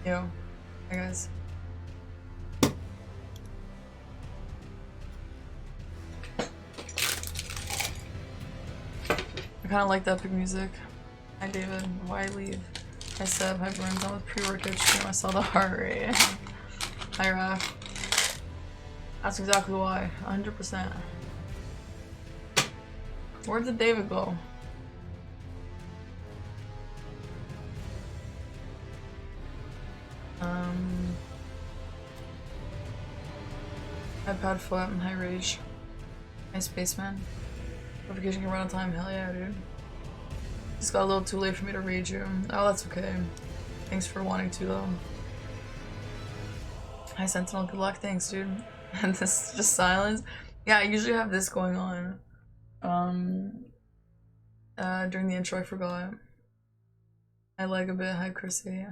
Yo. Hi guys. I kinda like the epic music. Hi David. Why leave? Hi Seb. Hi Burns. I'm with pre-workout stream. I saw the heart rate. Hi Raph. That's exactly why. 100%. Where did David go? iPad foot and high rage. Hi Spaceman. Notification can run on time. Hell yeah, dude. Just got a little too late for me to rage you. Oh, that's okay. Thanks for wanting to, though. Hi Sentinel. Good luck. Thanks, dude. And this is just silence. Yeah, I usually have this going on. During the intro, I forgot. I lag a bit. Hi, Chrissy.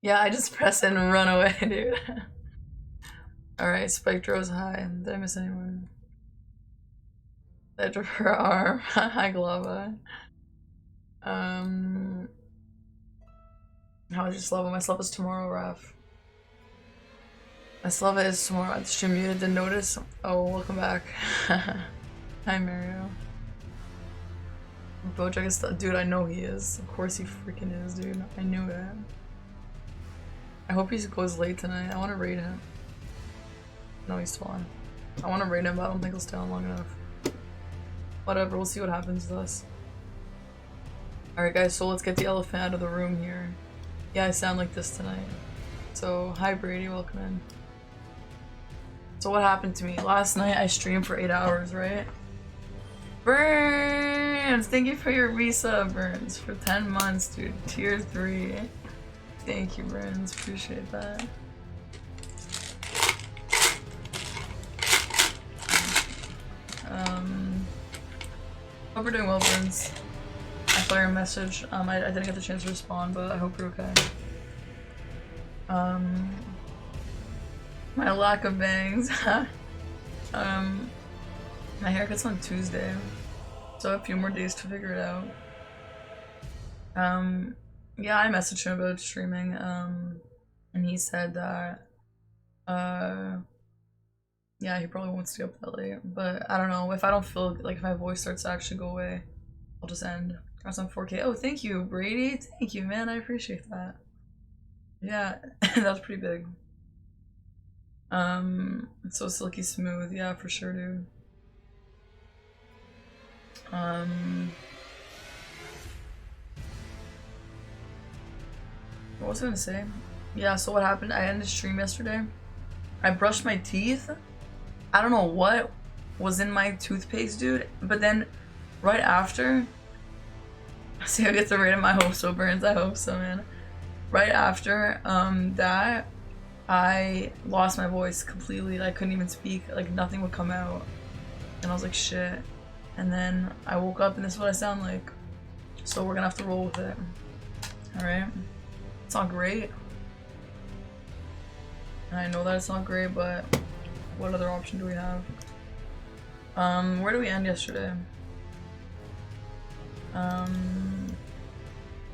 Yeah, I just press it and run away, dude. Alright, Spectro's hi. Did I miss anyone? Edge of her arm. Hi, Glava. How was your Slava? My Slava is tomorrow, Raph. My Slava is tomorrow. The stream muted, didn't notice. Oh, welcome back. Hi, Mario. Bojack is still- dude, I know he is. Of course he freaking is, dude. I knew it. I hope he goes late tonight. I want to raid him. No, he's still on. I want to raid him, but I don't think he'll stay on long enough. Whatever, we'll see what happens with us. Alright guys, so let's get the elephant out of the room here. Yeah, I sound like this tonight. So, hi Brady, welcome in. So what happened to me? Last night I streamed for 8 hours, right? Burns! Thank you for your resub, Burns, for 10 months, dude. Tier 3. Thank you, Burns. Appreciate that. Hope you're doing well, Burns. I saw your message. I didn't get the chance to respond, but I hope you're okay. My lack of bangs. My haircut's on Tuesday, so I have a few more days to figure it out. Yeah, I messaged him about streaming, and he said that, yeah, he probably won't stay up that late, but I don't know, if I don't feel like if my voice starts to actually go away, I'll just end. That's on 4K. Oh, thank you, Brady. Thank you, man. I appreciate that. Yeah, that's pretty big. It's so silky smooth. Yeah, for sure, dude. What was I gonna say? Yeah, so what happened? I ended stream yesterday. I brushed my teeth. I don't know what was in my toothpaste, dude. But then, right after, see, I get to rate in my hopes so, Burns. I hope so, man. Right after that, I lost my voice completely. I couldn't even speak. Like nothing would come out, and I was like, shit. And then I woke up, and this is what I sound like. So we're gonna have to roll with it. All right. It's not great. And I know that it's not great, but what other option do we have? Where did we end yesterday?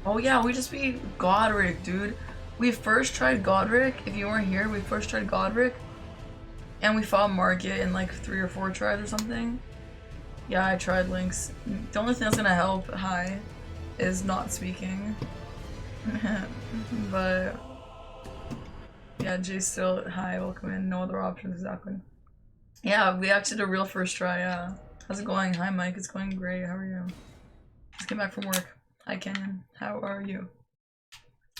Oh yeah, we just beat Godric, dude. We first tried Godric. If you weren't here, we first tried Godric. And we fought Market in like 3 or 4 tries or something. Yeah, I tried Lynx. The only thing that's gonna help, hi, is not speaking. But yeah, Jay's still hi, welcome in. No other options, exactly. Yeah, we actually did a real first try, yeah. How's it going? Hi Mike, it's going great. How are you? Just came back from work. Hi Kenyon, how are you?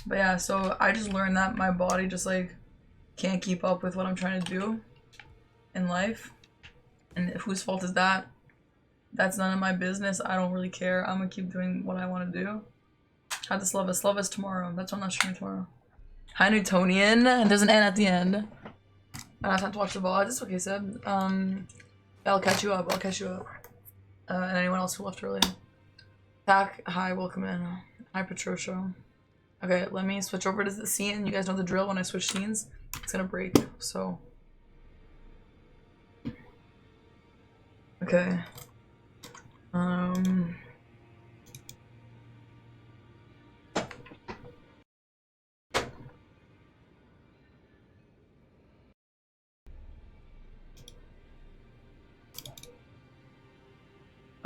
But yeah, so I just learned that my body just like can't keep up with what I'm trying to do in life. And whose fault is that? That's none of my business. I don't really care. I'm gonna keep doing what I want to do. How this love us? Love us tomorrow. That's why I'm not streaming tomorrow. Hi Newtonian. There's an N at the end. I don't have time to watch the VOD. It's okay, Seb. I'll catch you up. I'll catch you up. And anyone else who left early. Tack, hi, welcome in. Hi Patricia. Okay, let me switch over to the scene. You guys know the drill. When I switch scenes, it's gonna break. So. Okay.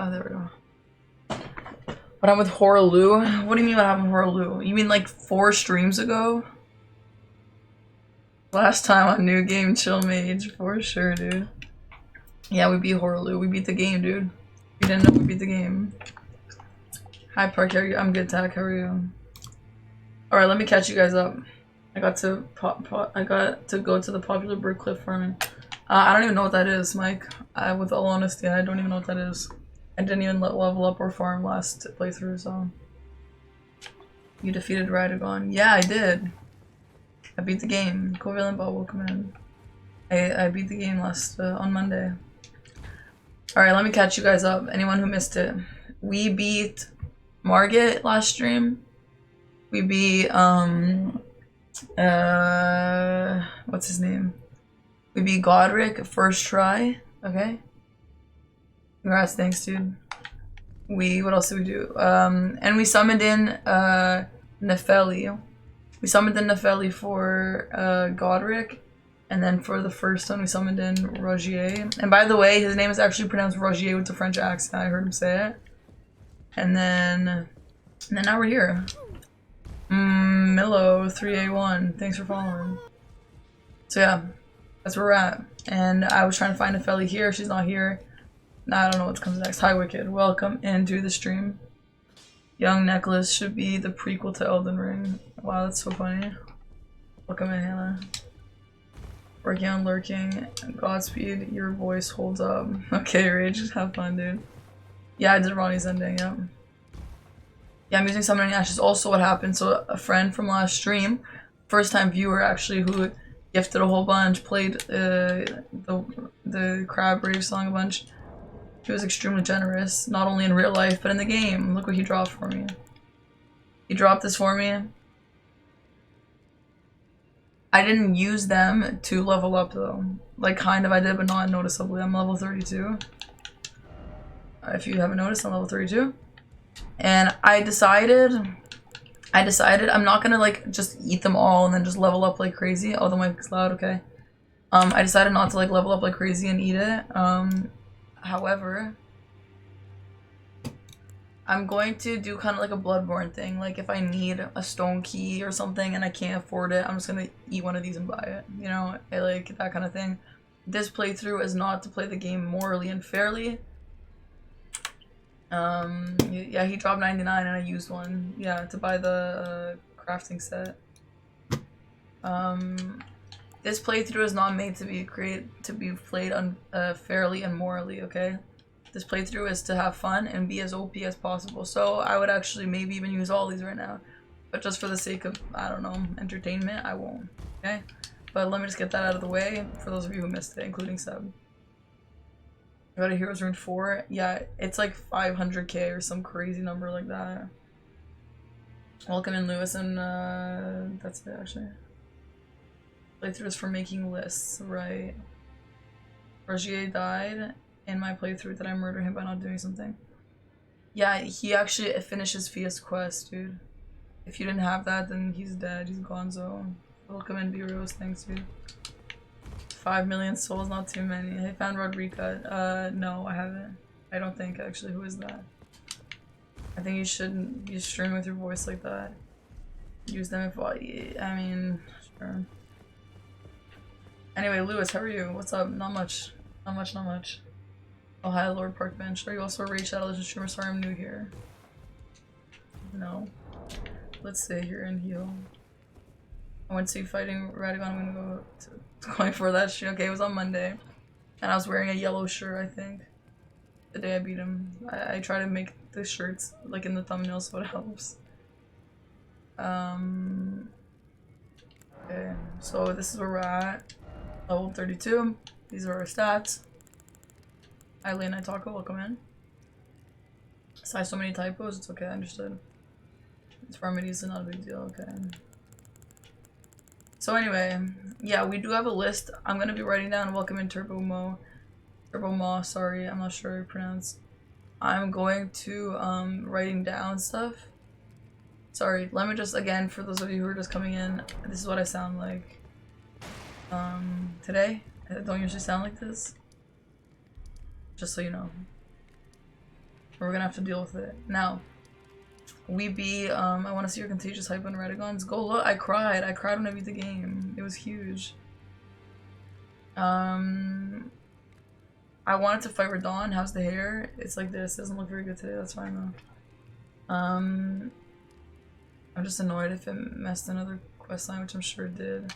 Oh, there we go. What happened with Horaloo? What do you mean what happened with Horaloo? You mean like 4 streams ago? Last time on New Game Chill Mage, for sure, dude. Yeah, we beat Horaloo. We beat the game, dude. You didn't know we beat the game. Hi, Park. How are you? I'm good, Tack. How are you? Alright, let me catch you guys up. I got to go to the popular bird cliff farming. I don't even know what that is, Mike. With all honesty, I don't even know what that is. I didn't even level up or farm last playthrough, so. You defeated Rydagon. Yeah, I did. I beat the game. Covalent Ball will come in. I beat the game last on Monday. Alright, let me catch you guys up. Anyone who missed it. We beat Margit last stream. We beat what's his name? We beat Godric first try. Okay. Congrats, thanks, dude. What else did we do? And we summoned in Nefeli. We summoned in Nefeli for Godric, and then for the first one we summoned in Rogier. And by the way, his name is actually pronounced Rogier with a French accent. I heard him say it. And then now we're here. Milo 3A1. Thanks for following. So yeah, that's where we're at. And I was trying to find Nefeli here. She's not here. Now I don't know what comes next. Hi, Wicked. Welcome into the stream. Young Necklace should be the prequel to Elden Ring. Wow, that's so funny. Welcome in, Hannah. Working on lurking. Godspeed, your voice holds up. Okay, Rage, have fun, dude. Yeah, I did Ronnie's ending, yep. Yeah, I'm using Summoning Ashes. Also, what happened, so a friend from last stream, first time viewer actually, who gifted a whole bunch, played the Crab Brave song a bunch. He was extremely generous, not only in real life, but in the game. Look what he dropped for me. He dropped this for me. I didn't use them to level up though. Like, kind of I did, but not noticeably. I'm level 32. If you haven't noticed, I'm level 32. And I decided I'm not gonna like just eat them all and then just level up like crazy. Oh, the mic is loud, okay. I decided not to like level up like crazy and eat it. However, I'm going to do kind of like a Bloodborne thing. Like if I need a stone key or something and I can't afford it, I'm just gonna eat one of these and buy it. You know, like that kind of thing. This playthrough is not to play the game morally and fairly. Yeah, he dropped 99 and I used one. Yeah, to buy the crafting set. This playthrough is not made to be played fairly and morally, okay? This playthrough is to have fun and be as OP as possible. So I would actually maybe even use all these right now. But just for the sake of, I don't know, entertainment, I won't, okay? But let me just get that out of the way for those of you who missed it, including Seb. I got a Heroes Rune 4. Yeah, it's like 500k or some crazy number like that. Welcome in, Lewis, and that's it actually. Playthrough is for making lists, right? Rogier died in my playthrough. Did I murder him by not doing something? Yeah, he actually finishes Fia's quest, dude. If you didn't have that, then he's dead. He's gonzo. Welcome in, B-Rose. Thanks, dude. 5 million souls, not too many. I found Rodriga. No, I haven't. I don't think, actually. Who is that? I think you shouldn't be streaming with your voice like that. Use them if I mean, sure. Anyway, Lewis, how are you? What's up? Not much. Not much, not much. Oh, hi, Lord Parkbench. Are you also a Raid Shadow Legends streamer? Sorry, I'm new here. No. Let's stay here and heal. I went to see fighting Radagon. I'm gonna go going for that stream. Okay, it was on Monday. And I was wearing a yellow shirt, I think. The day I beat him. I try to make the shirts like in the thumbnail so it helps. Okay, so this is where we're at. Level 32. These are our stats. Eileen Itaka, welcome in. So I have so many typos, it's okay, I understood. It's Farmides, so not a big deal, okay. So anyway, yeah, we do have a list. I'm gonna be writing down welcome in Turbo Maw, sorry, I'm not sure how to pronounce. I'm going to writing down stuff. Sorry, let me just, again, for those of you who are just coming in, this is what I sound like. Today, I don't usually sound like this. Just so you know. We're gonna have to deal with it. Now, we beat, I want to see your contagious hype on Redagons. Go look, I cried when I beat the game. It was huge. I wanted to fight Radon. How's the hair? It's like this. It doesn't look very good today. That's fine though. I'm just annoyed if it messed another questline, which I'm sure it did.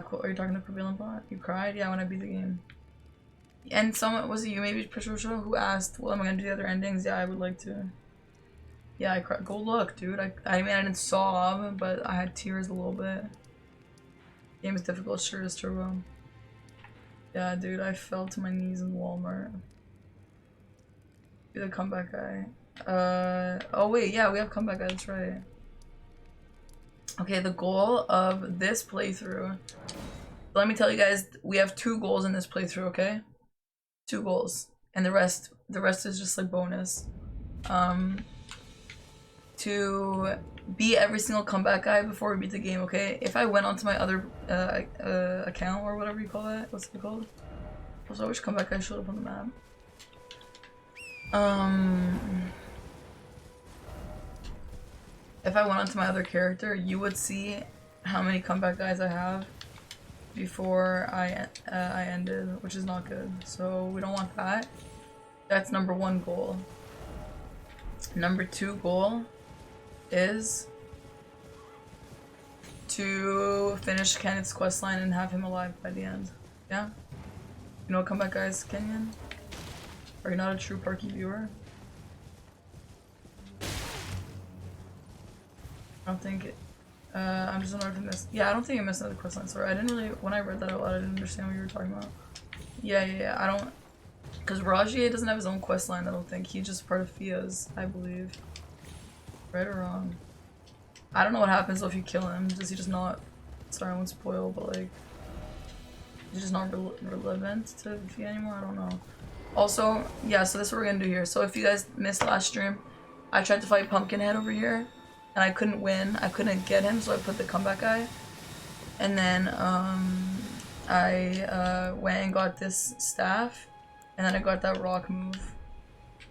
Cool. Are you talking to Prevalent Bot? You cried? Yeah, when I beat the game. And someone, was it you maybe, Patricia, who asked, well, am I gonna do the other endings? Yeah, I would like to. Yeah, I cried. Go look, dude. I mean, I didn't sob, but I had tears a little bit. Game is difficult, sure is, Turbo. Yeah, dude, I fell to my knees in Walmart. Be the comeback guy. Oh wait, yeah, we have comeback guy, that's right. Okay, the goal of this playthrough. Let me tell you guys, we have 2 goals in this playthrough, okay? 2 goals. And the rest is just like bonus. To beat every single comeback guy before we beat the game, okay? If I went onto my other account or whatever you call that, what's it called? Also, which comeback guy showed up on the map? If I went onto my other character, you would see how many comeback guys I have before I ended, which is not good. So we don't want that. That's number 1 goal. Number 2 goal is to finish Kenneth's questline and have him alive by the end. Yeah? You know what comeback guys, Kenyon? Are you not a true Parky viewer? I don't think it, I'm just annoyed from this. Yeah, I don't think I missed another questline. Sorry, I didn't really, when I read that out loud, I didn't understand what you were talking about. Yeah, I don't, because Rajier doesn't have his own questline, I don't think. He's just part of Fia's, I believe. Right or wrong? I don't know what happens though if you kill him. Does he just not, sorry, I won't spoil, but like, he's just not relevant to Fia anymore? I don't know. Also, yeah, so this is what we're gonna do here. So if you guys missed last stream, I tried to fight Pumpkinhead over here, and I couldn't win. I couldn't get him, so I put the comeback guy. And then, I went and got this staff, and then I got that rock move.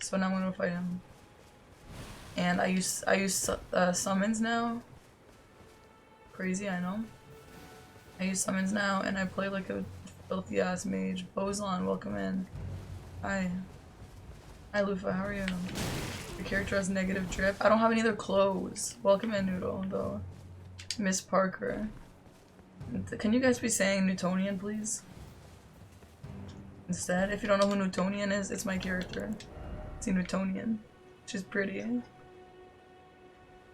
So now I'm gonna fight him. And I use summons now. Crazy, I know. I use summons now, and I play like a filthy ass mage. Bozon, welcome in. Hi. Hi Lufa, how are you? Your character has negative drip. I don't have any other clothes. Welcome in, Noodle, though. Miss Parker. Can you guys be saying Newtonian, please? Instead, if you don't know who Newtonian is, it's my character. See Newtonian. She's pretty.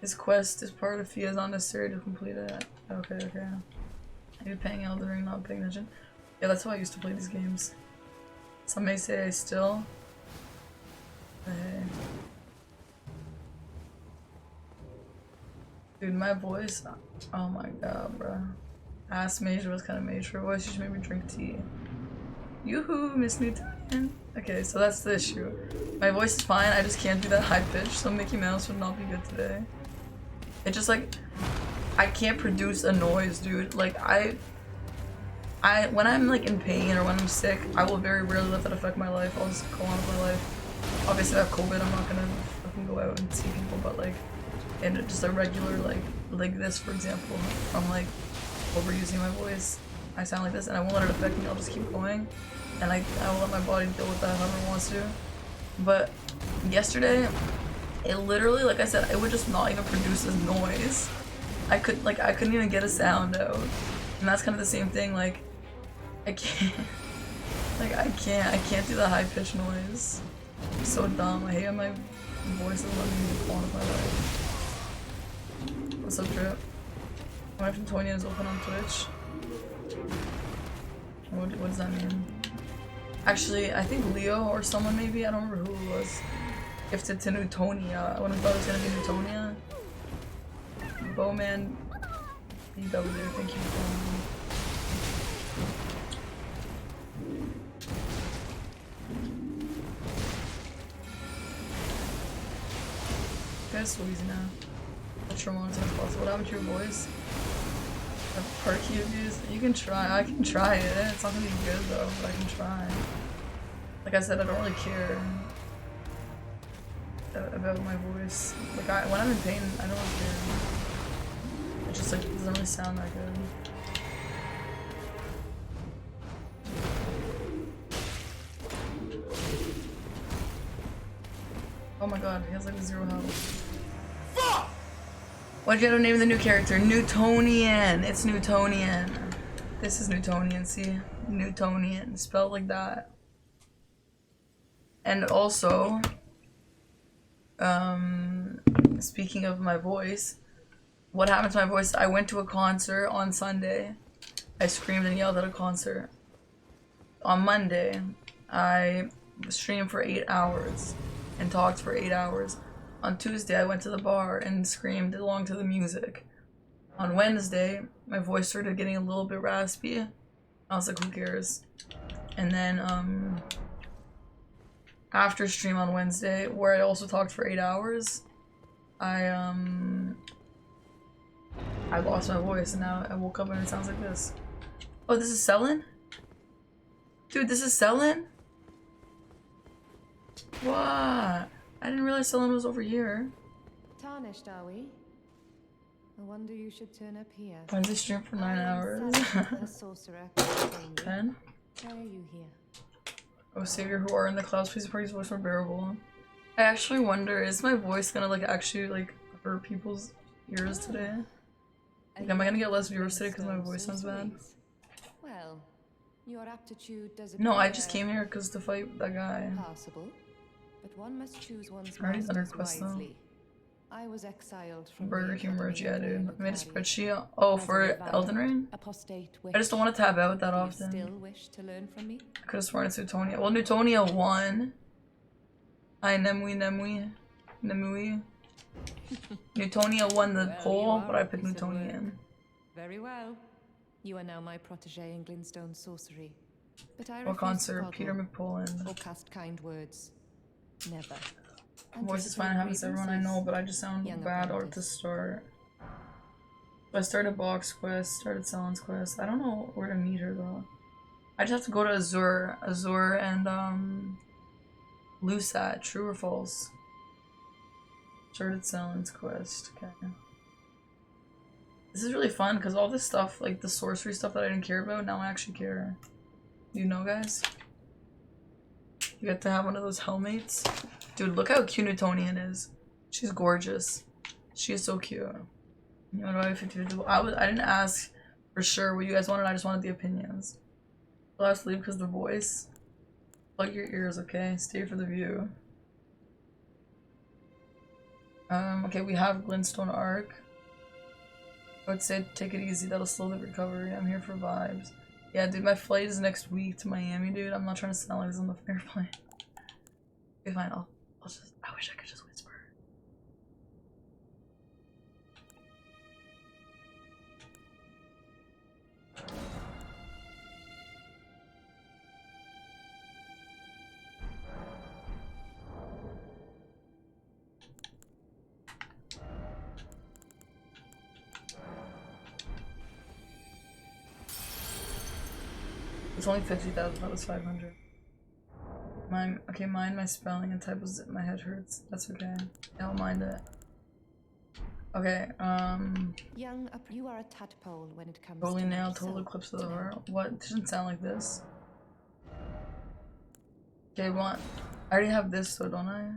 His quest is part of Fia's unnecessary to complete it. Okay. Are you paying Elden Ring, not paying attention? Yeah, that's how I used to play these games. Some may say I still. Hey. Dude, my voice. Oh my god, bro. Ass mage was kind of mage for a voice. You should maybe drink tea. Yoo-hoo, Miss Newtonian. Okay, so that's the issue. My voice is fine, I just can't do that high pitch, so Mickey Mouse would not be good today. It just like, I can't produce a noise, dude. Like when I'm like in pain or when I'm sick, I will very rarely let that affect my life. I'll just go on with my life. Obviously I have COVID, I'm not gonna fucking go out and see people, but like, in just a regular like this for example, I'm like overusing my voice. I sound like this and I won't let it affect me, I'll just keep going. And I will let my body deal with that however it wants to. But yesterday, it literally, like I said, it would just not even produce a noise. I couldn't even get a sound out. And that's kind of the same thing, like, I can't do the high pitched noise. I'm so dumb. I hate how my voice is letting me quantify life. What's up, Drip? My from 20 is open on Twitch. What does that mean? Actually, I think Leo or someone maybe, I don't remember who it was, gifted to Newtonia. I wouldn't have thought it was gonna be Newtonia. Bowman BW, thank you for following me. Guys, so easy now. Ultra monotone as possible. What happened to your voice? Perky reviews? You can try. I can try it. It's not gonna be good though, but I can try. Like I said, I don't really care. about my voice. Like when I'm in pain, I don't care. It just like doesn't really sound that good. Oh my god, he has like 0 health. Fuck! Why'd you have to name the new character? Newtonian! It's Newtonian. This is Newtonian, see? Newtonian. Spelled like that. And also, speaking of my voice, what happened to my voice? I went to a concert on Sunday. I screamed and yelled at a concert. On Monday, I streamed for 8 hours and talked for 8 hours. On Tuesday, I went to the bar and screamed along to the music. On Wednesday, my voice started getting a little bit raspy. I was like, who cares? And then, after stream on Wednesday, where I also talked for 8 hours, I lost my voice and now I woke up and it sounds like this. Oh, this is Selin? Dude, this is Selin? What? I didn't realize Selin was over here. Tarnished, are we? I wonder you should turn up here. Wednesday stream for 9 hours. The sorcerer. 10? Why are you here? Oh, savior who are in the clouds, please make his voice more bearable. I actually wonder, is my voice gonna like actually like hurt people's ears today? Like, am I gonna get less viewers today because my voice sounds bad? Well, your aptitude does. No, I just came here because to fight that guy. Possible, but one must choose one's I already done her masters quest though. wisely. I was exiled from Burger the King merch, academy yeah, in dude. I made a Lucaria. spreadsheet. Oh, for Elden Ring? Apostate I just don't want to tab out that Do you often. still wish to learn from me? I could have sworn it's Newtonia. Well, Newtonia won. I Nemui. Newtonia won the poll, but I picked Newtonian. Very well. You are now my protege in Glintstone sorcery. But I What refuse concert? to Peter coddle McPullen. or cast kind words. Never. Voice is fine, it happens to everyone I know, but I just sound bad or to start. So I started Box Quest, started Selen's Quest. I don't know where to meet her though. I just have to go to Azure and Lusat, true or false? Started Selen's Quest, okay. This is really fun because all this stuff, like the sorcery stuff that I didn't care about, now I actually care. You know, guys? You get to have one of those hellmates. Dude, look how cute Newtonian is. She's gorgeous. She is so cute. You know what I 50-50? I didn't ask for sure what you guys wanted, I just wanted the opinions. I'll have to leave because of the voice. Plug your ears, okay? Stay for the view. Okay, we have Glintstone Arc. I would say take it easy, that'll slow the recovery. I'm here for vibes. Yeah, dude, my flight is next week to Miami, dude. I'm not trying to sound like it's on the airplane. Okay, fine, I'll just, I wish I could just whisper. It's only 50,000, that was 500. Okay, mind my spelling and typos, my head hurts. That's okay. I'll mind it. Okay, Young, you are a tadpole when it comes Holy to nail, magic, total so eclipse of the to know. heart. What? It doesn't sound like this. Okay, I already have this, so don't I?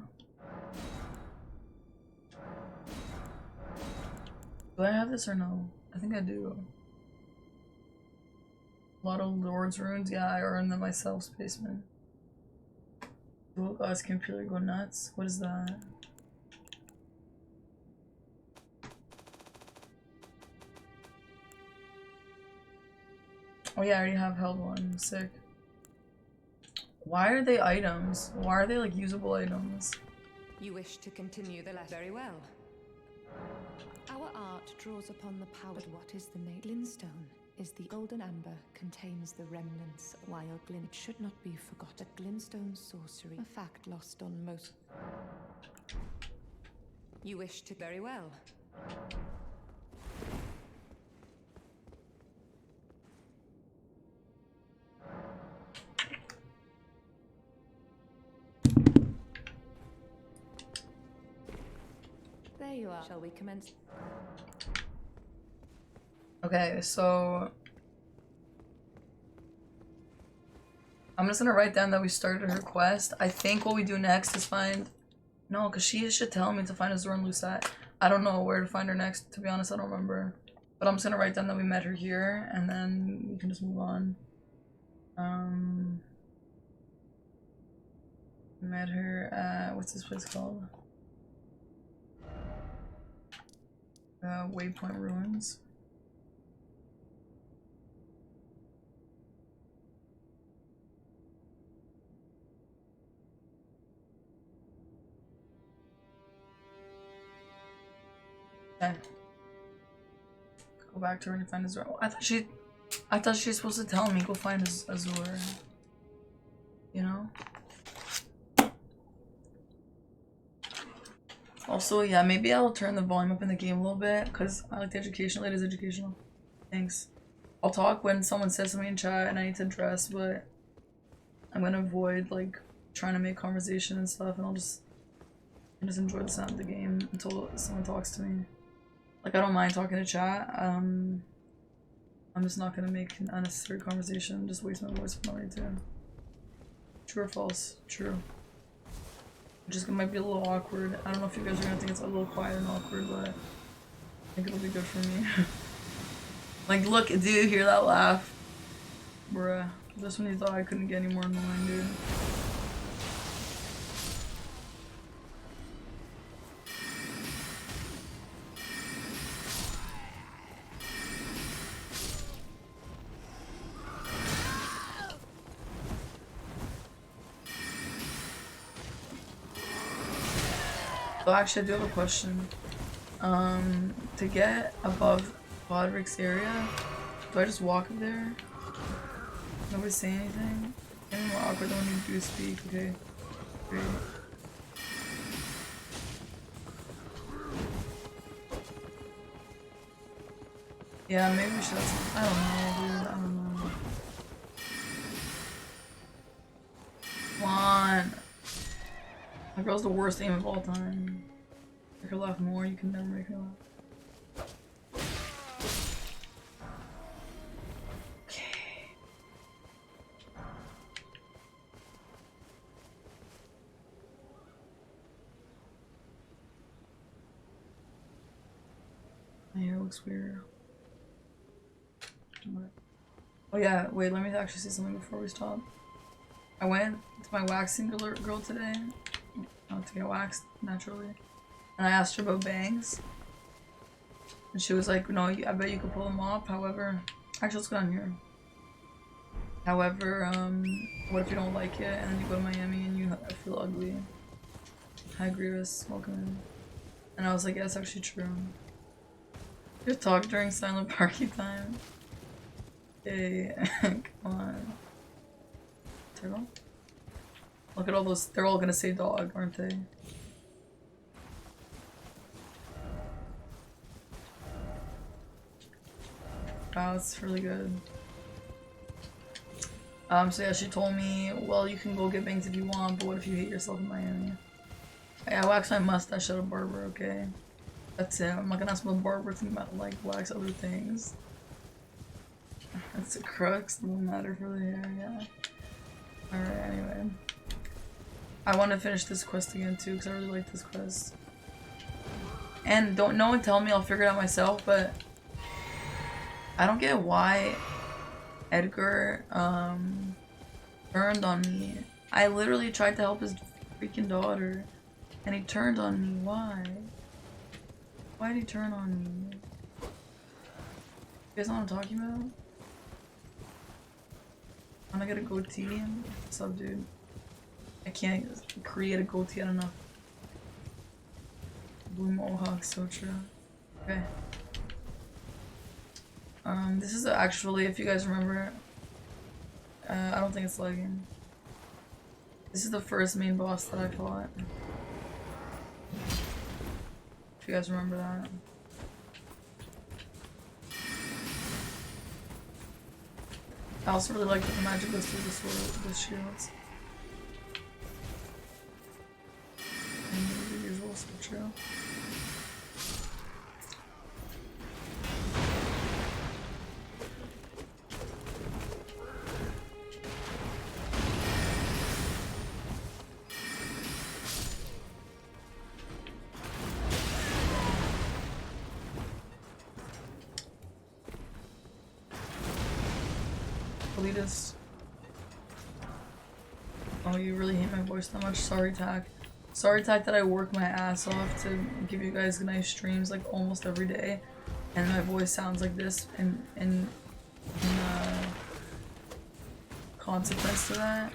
Do I have this or no? I think I do. A lot of Lord's runes. Yeah, I earned them myself, Spaceman. Dual glass computer go nuts. What is that? Oh yeah, I already have held one. Sick. Why are they items? Why are they like usable items? You wish to continue the lesson very well. Our art draws upon the power. But what is the name? Glintstone is the golden amber, contains the remnants, while glint should not be forgotten. Glintstone sorcery, a fact lost on most. You wish to very well. you are. Shall we commence? Okay, so I'm just gonna write down that we started her quest. I think what we do next is find... No, because she should tell me to find a Zorn Lucette. I don't know where to find her next, to be honest, I don't remember. But I'm just gonna write down that we met her here, and then we can just move on. Met her at... what's this place called? Waypoint Ruins. Okay. Go back to her and find Azure. I thought she was supposed to tell me go find Azure. You know? Also, yeah, maybe I'll turn the volume up in the game a little bit because I like the education. It is educational. Thanks. I'll talk when someone says something in chat and I need to address, but I'm gonna avoid like trying to make conversation and stuff, and I'll just enjoy the sound of the game until someone talks to me. Like, I don't mind talking to chat. I'm just not gonna make an unnecessary conversation, just waste my voice for no reason. True or false? True. Just might be a little awkward. I don't know if you guys are gonna think it's a little quiet and awkward, but I think it'll be good for me. Like, look, do you hear that laugh? Bruh. This one you thought I couldn't get any more annoying, dude. Oh, actually, I do have a question. To get above Podrick's area, do I just walk up there? Nobody say anything? Any more awkward than when you do speak? Okay, great. Yeah, maybe we should have some, I don't know, dude, I don't know. Come on! My girl's the worst aim of all time. Make her laugh more, you can never make her laugh. Okay. My hair looks weird. Oh yeah, wait, let me actually say something before we stop. I went to my waxing girl today. To get waxed naturally, and I asked her about bangs, and she was like, "No, I bet you could pull them off. However, actually, let's go down here. However, what if you don't like it, and then you go to Miami and you feel ugly?" Hi, Grievous, welcome in. And I was like, "Yeah, that's actually true." You talk during silent party time. Hey, come on, turtle. Look at all those, they're all gonna say dog, aren't they? Wow, that's really good. So yeah, she told me, well, you can go get bangs if you want, but what if you hate yourself in Miami? I wax my mustache at a barber, okay? That's it. I'm not gonna ask my barber to like wax other things. That's the crux, it won't matter for the hair, yeah. Alright, anyway. I want to finish this quest again too, because I really like this quest. And don't no one tell me, I'll figure it out myself, but I don't get why Edgar turned on me. I literally tried to help his freaking daughter and he turned on me. Why? Why did he turn on me? You guys know what I'm talking about? I'm gonna get a goatee. What's up, dude? I can't create a goatee, I don't know. Blue mohawk, so true. Okay. This is actually, if you guys remember, I don't think it's lagging. This is the first main boss that I fought. If you guys remember that. I also really like that the magic goes through the sword with shields. And the usual, so true. elitist. Oh, you really hate my voice that much? Sorry, Tack. Sorry, Tack, that I work my ass off to give you guys nice streams like almost every day, and my voice sounds like this in consequence to that.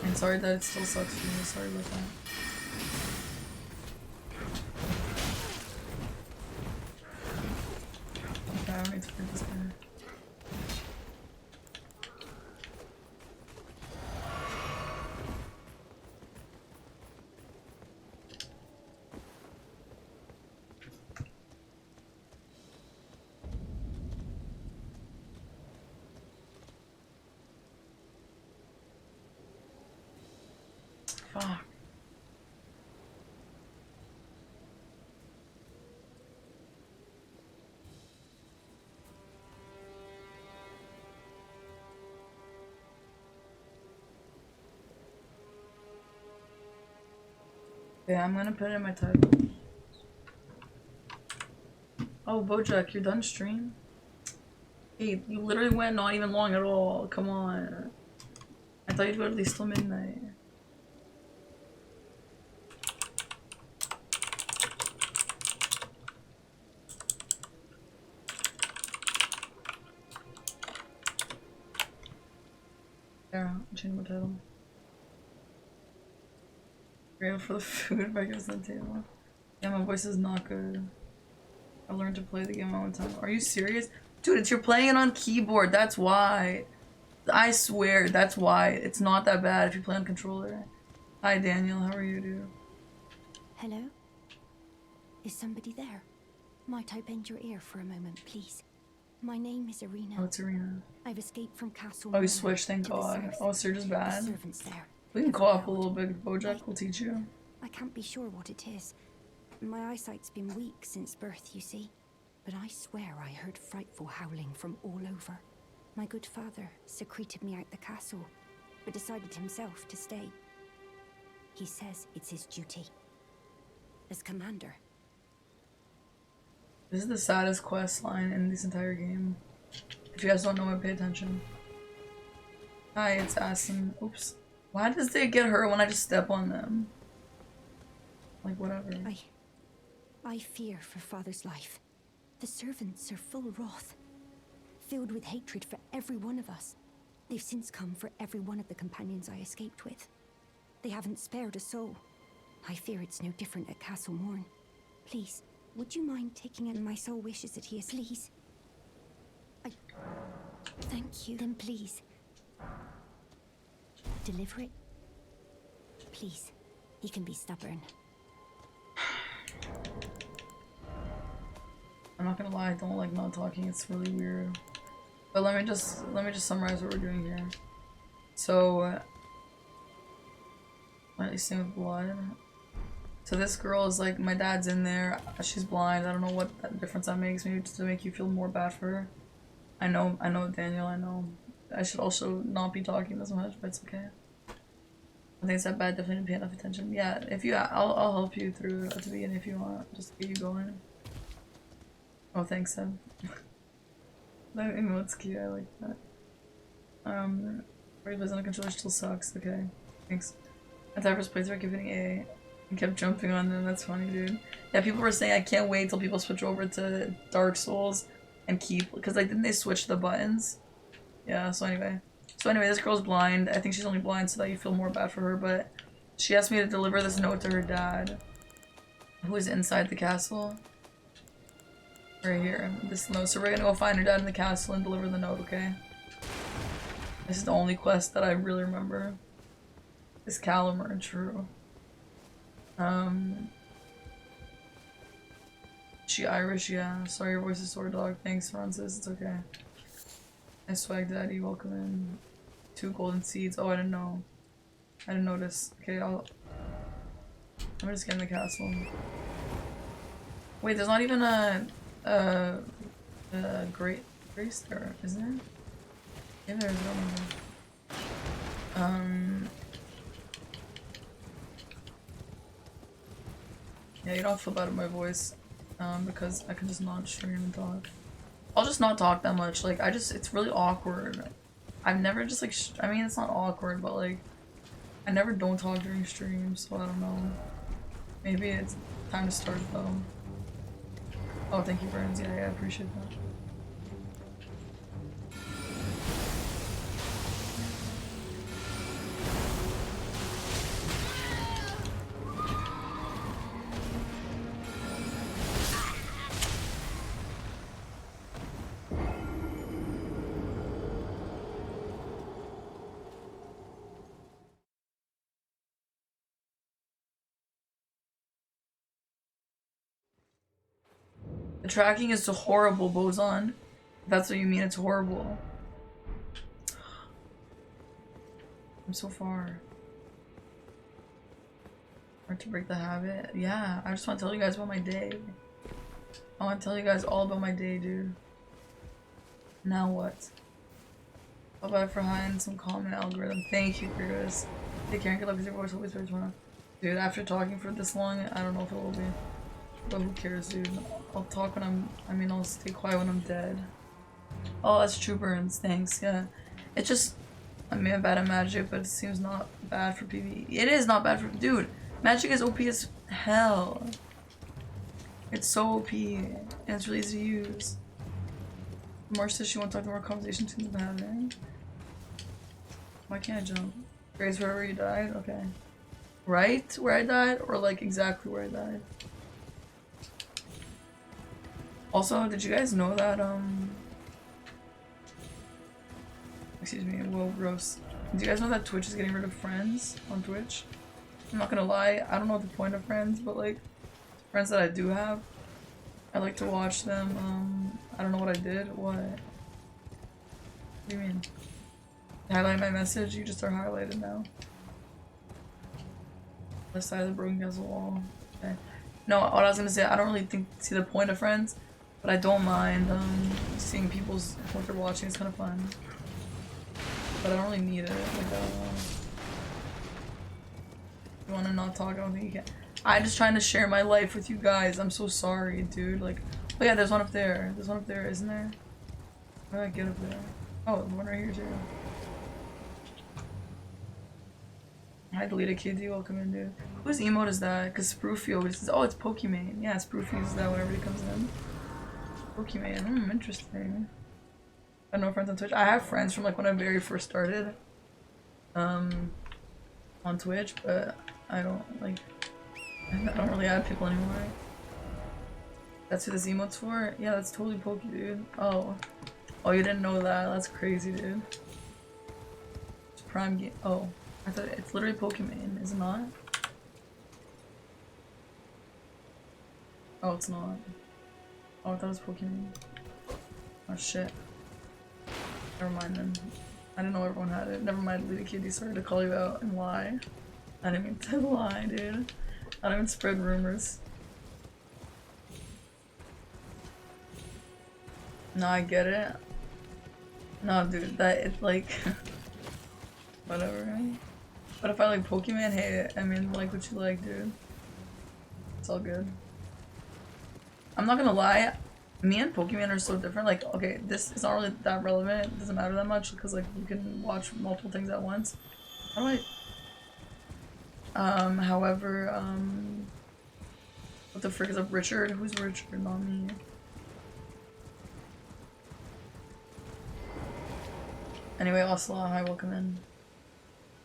And sorry that it still sucks for me. Sorry about that. Okay, I don't need to fight this guy. Fuck. Yeah, I'm gonna put it in my title. Oh, Bojack, you're done stream? Hey, you literally went not even long at all. Come on. I thought you'd go to at least till midnight. Yeah, I'm changing my title. Grateful for the food breakfast on the table. Yeah, my voice is not good. I learned to play the game my own time. Are you serious? Dude, it's you're playing it on keyboard, that's why. I swear, that's why. It's not that bad if you play on controller. Hi Daniel, how are you, dude? Hello? Is somebody there? Might I bend your ear for a moment, please? My name is Irina. Oh, it's Irina. I've escaped from Castle. Oh, you switched, thank God. Oh, so you're just bad? Servants there. We can co-op a little bit. Bojack will teach you. I can't be sure what it is. My eyesight's been weak since birth, you see. But I swear I heard frightful howling from all over. My good father secreted me out the castle, but decided himself to stay. He says it's his duty. As commander. This is the saddest quest line in this entire game. If you guys don't know it, pay attention. Hi, it's Asim. Oops. Why does they get hurt when I just step on them? Like, whatever. I fear for father's life. The servants are full wrath, filled with hatred for every one of us. They've since come for every one of the companions I escaped with. They haven't spared a soul. I fear it's no different at Castle Morn. Please, would you mind taking in my soul wishes that he is, please? Thank you. Then please, deliver it. Please, he can be stubborn. I'm not gonna lie, I don't like not talking, it's really weird. But let me just summarize what we're doing here. So, lightly stained with blood. So this girl is like, my dad's in there, she's blind, I don't know what difference that makes, maybe just to make you feel more bad for her. I know, Daniel, I know. I should also not be talking this much, but it's okay. I think it's that bad, definitely pay enough attention. Yeah, if you, I'll help you through at the beginning if you want, just to get you going. Oh, thanks, Seb. That emote's cute, I like that. Plays on a controller still sucks, okay. Thanks. I thought first playthrough giving A and kept jumping on them, that's funny, dude. Yeah, people were saying I can't wait till people switch over to Dark Souls and keep, because like, didn't they switch the buttons? Yeah, so anyway. This girl's blind. I think she's only blind so that you feel more bad for her, but she asked me to deliver this note to her dad, who is inside the castle. Right here, this note. So we're gonna go find her dad in the castle and deliver the note, okay? This is the only quest that I really remember. Is Calamar true? She Irish, yeah. Sorry your voice is sore, dog. Thanks, Francis. It's okay. I swag daddy, welcome in. 2 golden seeds. Oh, I didn't know. I didn't notice. Okay, I'm just getting the castle. Wait, there's not even a grace there, isn't it? Yeah, there's one. Yeah, you don't feel bad with my voice, because I can just not stream and talk. I'll just not talk that much. Like, it's really awkward. I've never just like, I mean, it's not awkward, but like, I never don't talk during streams, so I don't know. Maybe it's time to start though. Oh, thank you, Burns. Yeah, I appreciate that. The tracking is so horrible, Boson. That's what you mean, it's horrible. I'm so far. Hard to break the habit. Yeah, I just want to tell you guys about my day. I want to tell you guys all about my day, dude. Now what? Bye-bye for hiding some comment algorithm. Thank you, Chris. Take care and good luck with your voice. Always very tomorrow. Dude, after talking for this long, I don't know if it will be. But who cares, dude? I'll talk when I'll stay quiet when I'm dead. Oh, that's true, Burns. Thanks, yeah. It's just, I may have bad at magic, but it seems not bad for PvE. It is not bad for, dude, magic is OP as hell. It's so OP, and it's really easy to use. Marsh says she won't talk to more conversation to the having. Why can't I jump? Grace, wherever you died? Okay. Right where I died, or like exactly where I died? Also, did you guys know that, excuse me, whoa, gross. Did you guys know that Twitch is getting rid of friends on Twitch? I'm not gonna lie, I don't know the point of friends, but like, friends that I do have, I like to watch them, I don't know what I did, what? What do you mean? Highlight my message, you just are highlighted now. Left side of the broken castle wall. Okay. No, what I was gonna say, I don't really see the point of friends, but I don't mind seeing people's what they're watching. It's kind of fun, but I don't really need it. Like, I don't know. You want to not talk? I don't think you can. I'm just trying to share my life with you guys. I'm so sorry, dude. Like, oh yeah, there's one up there. There's one up there, isn't there? How do I get up there? Oh, there's one right here too. Hi, deleted KD, welcome in, dude. Whose emote is that? Because Sproofy always says, oh, it's Pokimane. Yeah, Sproofy uses that whenever he comes in. Pokimane, interesting. I have no friends on Twitch. I have friends from like when I very first started on Twitch, but I don't really add people anymore. That's who this emote's for? Yeah, that's totally Poke, dude. Oh, you didn't know that? That's crazy, dude. It's Prime game. Oh, I thought it's literally Pokimane, is it not? Oh, it's not. Oh, I thought it was Pokimane. Oh shit. Never mind then. I didn't know everyone had it. Never mind, Lita Kitty, sorry to call you out and lie. I didn't mean to lie, dude. I don't even spread rumors. No, I get it. No, dude, that it's like whatever. Right? But if I like Pokemon, hey, I mean, like what you like, dude. It's all good. I'm not gonna lie, me and Pokemon are so different. Like, okay, this is not really that relevant. It doesn't matter that much because like you can watch multiple things at once. How do I? However, what the frick is up, Richard? Who's Richard? Not me. Anyway, Osla, hi, welcome in.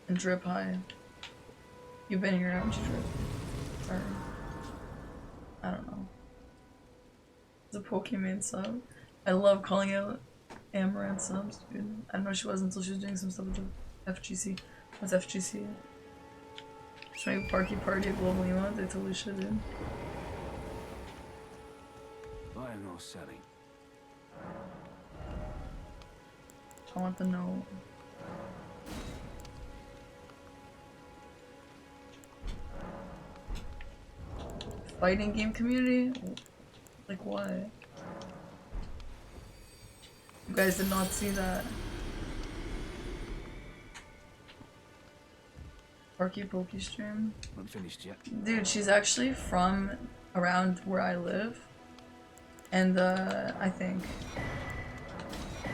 And Drip, hi. You've been here, haven't you, Drip? Sorry. I don't know. It's a Pokemon sub. I love calling out Amaranth subs, dude. I didn't know she was until she was doing some stuff with the FGC. What's FGC? Should make Parky Party a global emote? They totally should, dude. Buying or selling? I want the note. Fighting game community? Like what? You guys did not see that. Parky Pokey stream. Not finished yet. Dude, she's actually from around where I live. And I think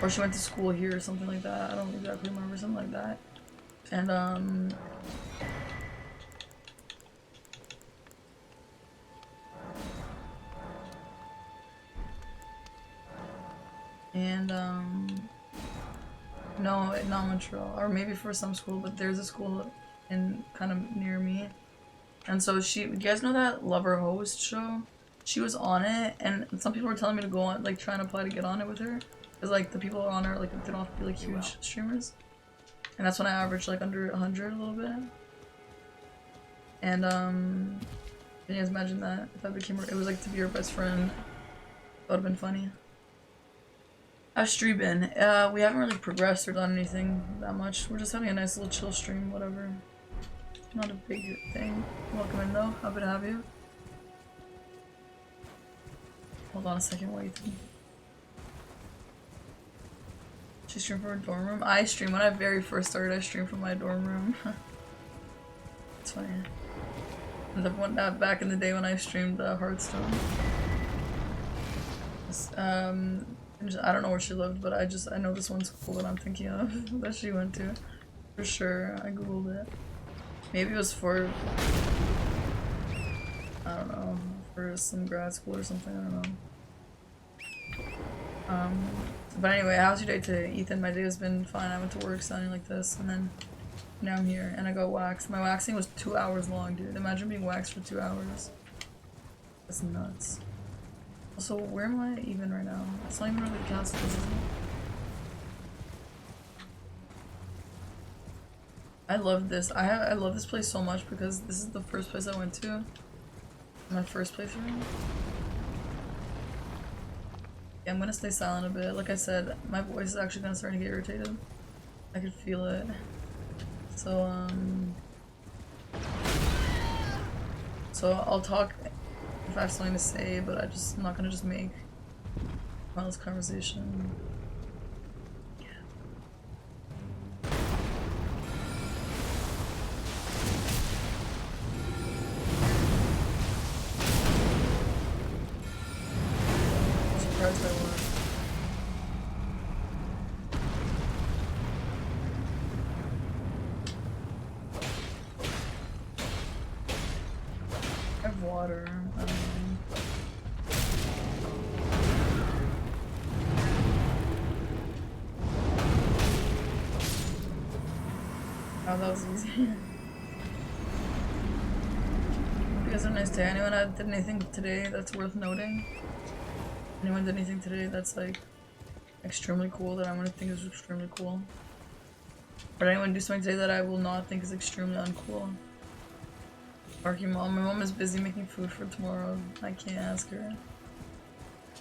or she went to school here or something like that. I don't exactly remember, something like that. And no, not Montreal, or maybe for some school, but there's a school in kind of near me. And so you guys know that Lover Host show? She was on it, and some people were telling me to go on, like, try and apply to get on it with her. Because, like, the people on her, like, they don't have to be, like, huge streamers. And that's when I averaged, like, under 100 a little bit. And, can you guys imagine that? If I became her, it was, like, to be her best friend. That would've been funny. How's stream been? We haven't really progressed or done anything that much. We're just having a nice little chill stream, whatever. Not a big thing. Welcome in though. Happy to have you. Hold on a second, wait. She streamed from her dorm room? I streamed when I very first started. I streamed from my dorm room. It's funny. And the one back in the day when I streamed Hearthstone. I don't know where she lived, but I know this one school that I'm thinking of that she went to. For sure, I googled it. Maybe it was for, I don't know, for some grad school or something, I don't know. But anyway, how's your day today, Ethan? My day has been fine. I went to work sounding like this, and then now I'm here, and I got waxed. My waxing was 2 hours long, dude. Imagine being waxed for 2 hours. That's nuts. Also, where am I even right now? It's not even really castle, isn't it? I love this. I love this place so much because this is the first place I went to. My first playthrough. Yeah, I'm gonna stay silent a bit. Like I said, my voice is actually gonna start to get irritated. I could feel it. So, I'll talk if I have something to say, but I'm not gonna just make mindless conversation. Surprised I won. I have water. I don't know. Oh, that was easy. You guys have a nice day. Anyone did anything today that's worth noting? Anyone did anything today that's like extremely cool that I want to think is extremely cool? Or anyone do something today that I will not think is extremely uncool? Barky mom. My mom is busy making food for tomorrow. I can't ask her.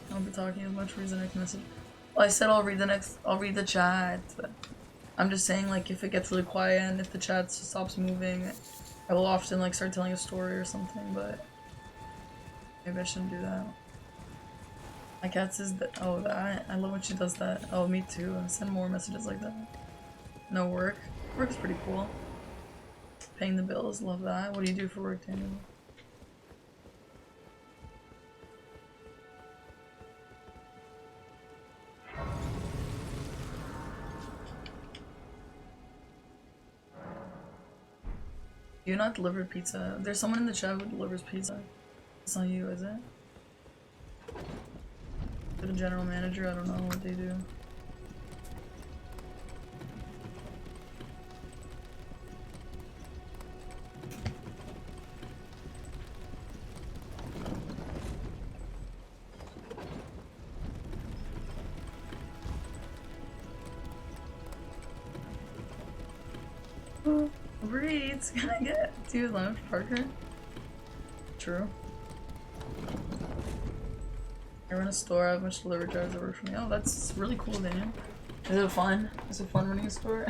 I won't be talking as much. Reason I can message. Well, I said I'll read the chat. But I'm just saying, like, if it gets really quiet and if the chat stops moving, I will often like start telling a story or something. But maybe I shouldn't do that. My cat says that. Oh, that. I love when she does that. Oh, me too. I send more messages like that. No work. Work is pretty cool. Paying the bills. Love that. What do you do for work, Daniel? You not deliver pizza. There's someone in the chat who delivers pizza. It's not you, is it? The general manager, I don't know what they do. Reeds, can I get 2 lunch, Parker? True. I run a store, I have a bunch of delivery drivers that work for me. Oh, that's really cool, Daniel. Is it fun? Is it fun running a store?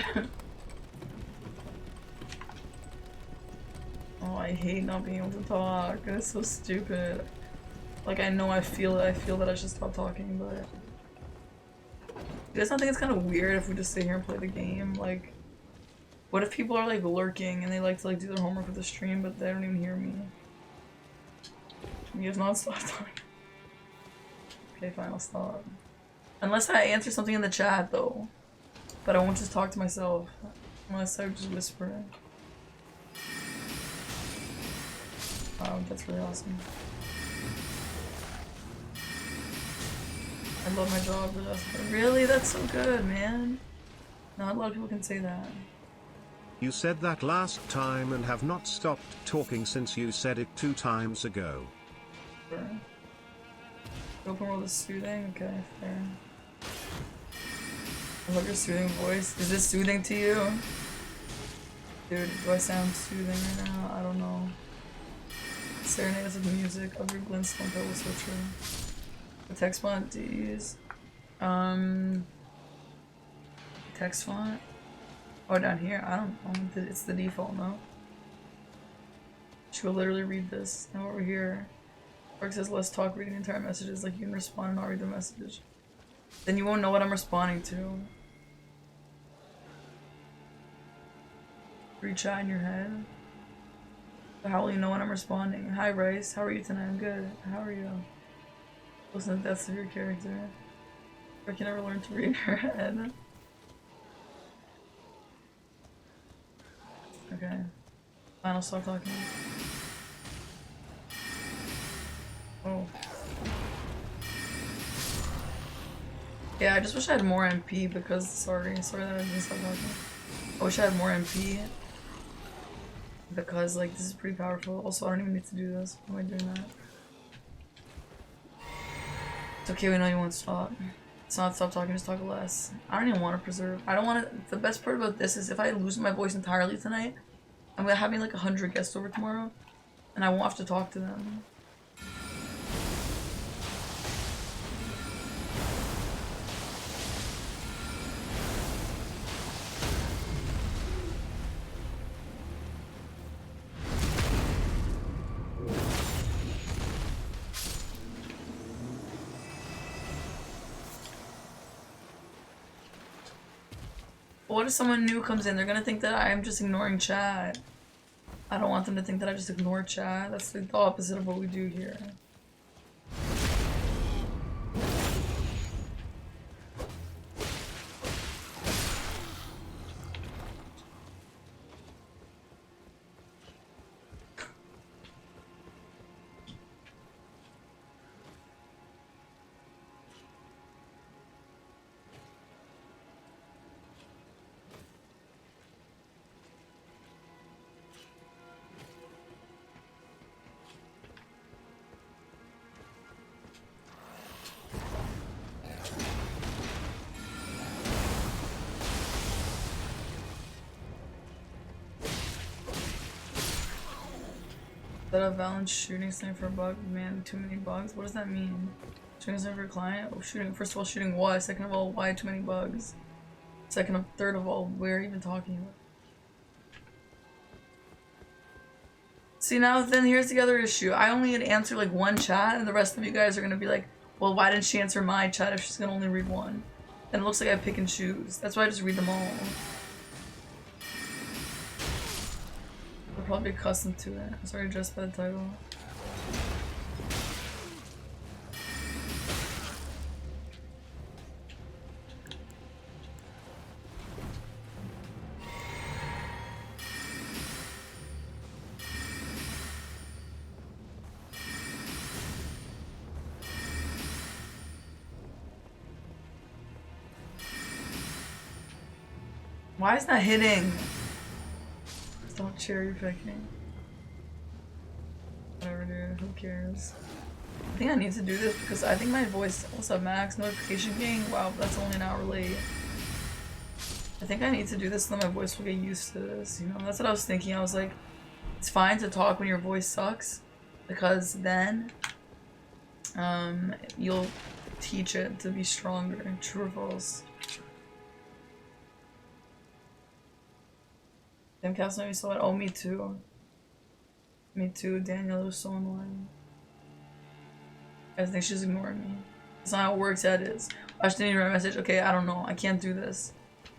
Oh, I hate not being able to talk. It's so stupid. Like, I know I feel it. I feel that I should stop talking, but... You guys don't think it's kind of weird if we just sit here and play the game? Like, what if people are, like, lurking and they like to, like, do their homework with the stream, but they don't even hear me? You guys not stop talking? Okay, fine, I'll stop. Unless I answer something in the chat though. But I won't just talk to myself. Unless I just whisper. Wow, that's really awesome. I love my job, but really? That's so good, man. Not a lot of people can say that. You said that last time and have not stopped talking since you said it 2 times ago. Sure. Open world is soothing? Okay, fair. I love your soothing voice. Is this soothing to you? Dude, do I sound soothing right now? I don't know. Serenades of music, of your glintstone, that was so true. The text font do you use? Text font? Oh, down here? I don't know. It's the default, no? She will literally read this. Now over here. Work says let's talk, reading the entire messages. Like you can respond and not read the message. Then you won't know what I'm responding to. Reach out in your head. But how will you know when I'm responding? Hi Rice, how are you tonight? I'm good. How are you? Listen to the depths of your character. I can never learn to read her head. Okay. Fine, I'll stop talking. Oh. Yeah, I just wish I had more MP because sorry that I didn't stop talking. I wish I had more MP because like this is pretty powerful. Also, I don't even need to do this. Why am I doing that? It's okay, we know you won't stop. It's not stop talking, just talk less. I don't even want to preserve. I don't want to. The best part about this is if I lose my voice entirely tonight, I'm having like 100 guests over tomorrow, and I won't have to talk to them. What if someone new comes in? They're gonna think that I'm just ignoring chat. I don't want them to think that I just ignore chat. That's the opposite of what we do here. That a Valence shooting sniper bug, man, too many bugs? What does that mean? Shooting sniper client? Oh, shooting, first of all, shooting what? Second of all, why too many bugs? Third of all, we're even talking about. See, now then here's the other issue. I only had answered like one chat, and the rest of you guys are gonna be like, well, why didn't she answer my chat if she's gonna only read one? And it looks like I pick and choose. That's why I just read them all. I'll probably be accustomed to it. I'm sorry, addressed by the title. Why is that hitting? Stop cherry picking. Whatever, dude. Who cares? I think I need to do this because I think my voice. What's up, Max? Notification gang? Wow, that's only an hour late. I think I need to do this so that my voice will get used to this. You know, that's what I was thinking. I was like, it's fine to talk when your voice sucks because then, you'll teach it to be stronger. True or false? Damn, Cass, you saw it. Oh, me too. Me too, Daniel. It was so annoying. I think she's ignoring me. That's not how it works. Yeah, it is. I just didn't read my message. Okay, I don't know. I can't do this.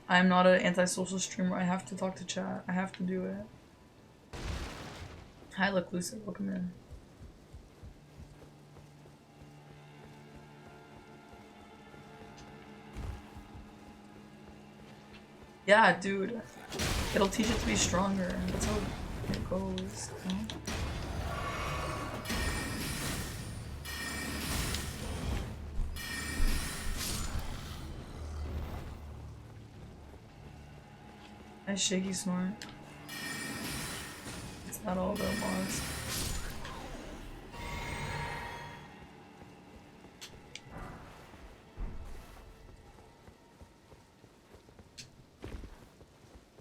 I'm not an antisocial streamer. I have to talk to chat. I have to do it. Hi, Luclusive. Welcome in. Yeah, dude. It'll teach it to be stronger. That's how it goes. You know? Nice shaky snort. It's not all about mods.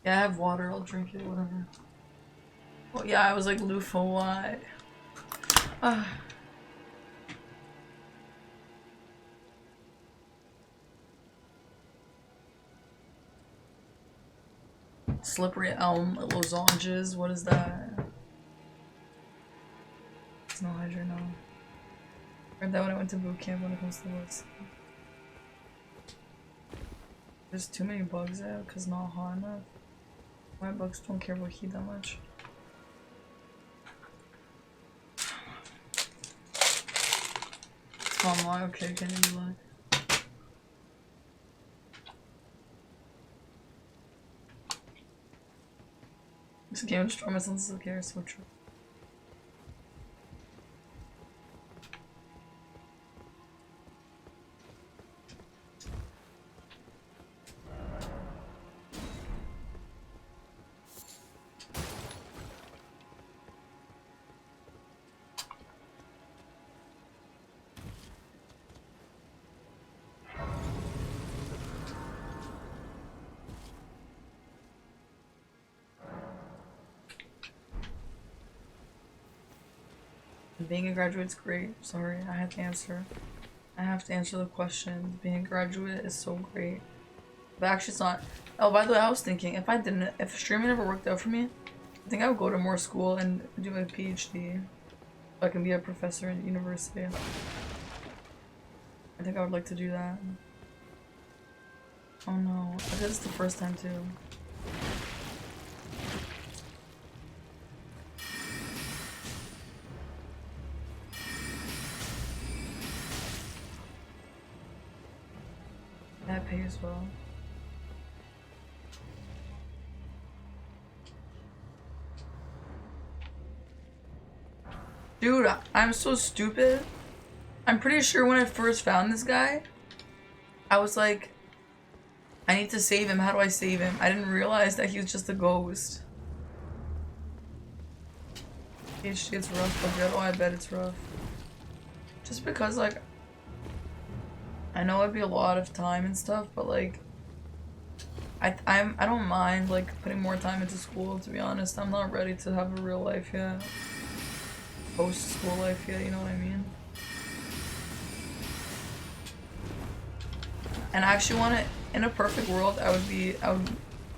Yeah, I have water, I'll drink it, whatever. Well, yeah, I was like, Lufa, why? Slippery elm lozenges, what is that? It's no hydro, no. Heard that when I went to boot camp when it comes to this. There's too many bugs out because not hot enough. My bugs don't care about heat that much. Oh my, okay, can you lie? This game is trauma sensitive care, so true. Being a graduate's great. Sorry, I have to answer. I have to answer the question. Being a graduate is so great. But actually it's not. Oh, by the way, I was thinking, if streaming never worked out for me, I think I would go to more school and do my PhD. So I can be a professor in university. I think I would like to do that. Oh no, I did this the first time too. I pay as well. Dude, I'm so stupid. I'm pretty sure when I first found this guy, I was like, I need to save him. How do I save him? I didn't realize that he was just a ghost. PhD, it's rough, but good. Oh, I bet it's rough. Just because, like, I know it'd be a lot of time and stuff, but like, I don't mind like putting more time into school. To be honest, I'm not ready to have a real life yet, post school life yet. You know what I mean? And I actually want to. In a perfect world, I would PhD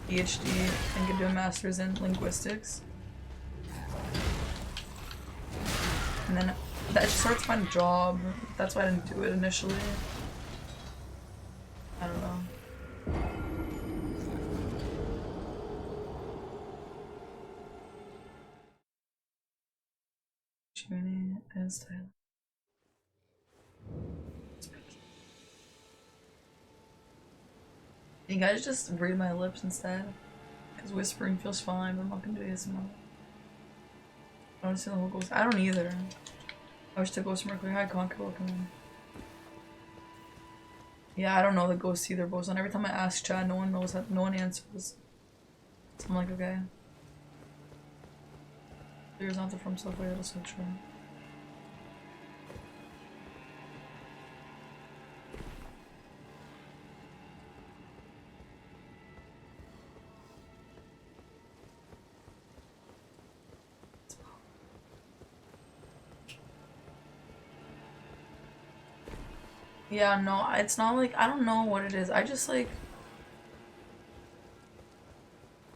and could do a master's in linguistics, and then that starts my job. That's why I didn't do it initially. I don't know. Juni and style. You guys just read my lips instead. Because whispering feels fine, but I'm not gonna do ASMR. I don't see the whole ghost. I don't either. I wish to ghost Mercury. Hi, Conquer, welcome in. Yeah, I don't know the ghosts either, Boson. Every time I ask Chad, no one knows that. No one answers. So I'm like, okay. There's not the from software, that's so true. Yeah, no, it's not like, I don't know what it is. I just like...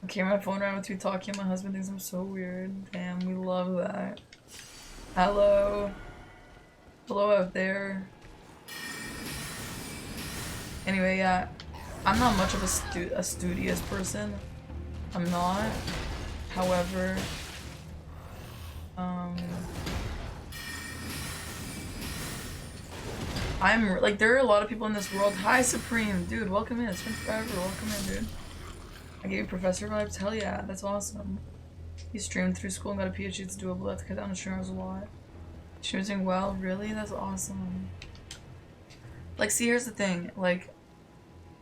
I carry my phone around with you talking, my husband thinks I'm so weird. Damn, we love that. Hello. Hello out there. Anyway, yeah. I'm not much of a studious person. I'm not. However... like, there are a lot of people in this world. Hi, Supreme. Dude, welcome in. It's been forever. Welcome in, dude. I gave you professor vibes? Hell yeah, that's awesome. He streamed through school and got a PhD. It's doable. That's cut down on streamers a lot. Stream's doing well? Really? That's awesome. Like, see, here's the thing. Like,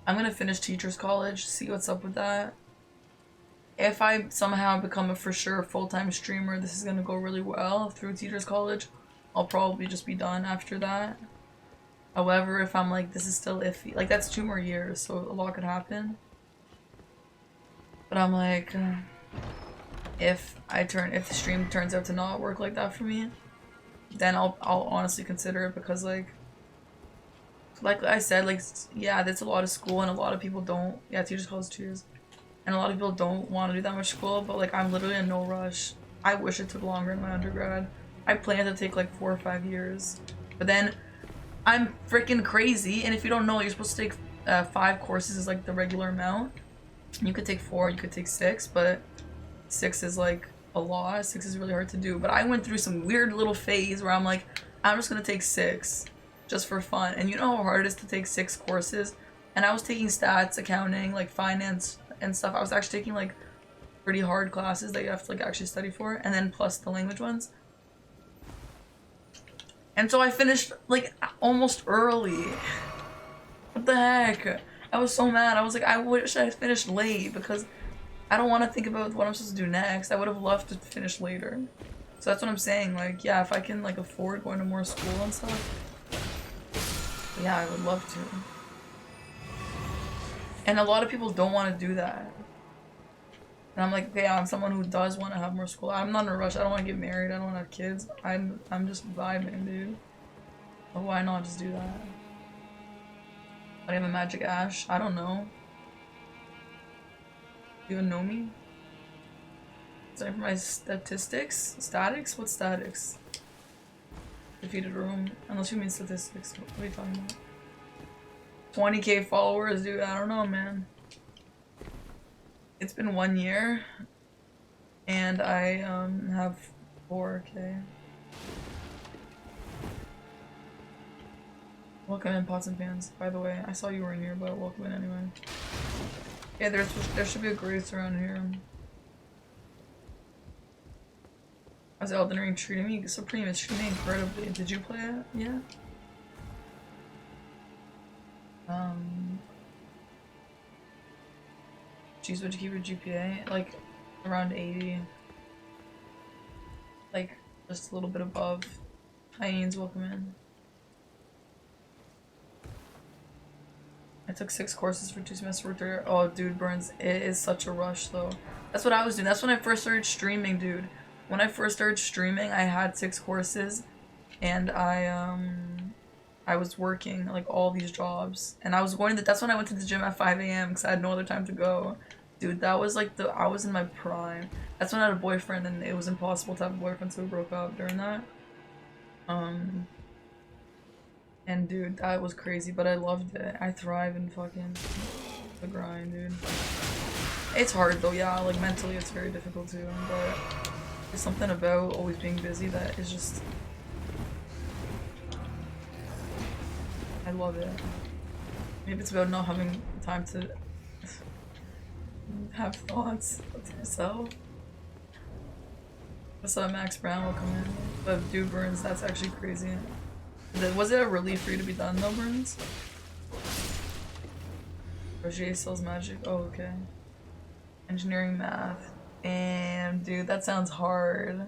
I'm gonna finish teacher's college, see what's up with that. If I somehow become a for sure full-time streamer, this is gonna go really well through teacher's college. I'll probably just be done after that. However, if I'm like, this is still iffy, like that's 2 more years, so a lot could happen. But I'm like, if the stream turns out to not work like that for me, then I'll honestly consider it, because like I said, like, yeah, that's a lot of school and a lot of people don't, yeah, teachers college 2 years. And a lot of people don't want to do that much school, but like I'm literally in no rush. I wish it took longer in my undergrad. I planned to take like 4 or 5 years. But then I'm freaking crazy, and if you don't know, you're supposed to take 5 courses is like the regular amount. You could take 4, you could take 6, but 6 is like a lot. 6 is really hard to do. But I went through some weird little phase where I'm like, I'm just gonna take 6 just for fun. And you know how hard it is to take 6 courses? And I was taking stats, accounting, like finance and stuff. I was actually taking like pretty hard classes that you have to like actually study for, and then plus the language ones. And so I finished like almost early. What the heck? I was so mad. I was like, I wish I had finished late, because I don't want to think about what I'm supposed to do next. I would have loved to finish later. So that's what I'm saying. Like, yeah, if I can like afford going to more school and stuff, yeah, I would love to. And a lot of people don't want to do that. And I'm like, okay, I'm someone who does want to have more school. I'm not in a rush. I don't want to get married. I don't want to have kids. I'm just vibing, dude. But why not just do that? I have a magic ash. I don't know. You even know me? Is that for my statistics? Statics? What's statics? Defeated room. Unless you mean statistics. What are you talking about? 20k followers, dude. I don't know, man. It's been 1 year, and I have 4k. Welcome in, pots and pans. By the way, I saw you were in here, but welcome in anyway. Yeah, there should be a grace around here. How's Elden Ring treating me? Supreme, it's treating me incredibly. Did you play it? Yeah. Geez, what'd you keep your GPA? Like, around 80. Like, just a little bit above. Hi, Ian's, welcome in. I took 6 courses for 2 semesters. Oh, dude, Burns, it is such a rush, though. That's what I was doing. That's when I first started streaming, dude. When I first started streaming, I had 6 courses, and I was working, like, all these jobs. And I was going to that's when I went to the gym at 5 a.m. because I had no other time to go. Dude, that was like I was in my prime. That's when I had a boyfriend, and it was impossible to have a boyfriend, so we broke up during that. And dude, that was crazy, but I loved it. I thrive in fucking the grind, dude. It's hard though, yeah, like mentally it's very difficult too, but there's something about always being busy that is just... I love it. Maybe it's about not having time to have thoughts with yourself. What's up, Max Brown? Welcome in. But dude, Burns, that's actually crazy. Was it a relief for you to be done though, Burns? Roger sells magic. Oh, okay. Engineering, math. And dude, that sounds hard.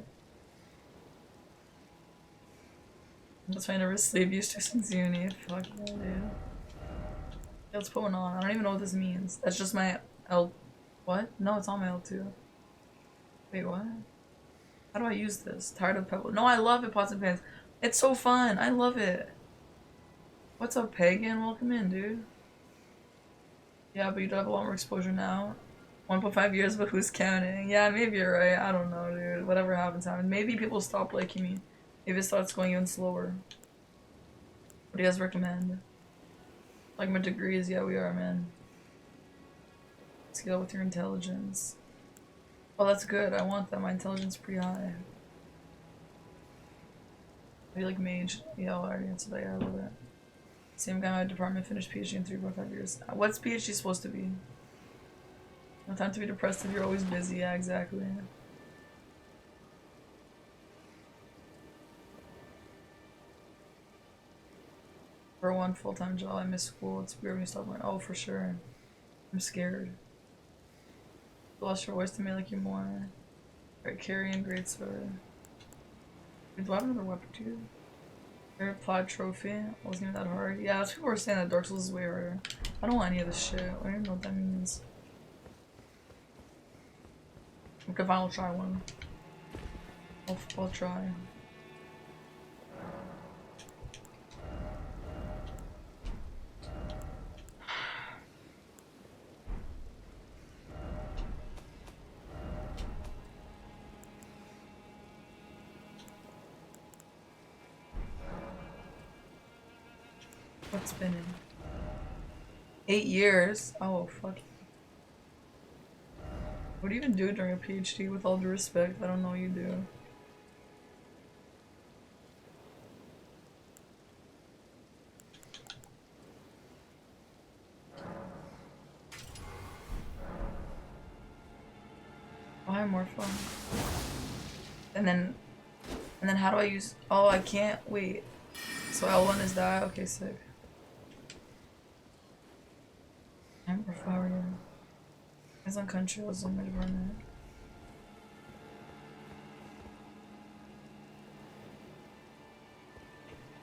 That's why I never sleep. Used to since uni. Fuck yeah, dude. Yeah, let's put one on. I don't even know what this means. That's just my L. What? No, it's on my L2. Wait, what? How do I use this? Tired of pebble. No, I love it, pots and pans. It's so fun. I love it. What's up, Pagan? Welcome in, dude. Yeah, but you do have a lot more exposure now. 1.5 years, but who's counting? Yeah, maybe you're right. I don't know, dude. Whatever happens, happens. Maybe people stop liking me. Maybe it starts going even slower. What do you guys recommend? Like my degrees? Yeah, we are, man. Scale with your intelligence. Oh, that's good. I want that. My intelligence is pretty high. Maybe like mage. Yeah, I already answered that. Yeah, I love it. Same guy in my department finished PhD in 3.5 years. What's PhD supposed to be? No time to be depressed if you're always busy. Yeah, exactly. For one full-time job, I miss school. It's weird when you stop going. Oh, for sure. I'm scared. You lost your voice to me like you more. Great carry and great sword. Do I have another weapon too? Favorite plot trophy. Wasn't even that hard. Yeah, that's people were saying that Dark Souls is way harder. I don't want any of this shit. I don't even know what that means. Okay, fine, I'll try one. I'll try. What's been in? 8 years? Oh, fuck. What do you even do during a PhD? With all due respect, I don't know what you do. I'll have more fun. And then how do I use? Oh, I can't wait. So L1 is that? Okay, sick. I'm more flower. It's on country. I was on my department.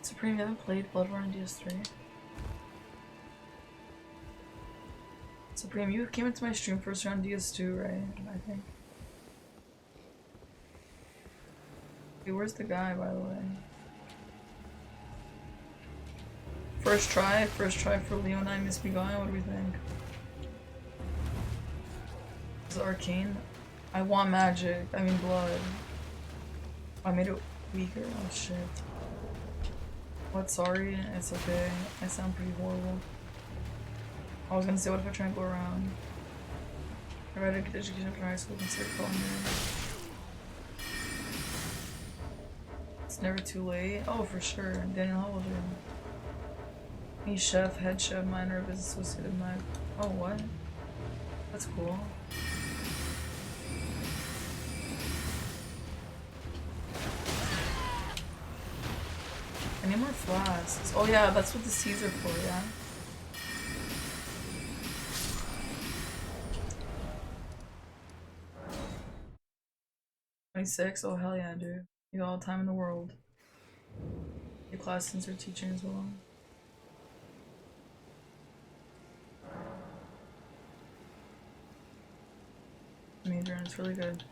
Supreme, you haven't played Bloodborne on DS3? Supreme, you came into my stream first around DS2, right? I think. Hey, where's the guy, by the way? First try for Leon I Misbegotten, what do we think? Is it arcane? I want magic, I mean blood. I made it weaker, oh shit. What, sorry? It's okay. I sound pretty horrible. I was gonna say, what if I try and go around? I read education after high school, consider calling me. It's never too late. Oh, for sure. Daniel, how old are you? Me, chef, head chef, minor, business associated, my. Oh, what? That's cool. I need more flasks. Oh, yeah, that's what the seeds are for, yeah? $26? Oh, hell yeah, dude. You got all the time in the world. Your class since you're teaching as well. Major, and it's really good.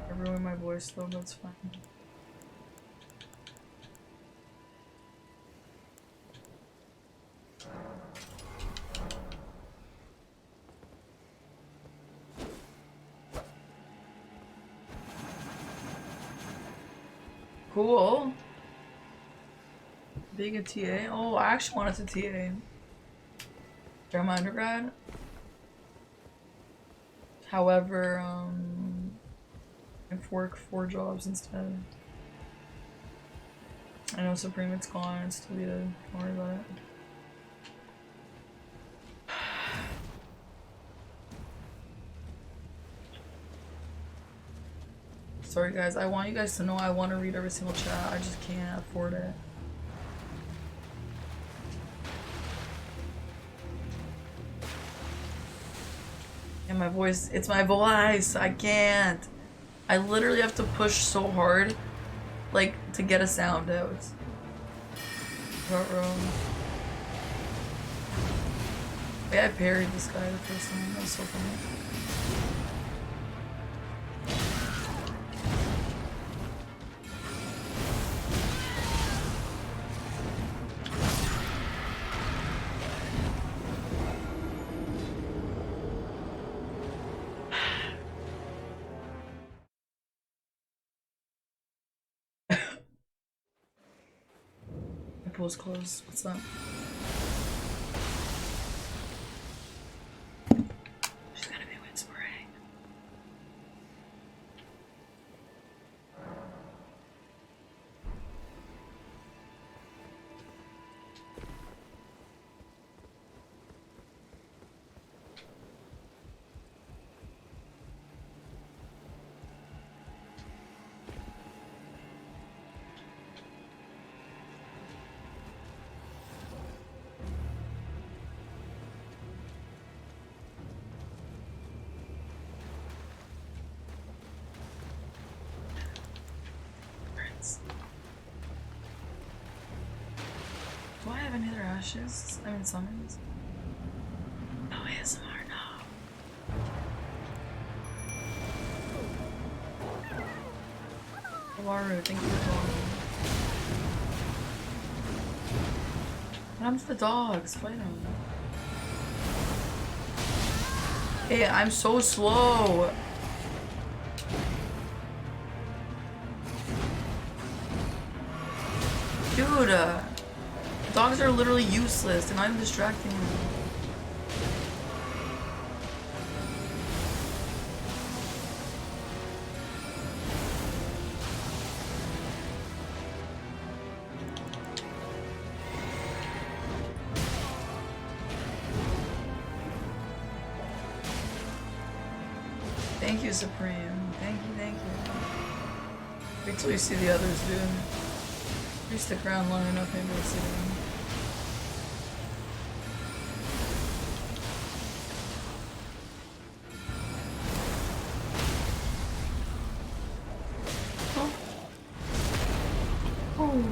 I ruined my voice though, but it's fine. Cool. Being a TA? Oh, I actually wanted to TA during my undergrad. However, I've worked 4 jobs instead. I know Supreme, it's gone, it's deleted. Don't worry about it. Sorry guys, I want you guys to know I want to read every single chat, I just can't afford it. And my voice, it's my voice, I can't. I literally have to push so hard, like, to get a sound out. Yeah, I parried this guy the first time, that was so funny. My pool's closed. What's that? She's gonna be whispering. Yes. Do I have any other ashes? I mean summons? No ASMR, no. Waru, thank you for calling. What happened to the dogs? Fight them. Hey, I'm so slow. Dude, dogs are literally useless. They're not even distracting me. Thank you, Supreme. Thank you, thank you. Wait till you see the others, dude. If you stick around long enough, maybe we'll see them. Oh. Oh.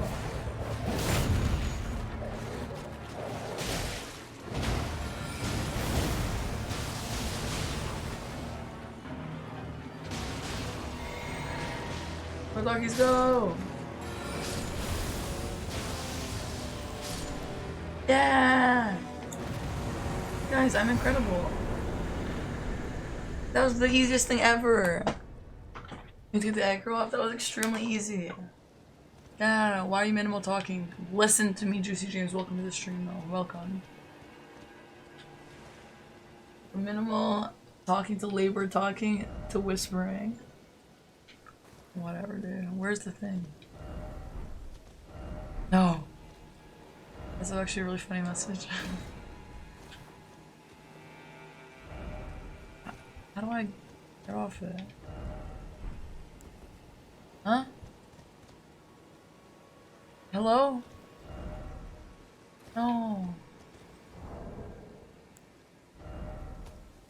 Where doggies go? Yeah! Guys, I'm incredible. That was the easiest thing ever. You took the aggro off? That was extremely easy. Yeah, why are you minimal talking? Listen to me, Juicy James. Welcome to the stream, though. Welcome. From minimal talking to labor talking to whispering. Whatever, dude. Where's the thing? No. That's actually a really funny message. How do I get off it? Huh? Hello? No.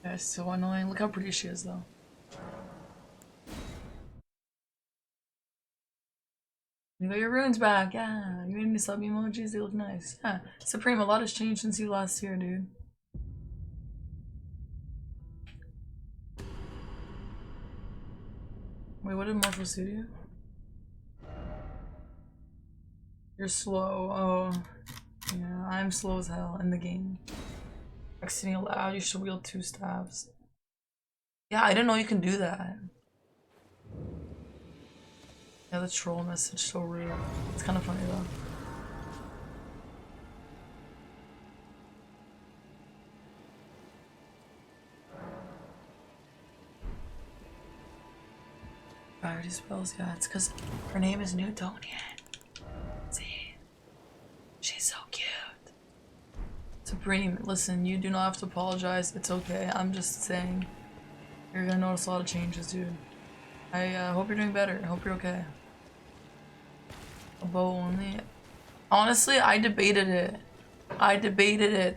That's so annoying. Look how pretty she is, though. You got your runes back, yeah. You made me sub emojis, they look nice. Yeah. Supreme, a lot has changed since you last here, dude. Wait, what did Morpho say to you? You're slow. Oh. Yeah, I'm slow as hell in the game. Exiting allowed, you should wield 2 staves. Yeah, I didn't know you can do that. Yeah, the troll message, so rude. It's kind of funny though. Priority spells, yeah, it's because her name is Newtonian. See? She's so cute. Supreme, listen, you do not have to apologize. It's okay. I'm just saying. You're gonna notice a lot of changes, dude. I hope you're doing better. I hope you're okay. A bow only. Honestly, I debated it.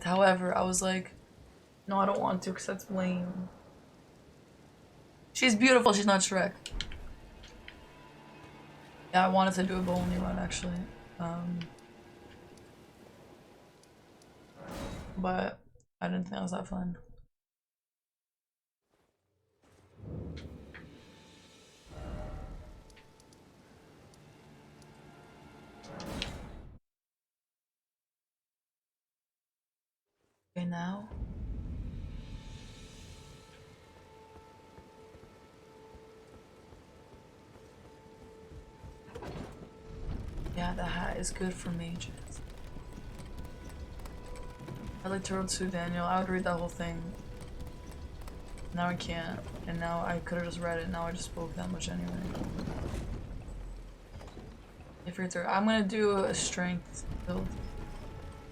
However, I was like, no, I don't want to because that's lame. She's beautiful. She's not Shrek. Yeah, I wanted to do a bow only run actually. But I didn't think that was that fun. Okay, now. Yeah, the hat is good for mages. I'd like to read Sue Daniel. I would read that whole thing. Now I can't. And now I could have just read it. Now I just spoke that much anyway. If you're third, I'm gonna do a strength build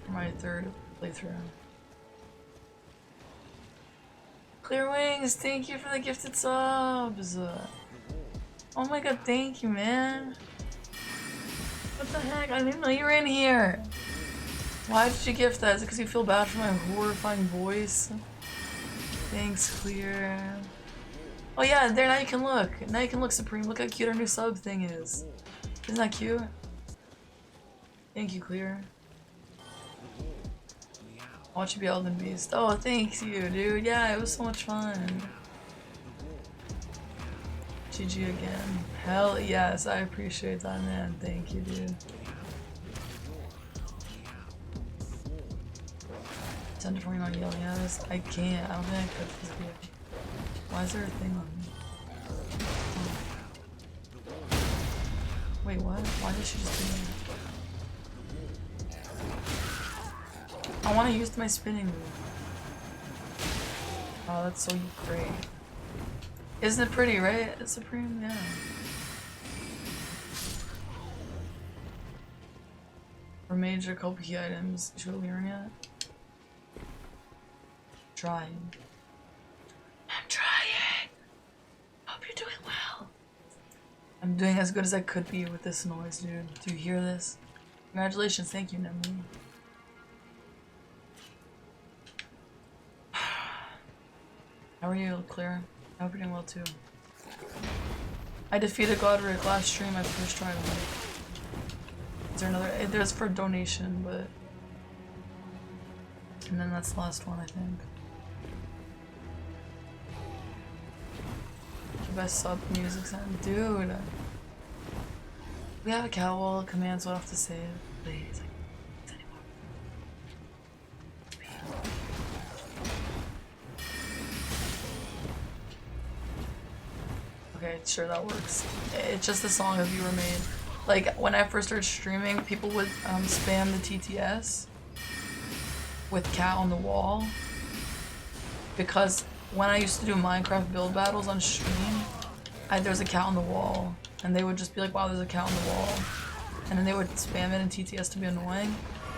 for my 3rd playthrough. Clear Wings, thank you for the gifted subs. Oh my god, thank you, man. What the heck? I didn't know you were in here. Why did you gift that? Is it because you feel bad for my horrifying voice? Thanks, Clear. Oh yeah, there, now you can look. Now you can look, Supreme. Look how cute our new sub thing is. Isn't that cute? Thank you, Clear. I want you to be Elden Beast. Oh, thanks you, dude. Yeah, it was so much fun. GG again. Hell yes, I appreciate that, man. Thank you, dude. 10 to 20 not yelling at us. I can't. I don't think I could this game. Why is there a thing on me? Oh. Wait, what? Why did she just do that? I want to use my spinning move. Oh, that's so great. Isn't it pretty, right? It's supreme, yeah. For major couple key items, should we learn yet? Trying. I'm trying. Hope you're doing well. I'm doing as good as I could be with this noise, dude. Do you hear this? Congratulations, thank you, Nemi. How are you, Claire? I hope you're doing well too. I defeated Godric last stream. I first tried him. Is there another? There's for donation, but and then that's the last one, I think. The best sub music sound, dude. We have a cowl commands. What I have to say? Please. Okay, sure, that works. It's just a song a viewer made. Like, when I first started streaming, people would spam the TTS with cat on the wall. Because when I used to do Minecraft build battles on stream, there was a cat on the wall. And they would just be like, wow, there's a cat on the wall. And then they would spam it in TTS to be annoying.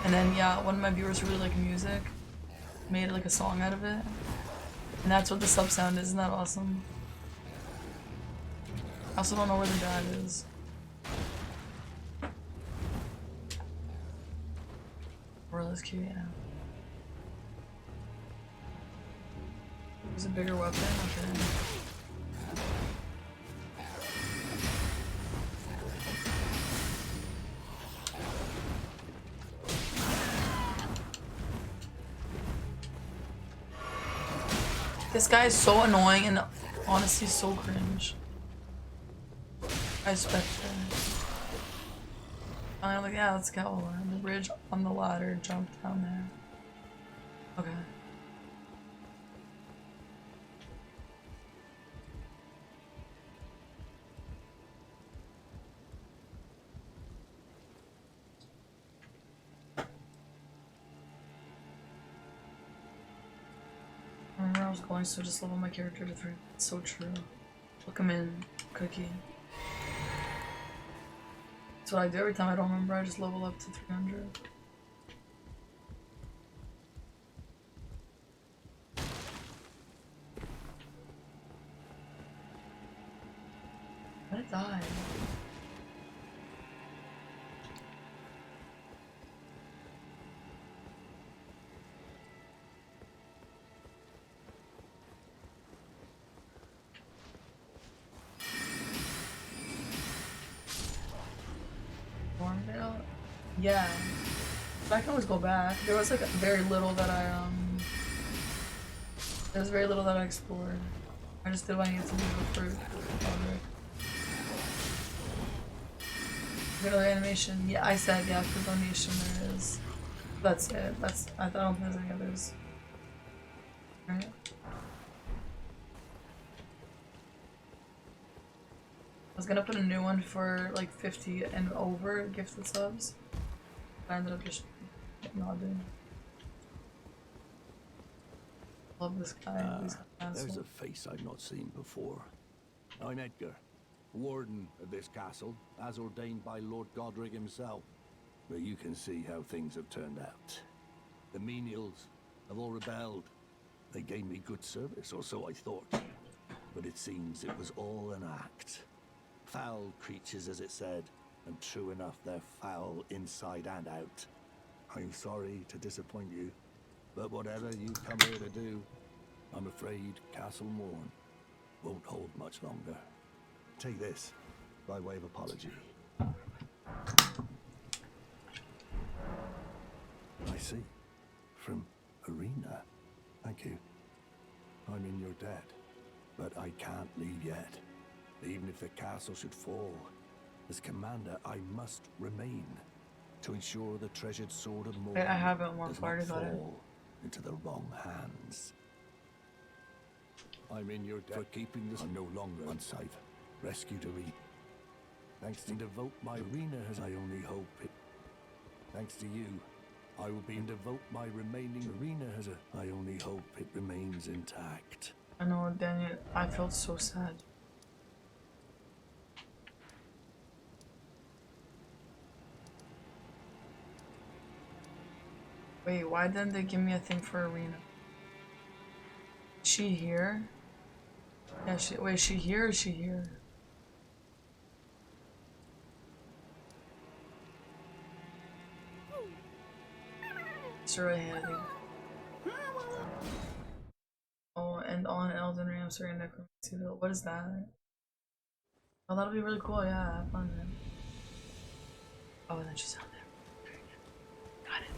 And then, yeah, one of my viewers who really liked music made like a song out of it. And that's what the sub sound is. Isn't that awesome? I also don't know where the dad is. Orla's cute, yeah. Use a bigger weapon? Okay. This guy is so annoying and honestly so cringe. I expect it. I'm like, yeah, let's go. On the bridge, on the ladder, jump down there. Okay. I remember I was going so just level my character to 3. It's so true. Look him in, Cookie. That's what I do every time I don't remember, I just level up to 300. Let it die. Thornvale? Yeah. But I can always go back. There was like very little that there was very little that I explored. I just did what I needed to do for Another animation. Yeah, I said yeah, for donation there is. That's it. I don't think there's any others. Right? I was gonna put a new one for like 50 and over gifted subs. But I ended up just not doing. Love this guy. There's a face I've not seen before. I'm Edgar, warden of this castle, as ordained by Lord Godric himself. But you can see how things have turned out. The menials have all rebelled. They gave me good service, or so I thought. But it seems it was all an act. Foul creatures, as it said, and true enough, they're foul inside and out. I'm sorry to disappoint you, but whatever you come here to do, I'm afraid Castle Morn won't hold much longer. Take this, by way of apology. see. From Arena. Thank you. I'm in your debt. But I can't leave yet. Even if the castle should fall, as commander, I must remain to ensure the treasured sword of Morn I haven't once does not already got it. fall into the wrong hands. I'm in your debt for keeping this. I'm no longer once I've rescued Arena. Thanks to devote my Arena as I only hope it. Thanks to you, I will be and devote my remaining Arena as I only hope it remains intact. I know, Daniel. I felt so sad. Wait, why didn't they give me a thing for Arena? Is she here? Yeah, wait, is she here or is she here? It's right here. Oh, and on Elden Ring, I'm starting Necromancy. What is that? Oh, that'll be really cool. Yeah, have fun, man. Oh, and then she's out there. Got it.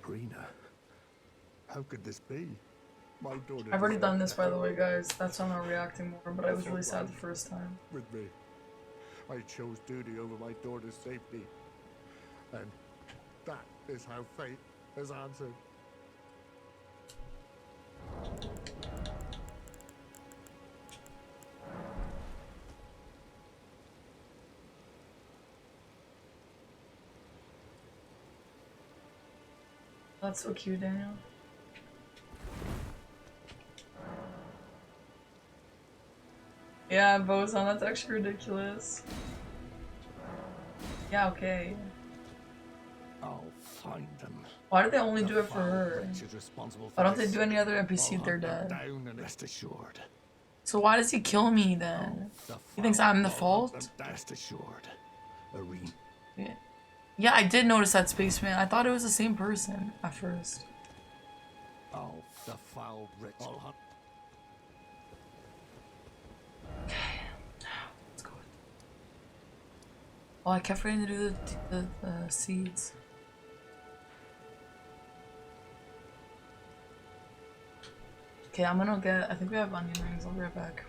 Arena. How could this be? My daughter. I've already done this, by the way, guys. That's why I'm not reacting more, but I was really sad the first time. With me. I chose duty over my daughter's safety. And that is how fate has answered. That's so cute, Daniel. Yeah, Boson, that's actually ridiculous. Yeah, okay. I'll find them. Why do they only do it for her? Why don't they do any other NPC if they're dead? Down and rest assured. So why does he kill me then? He thinks I'm the fault? Rest assured. Arena. Yeah. Yeah, I did notice that, Spaceman. I thought it was the same person at first. Oh, the foul rich. Okay. Let's go. Oh, I kept forgetting to do the seeds. Okay, I'm gonna get. I think we have onion rings. I'll be right back.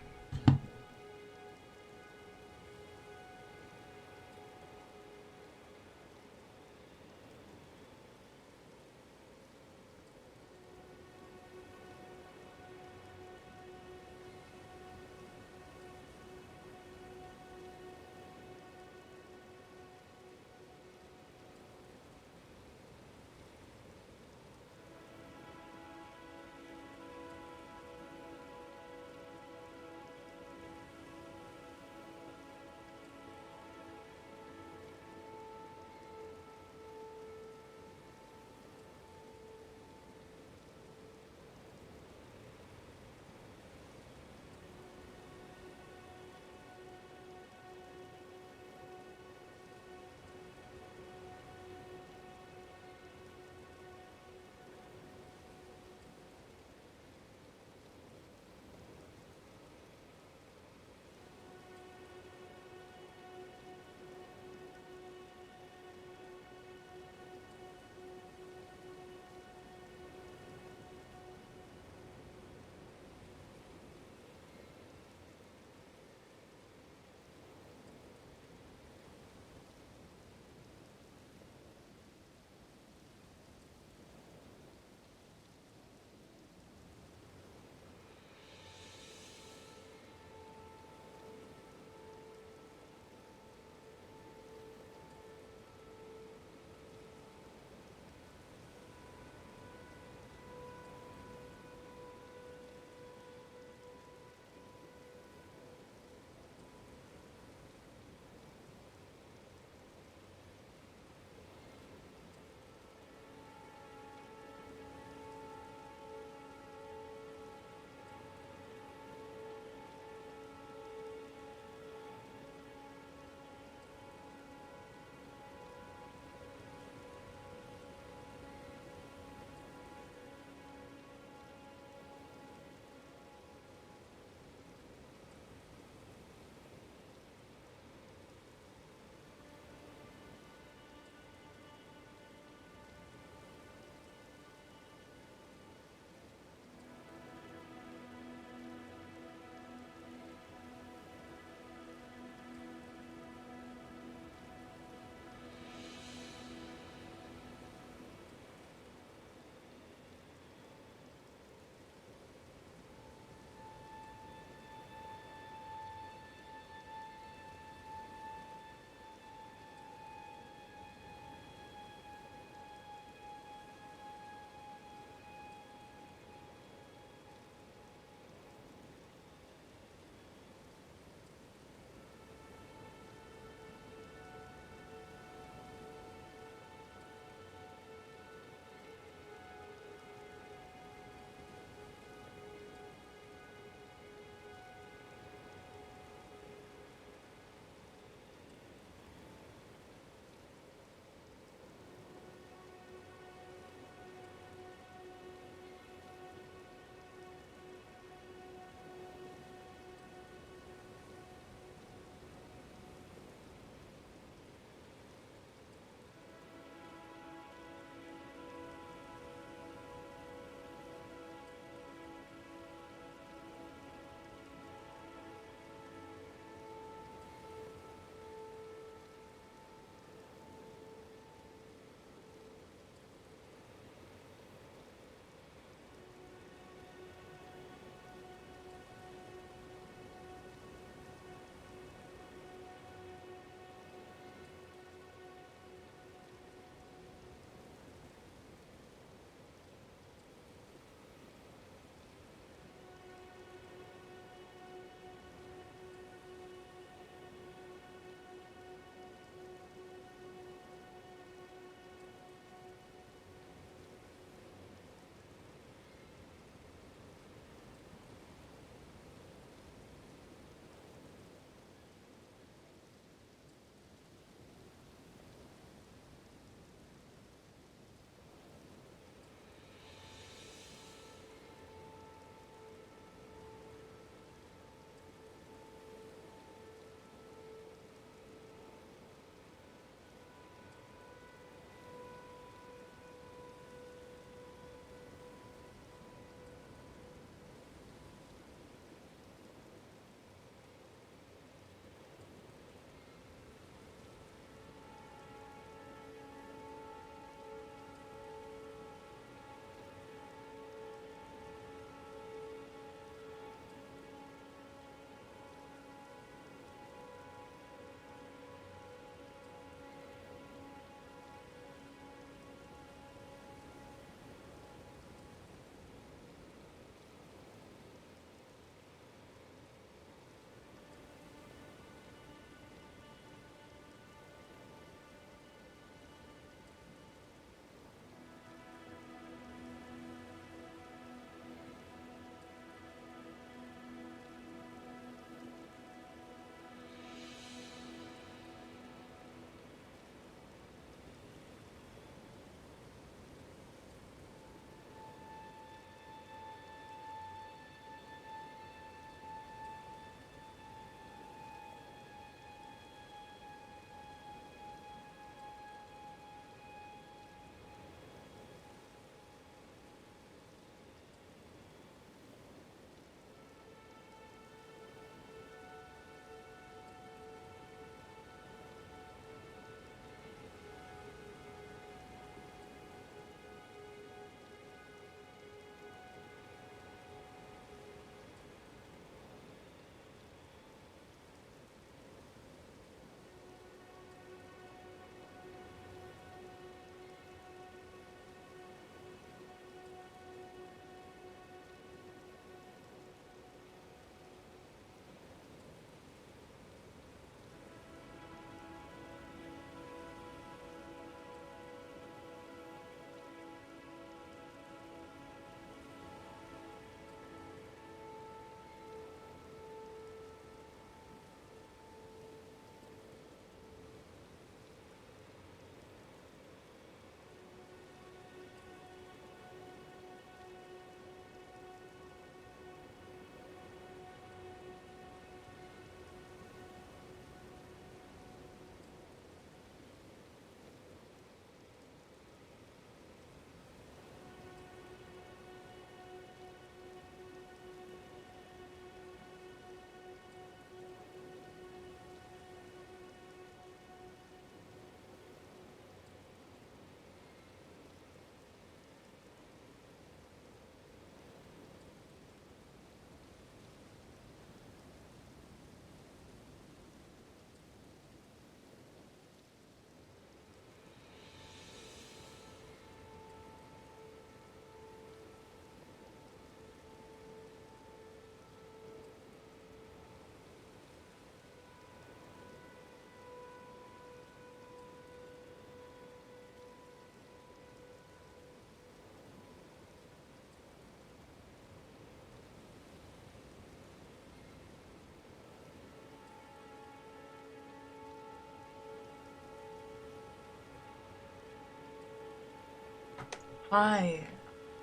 Hi.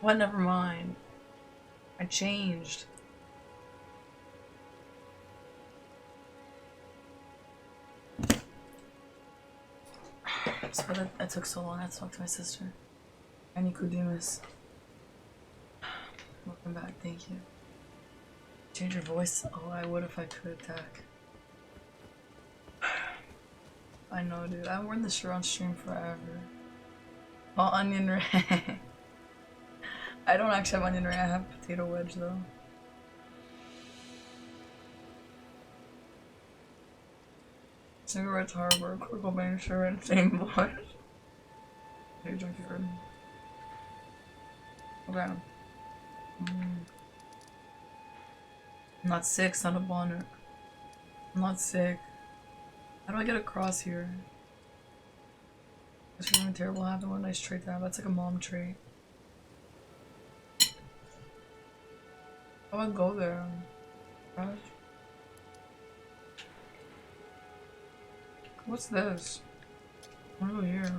What? Never mind. I changed. Sorry that took so long. I had to talk to my sister. Annie Kudimas. Welcome back. Thank you. Change your voice? Oh, I would if I could attack. I know, dude. I've worn this shirt on stream forever. Oh, onion ring. I don't actually have onion ring. I have potato wedge, though. Cigarettes, Harbor, Kurt Cobain shirt, same voice. Hey, junkyard. Okay. I'm not sick, son of Bonnet. I'm not sick. How do I get across here? There's something terrible happened. What a nice trait to have. That's like a mom trait. How do I go there? Gosh. What's this? I wanna go here.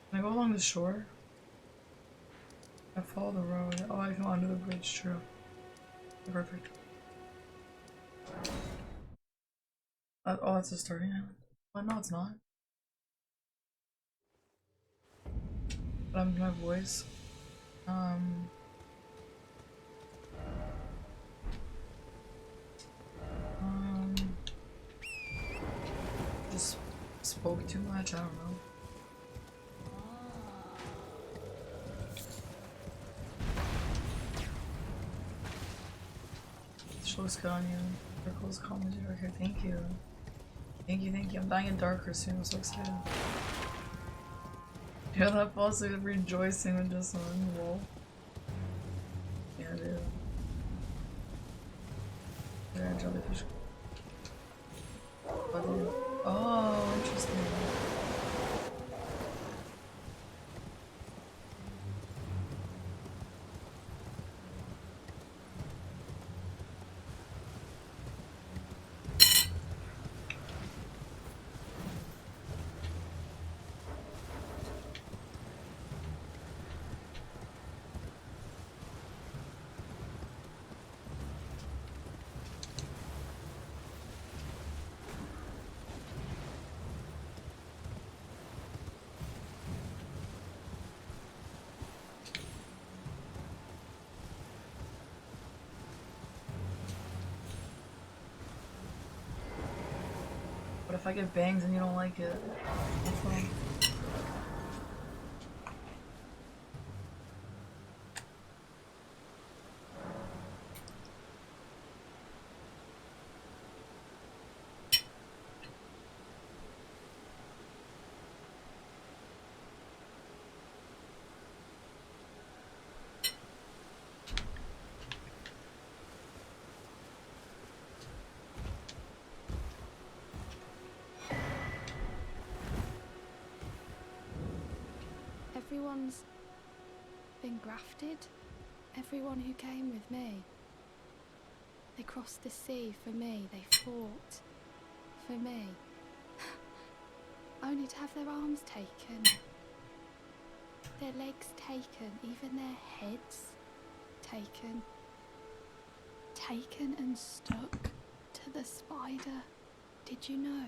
Can I go along the shore? I follow the road. Oh, I can go under the bridge, true. Perfect. Oh, that's a starting island. Well, no, it's not. But I'm my voice. Just spoke too much, I don't know. Show's good on you. Circles, comments, you're here. Thank you. Thank you, thank you. I'm dying in darker soon. I'm so excited. Yeah, that falls asleep rejoicing with just one. Whoa. Yeah, dude. Yeah, jellyfish. Oh, interesting. What if I get bangs and you don't like it? What's wrong? Everyone's been grafted. Everyone who came with me. They crossed the sea for me. They fought for me. Only to have their arms taken. Their legs taken. Even their heads taken. Taken and stuck to the spider. Did you know?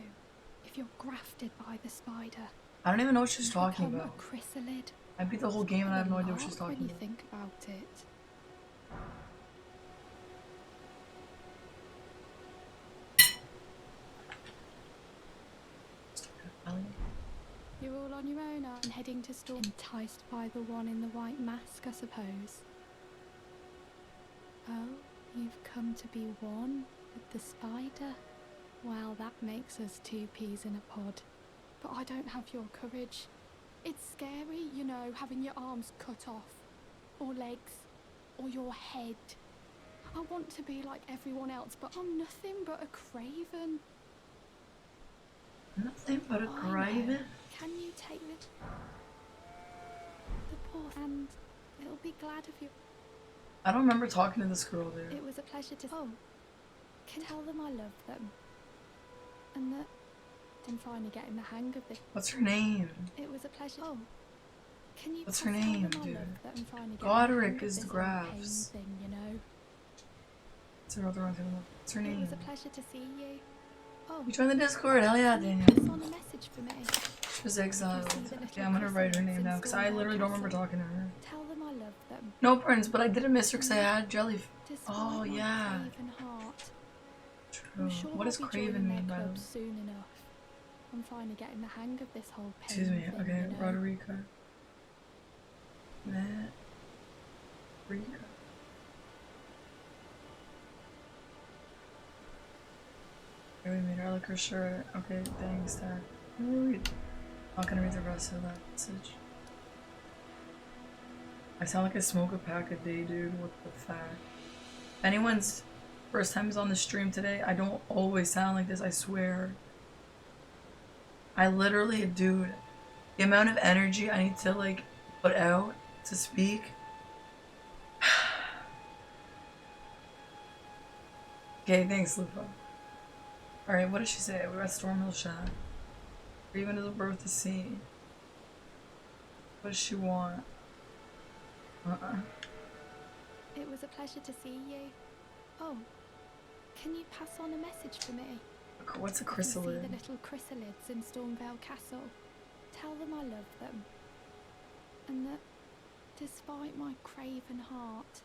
If you're grafted by the spider, I don't even know what she's talking about. A chrysalid. I beat the whole game and I have no idea what she's talking when you about. think about it. You're all on your own and heading to storm. Enticed by the one in the white mask, I suppose. Oh, you've come to be one with the spider? Well, that makes us two peas in a pod. But I don't have your courage. It's scary, you know, having your arms cut off. Or legs. Or your head. I want to be like everyone else, but I'm nothing but a craven. Nothing but a craven? Can you take the poor and it'll be glad of you. I don't remember talking to this girl there. It was a pleasure to can tell them I love them. And that I'm finally getting the hang of this. What's her name? It was a pleasure. Oh, can you What's pass her on name, my dude? love that I'm finally getting the Godric hang of is this the whole pain graphs. thing, you know? What's her other one? What's her It name? was a pleasure to see you. Oh, You joined the Discord? Hell yeah, can you Daniel. pass on a message for me? She was exiled. If you see the little Yeah, I'm gonna write her name chrysalids down in because I Stormvale literally don't remember Castle, talking to her. Tell them I love them. No, Prince, but I didn't miss her because I had jelly. Despite Oh, my yeah. craven heart, True. I'm sure What does I'll be Craven joining mean, their by the way? club soon enough. I'm finally getting the hang of this whole pain Excuse me. thing, Okay, you know? Roderica. Matt. Rika. Okay, we made her like her shirt. Okay, thanks, Dad. I'm not gonna read the rest of that message. I sound like I smoke a pack a day, dude. What the fuck? If anyone's first time is on the stream today, I don't always sound like this, I swear. I literally, dude, the amount of energy I need to like put out to speak. Okay, thanks, Lupa. Alright, what did she say? We're at Stormhill Shack. Or even to the birth to sea. What does she want? It was a pleasure to see you. Oh, can you pass on a message for me? What's a If you see chrysalid? the little chrysalids in Stormvale Castle, tell them I love them. And that, despite my craven heart,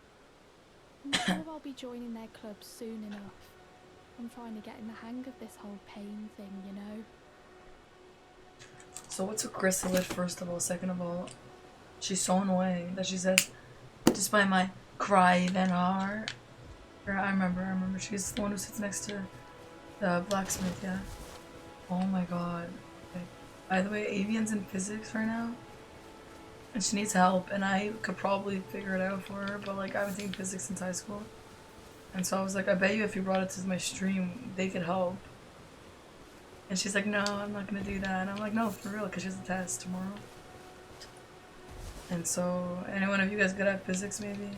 I'm sure I'll be joining their club soon enough. I'm finally getting the hang of this whole pain thing, you know? So what's a chrysalid, first of all? Second of all, she's so annoying that she says, despite my craven heart. I remember. She's the one who sits next to the blacksmith, yeah. Oh my god. Okay. By the way, Avian's in physics right now. And she needs help, and I could probably figure it out for her, but like I haven't taken physics since high school. And so I was like, I bet you if you brought it to my stream, they could help. And she's like, no, I'm not gonna do that. And I'm like, no, for real, because she has a test tomorrow. And so, anyone of you guys good at physics, maybe?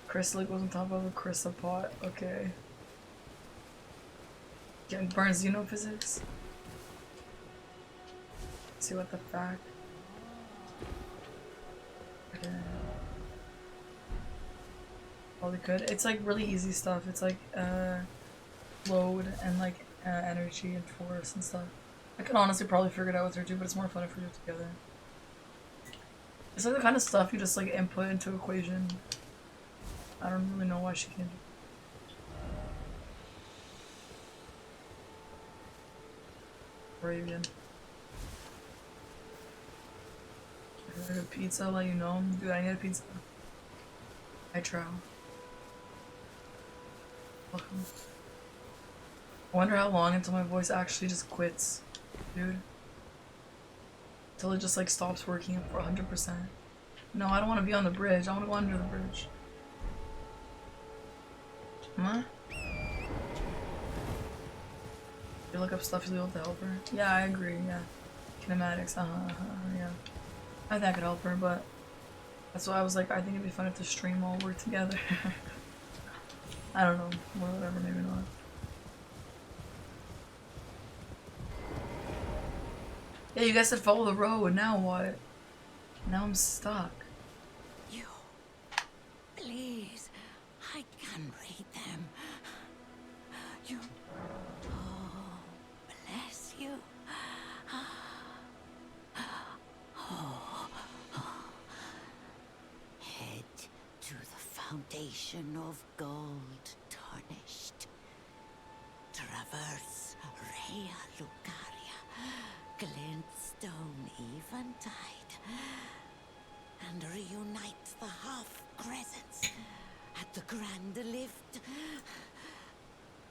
Chrysalid goes on top of a chrysopod. Okay. Yeah, Burns, do you know physics? Let's see what the fact. Okay. Probably could. It's like really easy stuff. It's like load and like energy and force and stuff. I could honestly probably figure it out with her too, but it's more fun if we do it together. It's like the kind of stuff you just like input into an equation. I don't really know why she can't do it. Arabian. I need a pizza, let you know. Dude, I need a pizza. I try. Welcome. I wonder how long until my voice actually just quits, dude. Until it just like stops working for 100%. No, I don't want to be on the bridge. I want to go under the bridge. Huh? You look up stuff you'll be able to help her? Yeah, I agree, yeah. Kinematics, yeah. I think I could help her, but that's why I was like, I think it'd be fun if the stream all worked together. I don't know, whatever, maybe not. Yeah, you guys said follow the road, now what? Now I'm stuck. You, please, I can read them. You, oh, bless you. Head to the foundation of gold tarnished. Traverse Rea Lucaria, glintstone eventide, and reunite the half crescents at the grand lift.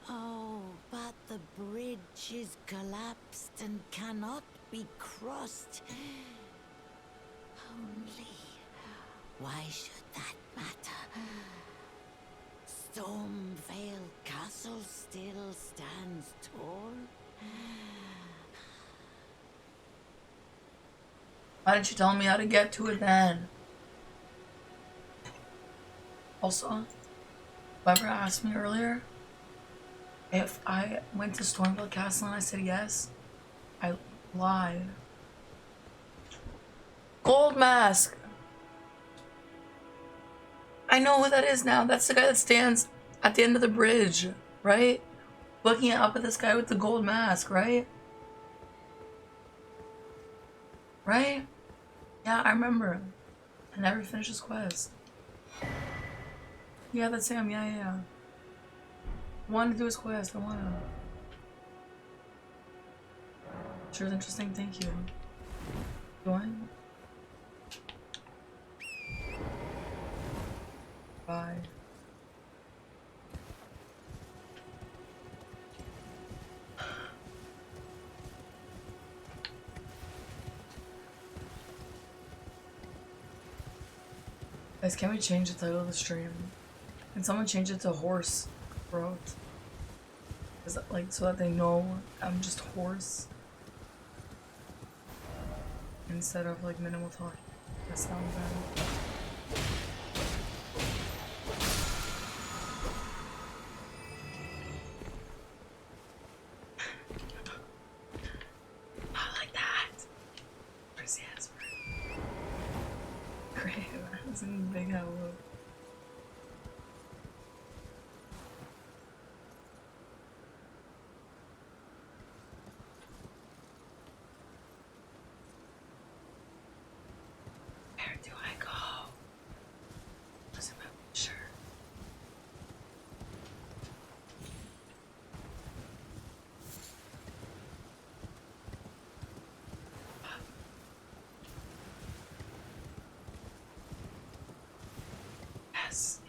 Oh, but the bridge is collapsed and cannot be crossed. Only, why should that matter? Stormvale Castle still stands tall. Why didn't you tell me how to get to it then? Also, whoever asked me earlier, If I went to Stormville Castle and I said yes, I lied. Gold Mask! I know who that is now. That's the guy that stands at the end of the bridge, right? Looking up at this guy with the gold mask, right? Right? Yeah, I remember. I never finished his quest. Yeah, that's him. Yeah. I wanted to do his quest. I want to. Sure, interesting. Thank you. Join. Bye. Guys, can we change the title of the stream? Can someone change it to Horse Throat? Is that like so that they know I'm just horse? Instead of like minimal talk. That sounds bad. Not like that. Where's the answer? Great, that's a big hello. Where do I go? What's in my shirt?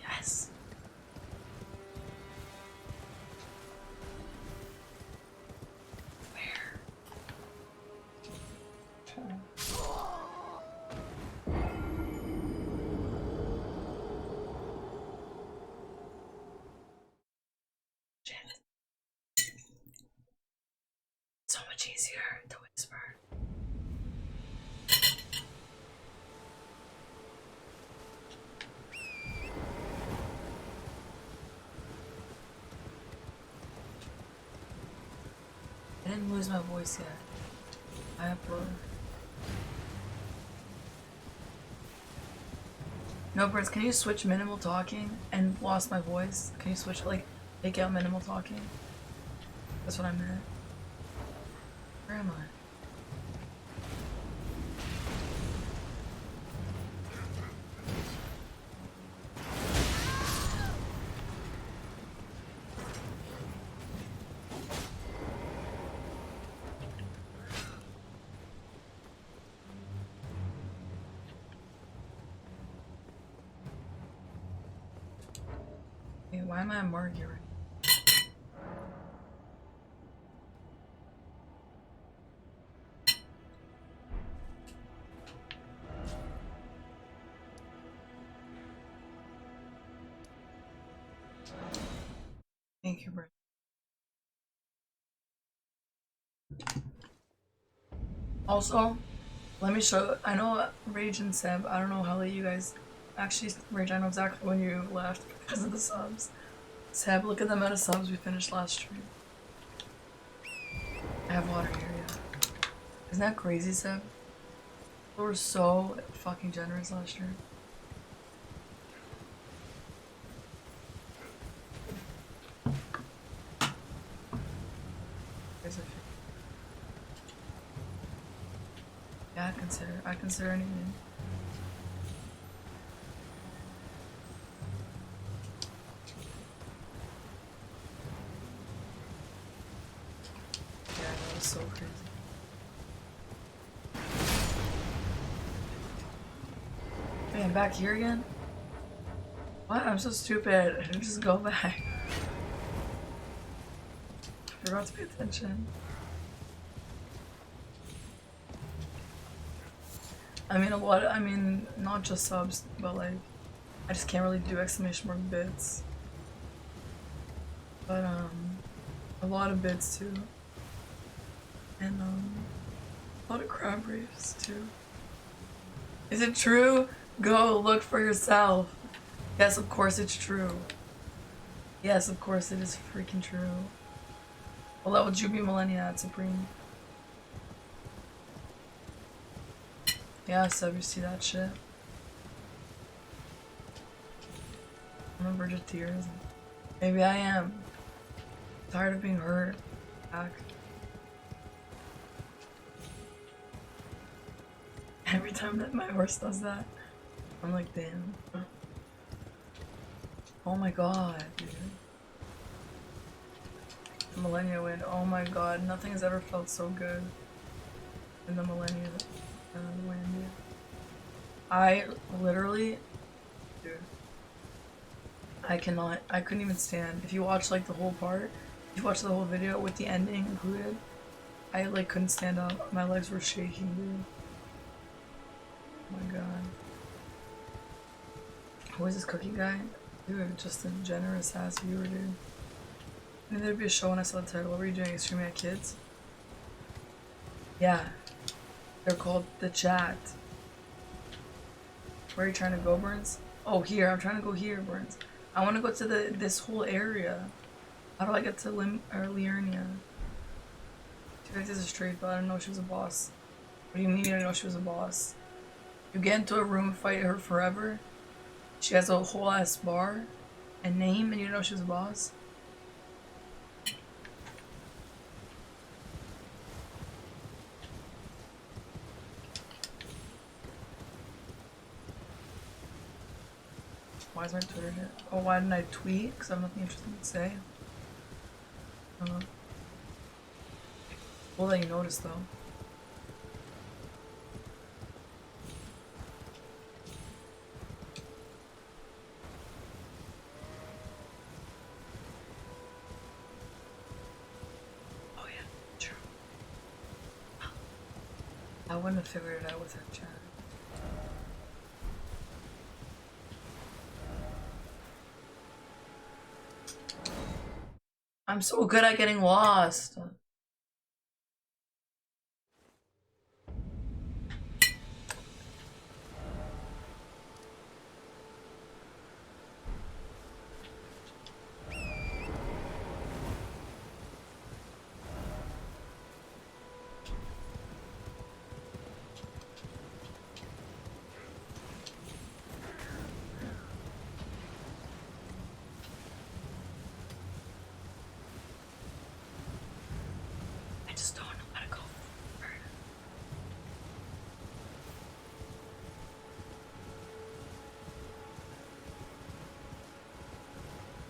Yes. Where? Shit. So much easier to whisper. I didn't lose my voice yet. I upload. No, Prince, can you switch minimal talking and lost my voice? Can you switch, like, take out minimal talking? That's what I meant. Where am I? Wait, why am I a Marguerite? Thank you, Brent. Also, let me show. I know Rage and Seb. I don't know how late you guys. Actually, Rage, I know exactly when you left because of the subs. Seb, look at the amount of subs we finished last stream. I have water here, yeah. Isn't that crazy, Seb? We were so fucking generous last year. Yeah, I consider anything. Yeah, that was so crazy. Wait, I'm back here again? What? I'm so stupid. I didn't just go back. I forgot to pay attention. I mean, not just subs, but like, I just can't really do exclamation mark bits. But, a lot of bits too. And, a lot of crab reefs too. Is it true? Go look for yourself. Yes, of course it's true. Yes, of course it is freaking true. What level would you be Millennia at Supreme? Yeah, so you see that shit. I'm on the verge of tears. Maybe I am. Tired of being hurt. Back. Every time that my horse does that, I'm like, damn. Oh my god, dude. The Millennia win. Oh my god, nothing has ever felt so good in the Millennia win, dude. I literally, dude, I couldn't even stand. If you watch like the whole part, if you watch the whole video with the ending included, I like couldn't stand up. My legs were shaking, dude. Oh my god. Who is this cookie guy? Dude, just a generous ass viewer, dude. I knew there'd be a show when I saw the title. What were you doing? Streaming at kids? Yeah. They're called The Chat. Where are you trying to go, Burns? Oh, here. I'm trying to go here, Burns. I want to go to this whole area. How do I get to Liurnia? She liked this straight, but I didn't know she was a boss. What do you mean you didn't know she was a boss? You get into a room, fight her forever. She has a whole ass bar and name, and you didn't know she was a boss? Why is my Twitter hit? Oh, why didn't I tweet? Because I have nothing interesting to say. I don't know. Cool that you noticed, though. Oh yeah, true. I wouldn't have figured it out with her chat. I'm so good at getting lost. I just don't know how to go forward.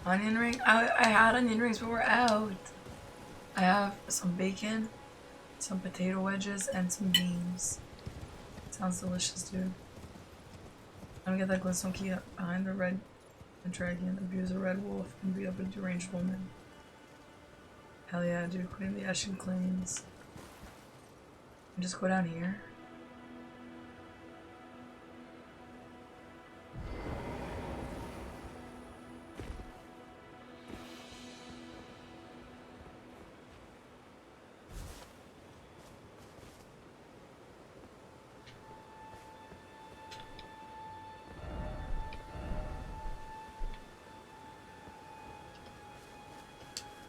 Onion ring? I had onion rings, but we're out. I have some bacon, some potato wedges, and some beans. Sounds delicious, dude. I'm gonna get that glistone key up behind the red dragon, abuse a red wolf, and beat up a deranged woman. Hell yeah, dude. Queen of the Ashen Claims. And just go down here.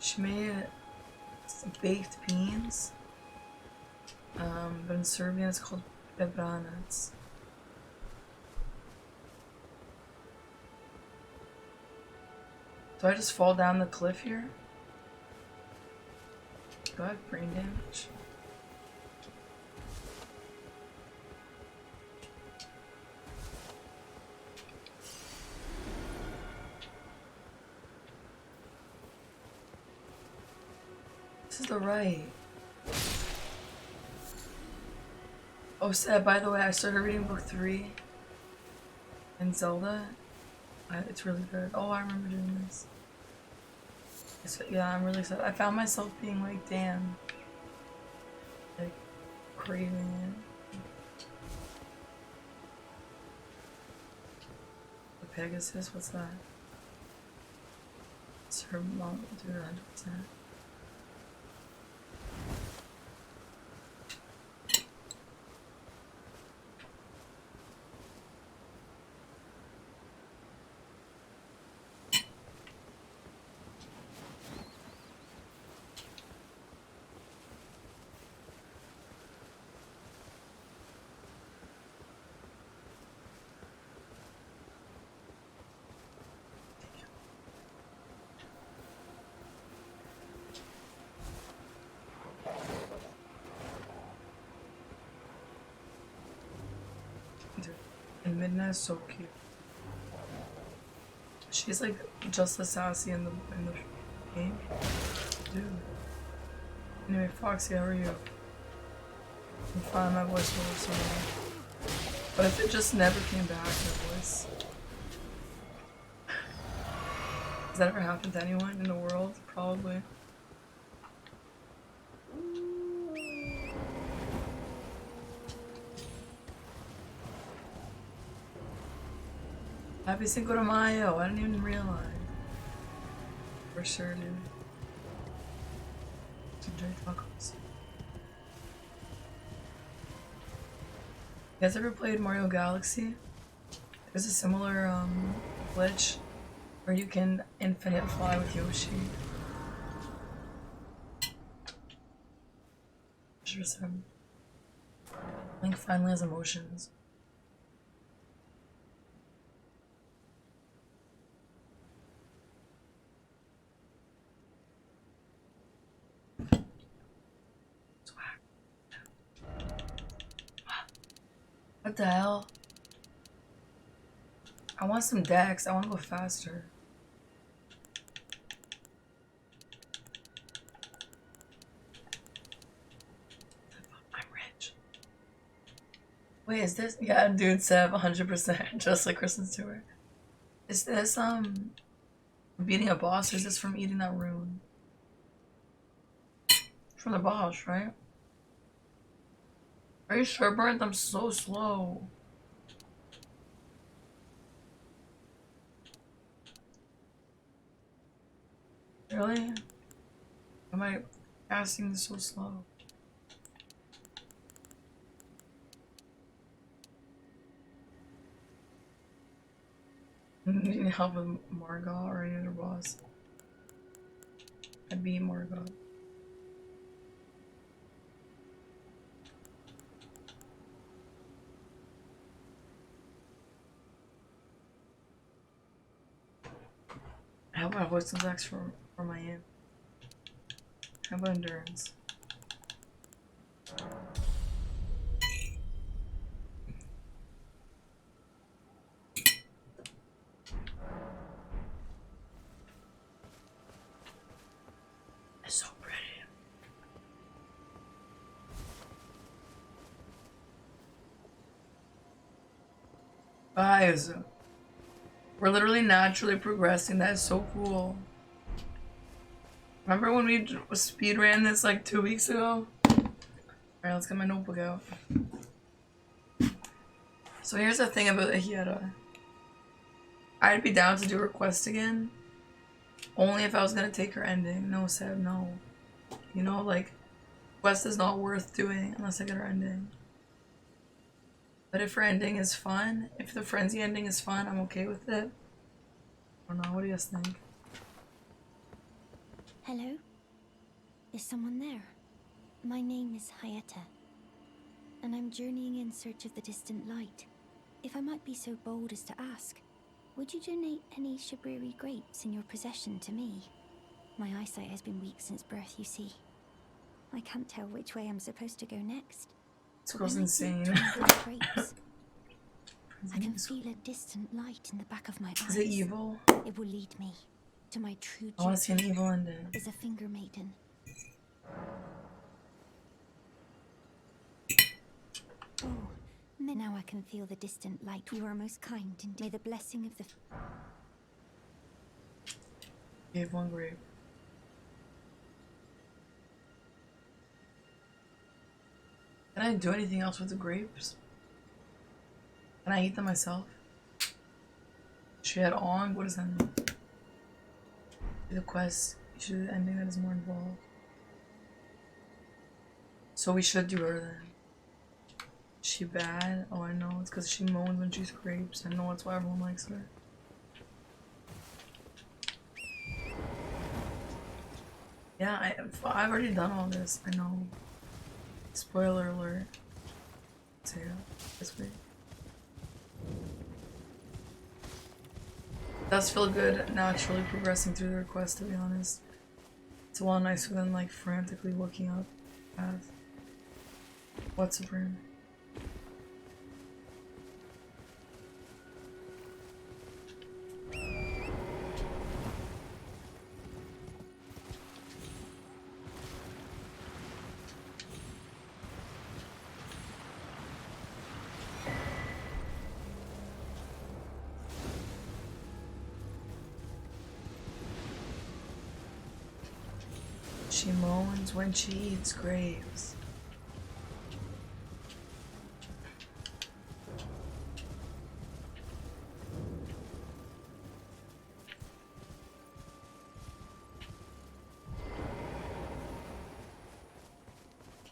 She made some baked beans, but in Serbian it's called bebranac. Do I just fall down the cliff here? Do I have brain damage? This is the right. Oh, Seb, by the way, I started reading book 3 in Zelda. It's really good. Oh, I remember doing this. Yeah, I'm really excited. I found myself being like, damn. Like, craving it. The Pegasus, what's that? It's her mom, dude, 100%. And Midnight's so cute. She's like just as sassy in the game. Dude. Anyway, Foxy, how are you? I'm fine, my voice will so but if it just never came back, my voice. Has that ever happened to anyone in the world? Probably. Happy Cinco de Mayo, I didn't even realize. For sure, dude. Enjoy tacos. You guys ever played Mario Galaxy? There's a similar glitch where you can infinite fly with Yoshi. Link finally has emotions. What the hell? I want some decks. I want to go faster. I'm rich. Wait, is this? Yeah, dude, Seb, 100%. Just like Kristen's tour. Is this, beating a boss, or is this from eating that rune? From the boss, right? Are you sure, Burnt? I'm so slow. Really? Am I casting this so slow? Need help with Margot or any other boss? I'd be Margot. How about avoid some attacks for my aim? How about endurance? It's so pretty. Guys, we're literally naturally progressing. That is so cool. Remember when we speed ran this like 2 weeks ago? Alright, let's get my notebook out. So here's the thing about Hiera. I'd be down to do her quest again. Only if I was gonna take her ending. No, Seb, no. You know, like, quest is not worth doing unless I get her ending. But if her ending is fun, if the frenzy ending is fun, I'm okay with it. I don't know, what do you guys think? Hello? Is someone there? My name is Hayata, and I'm journeying in search of the distant light. If I might be so bold as to ask, would you donate any Shabriri grapes in your possession to me? My eyesight has been weak since birth, you see. I can't tell which way I'm supposed to go next. This girl's insane. Grapes, I can feel a distant light in the back of my eyes. Is it evil? It will lead me to my true I want to see an evil ending. is a finger maiden. Oh, now I can feel the distant light. You are most kind, and may the blessing of the... Gave one grape. Can I do anything else with the grapes? Can I eat them myself? She had on? What does that mean? The quest. You should do the ending that is more involved. So we should do her then. Is she bad? Oh, I know. It's because she moans when she's grapes. I know that's why everyone likes her. Yeah, I've already done all this. I know. Spoiler alert. So yeah, this way. It does feel good naturally progressing through the request, to be honest. It's a lot nicer than like frantically looking up path. What's Supreme? She moans when she eats grapes.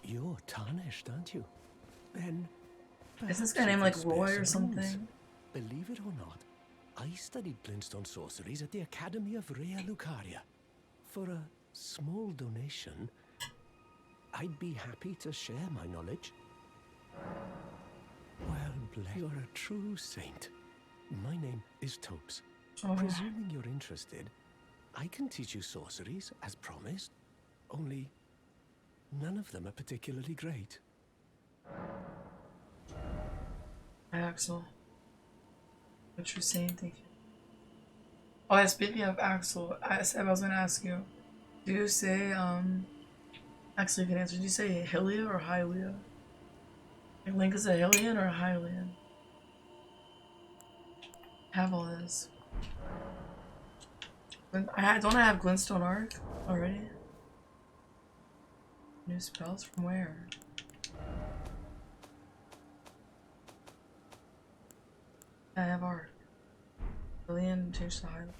You're tarnished, aren't you? Then Is this perhaps guy you named could like spare Roy or some runes. something? Believe it or not, I studied glintstone sorceries at the Academy of Rea Lucaria. For a small donation, I'd be happy to share my knowledge. Well, bless you're a true saint. My name is Topes. Oh. Presuming you're interested, I can teach you sorceries, as promised. Only, none of them are particularly great. Hi, Axel. What you saying? Thank you. Oh, yeah, speaking of Axel, I was gonna ask you, do you say, actually you can answer, do you say Hylia or Hylia? Like Link is a Hylian or a Hylian? Have all this. Don't I have Glintstone Arc already? New spells from where? I have Arc. Hylian changed to Hylian.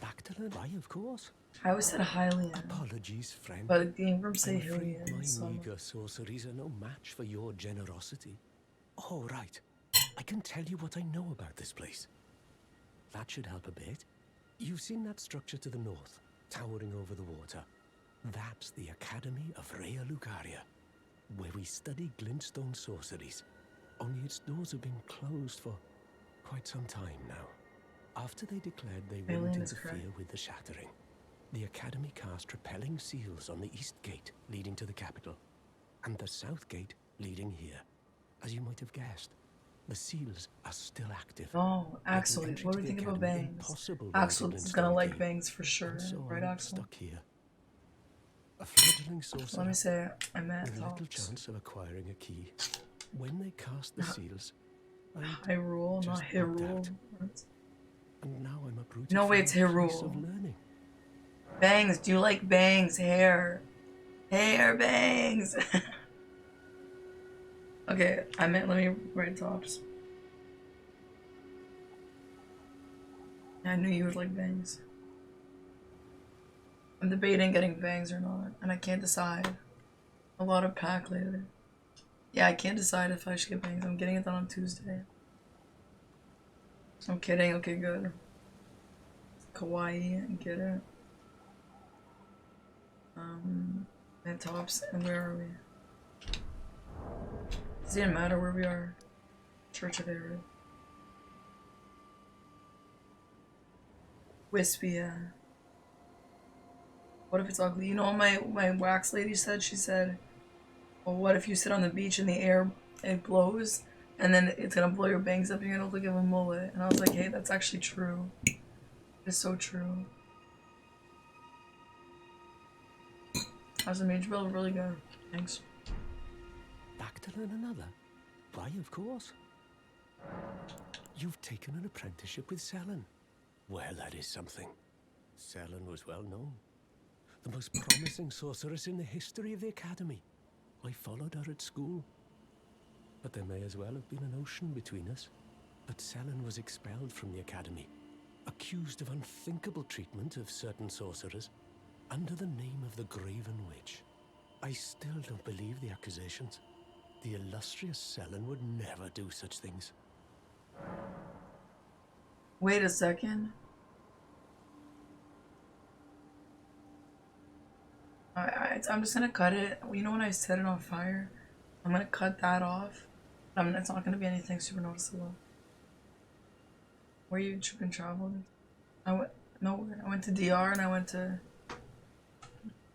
Back to learn why, of course. I always said Hylian, Apologies, friend. but the game from say I'm afraid Hylian. my So meager sorceries are no match for your generosity. Oh, right. I can tell you what I know about this place. That should help a bit. You've seen that structure to the north, towering over the water. That's the Academy of Rea Lucaria, where we study glintstone sorceries. Only its doors have been closed for quite some time now. After they declared they wouldn't Hylian is interfere correct. with the shattering, the Academy cast repelling seals on the east gate leading to the capital, and the south gate leading here. As you might have guessed, the seals are still active. Oh, making Axel, entry what do to we the think about academy bangs? impossible Axel without a is gonna glintstone like key. bangs for sure, And so right, I'm Axel? stuck here. A fledgling sorcerer Let me say I meant with little tops. chance of acquiring a key. When they cast the seals, I Hyrule, not just opted out. Hyrule. And now I'm uprooted No, from wait, it's the place Hyrule. of learning. Bangs, do you like bangs? Hair. Hair bangs. Okay, let me write tops. I knew you would like bangs. I'm debating getting bangs or not, and I can't decide. A lot of pack lately. Yeah, I can't decide if I should get bangs. I'm getting it done on Tuesday. I'm kidding. Okay, good. Kawaii, get it. And tops, and where are we? Does it even matter where we are? Church of Arid. Wispy, yeah. What if it's ugly? You know what my wax lady said? She said, well, what if you sit on the beach and the air, it blows, and then it's gonna blow your bangs up and you're gonna look like a mullet. And I was like, hey, that's actually true. It's so true. How's the mage build? Really good. Thanks. Back to learn another? Why, of course. You've taken an apprenticeship with Selen. Well, that is something. Selen was well known. The most promising sorceress in the history of the Academy. I followed her at school. But there may as well have been an ocean between us. But Selen was expelled from the Academy, accused of unthinkable treatment of certain sorcerers, under the name of the Graven Witch. I still don't believe the accusations. The illustrious Selen would never do such things. Wait a second. I'm just gonna cut it. You know when I set it on fire? I'm gonna cut that off. It's not gonna be anything super noticeable. Where you been traveling? I went nowhere. I went to DR and I went to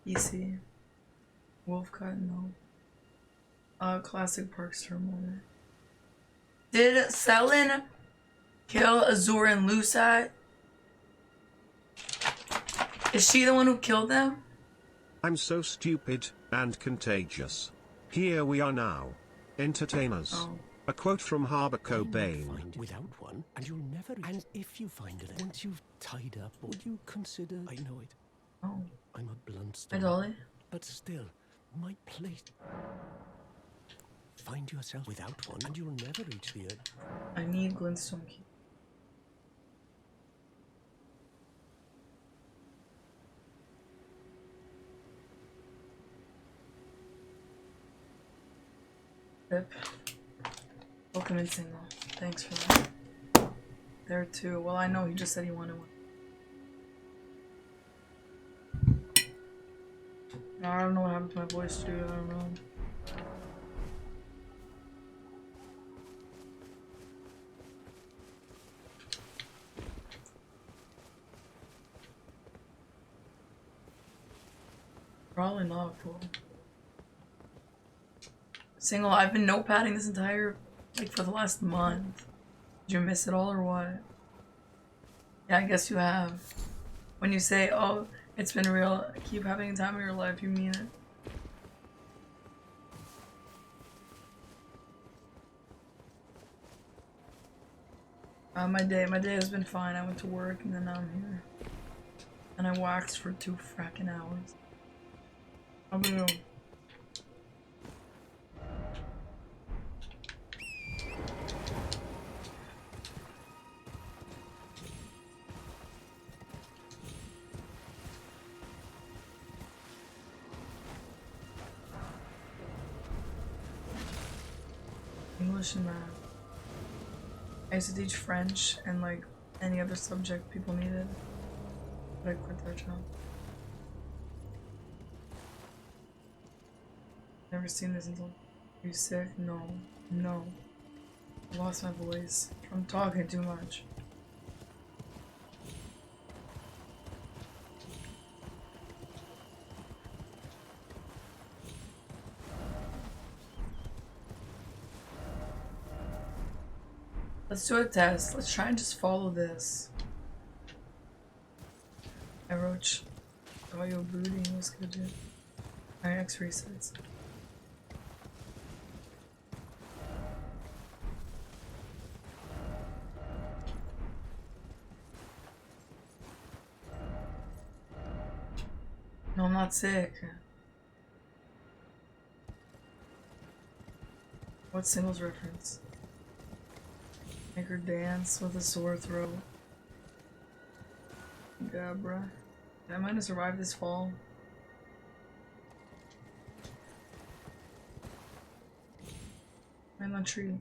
EC. Wolfcut, no. Classic Parks Terminal. Did Selen kill Azur and Lusat? Is she the one who killed them? I'm so stupid and contagious. Here we are now. Entertainers. Oh. A quote from Harbour You might Cobain. find it without one, and you'll never. And if you find it, once you've tied up, would you consider? I know it. Oh. I'm a blunt Hi, glintstone. Dolly. But still, my place. Find yourself without one, and you'll never reach the earth. I need glintstone key. Rip. Welcome in, single. Thanks for that. There too. Well, I know he just said he wanted one. I don't know what happened to my voice, dude. I don't know. Probably not cool. Single, I've been notepadding this entire, like, for the last month. Did you miss it all or what? Yeah, I guess you have. When you say, oh, it's been real, keep having a time of your life, you mean it. My day has been fine. I went to work and then now I'm here. And I waxed for 2 fracking hours. How about you? English and math. I used to teach French and like any other subject people needed. But I quit that job. Never seen this until. Are you sick? No. No. I lost my voice from talking too much. Let's do a test. Let's try and just follow this. I wrote about your booty. What's good, dude? Alright, X resets. No, I'm not sick. What singles reference? Make her dance with a sore throat. Gabra. Am I gonna survive this fall? I'm on tree.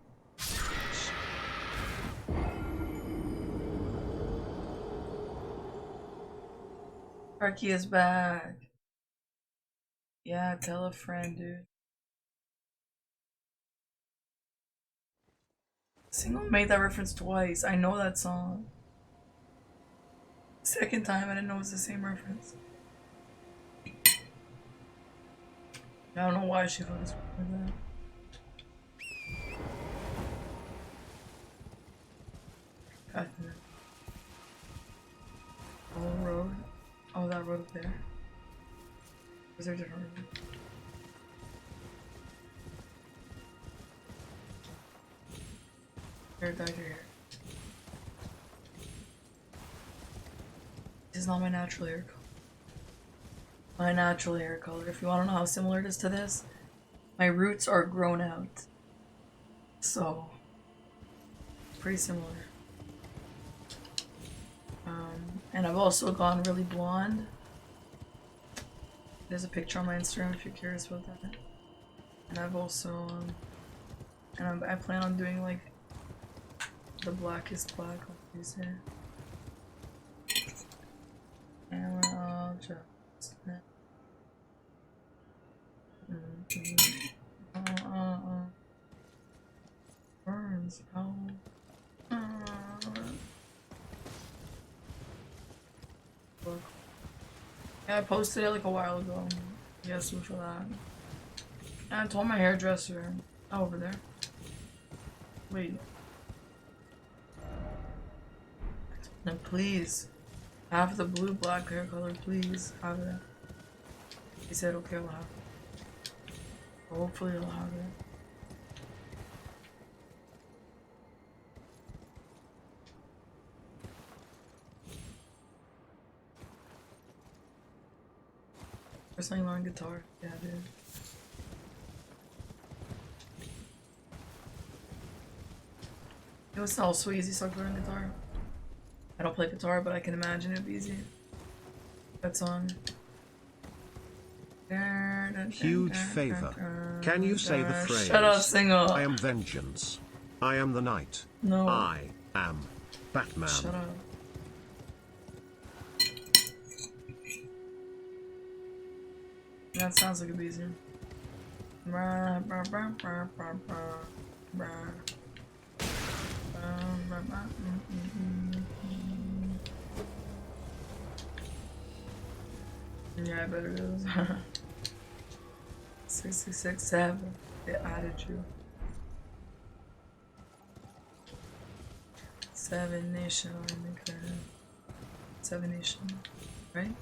Arky is back. Yeah, tell a friend, dude. Single made that reference twice. I know that song. Second time, I didn't know it was the same reference. I don't know why she focused with that. Got that. Oh, road. Oh, that road up there. Was there a different road? Hair dyed your hair. This is not my natural hair color. My natural hair color. If you want to know how similar it is to this, my roots are grown out. So, pretty similar. And I've also gone really blonde. There's a picture on my Instagram if you're curious about that. And I've also, and I plan on doing like the blackest black on his hair. And we're all just burns. Oh. Yeah, I posted it like a while ago. Yes, for that. And I told my hairdresser. Oh, over there. Wait. Now please, have the blue black hair color, please have it. He said, okay, I'll have it. Hopefully I'll have it. First time you learn guitar. Yeah, dude. It was so easy to learn guitar. I don't play guitar, but I can imagine it'd be easy. That song. Huge favor. Can you say the phrase? Shut up, single. I am vengeance. I am the night. No. I am Batman. Shut up. That sounds like it'd be easier. Yeah, I bet it is. 6667. They added you. Seven Nation. Seven Nation. Right?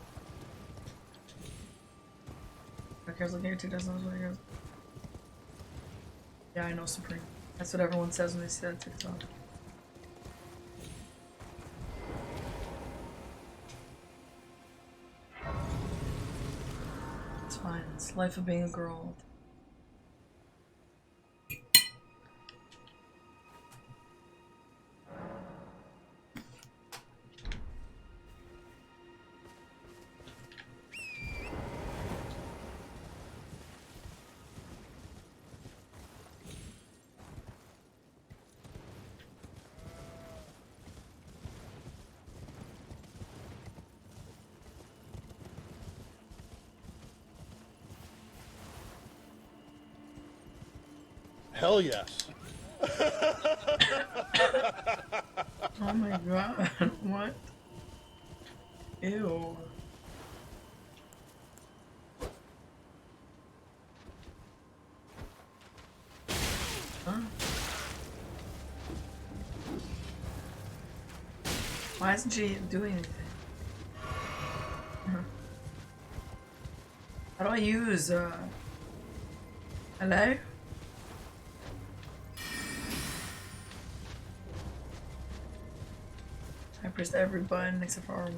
Okay, I was looking at 2000 years. Yeah, I know Supreme. That's what everyone says when they see that TikTok. It's fine. It's the life of being a girl. Hell yes. Oh my god. What? Ew. Huh? Why isn't she doing anything? How do I use, hello? I pressed every button except for R1.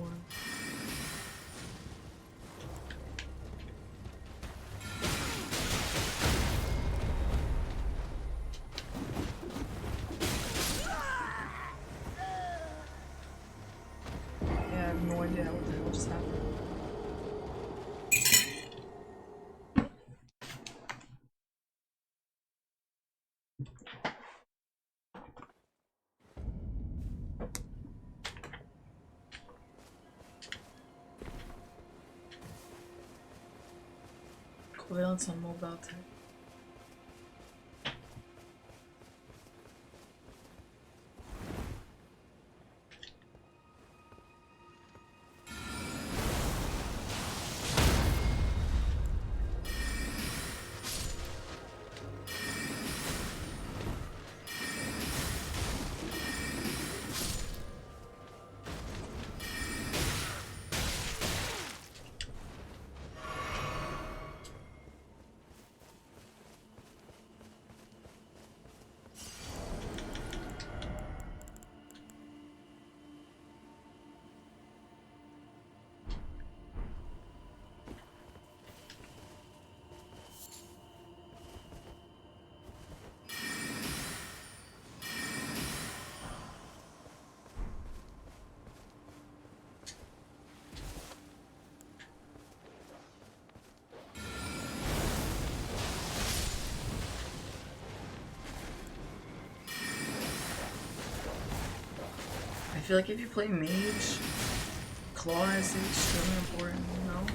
Yeah, I have no idea what the hell just happened. Covalence on mobile tech. I feel like if you play mage, claw is extremely important, you know?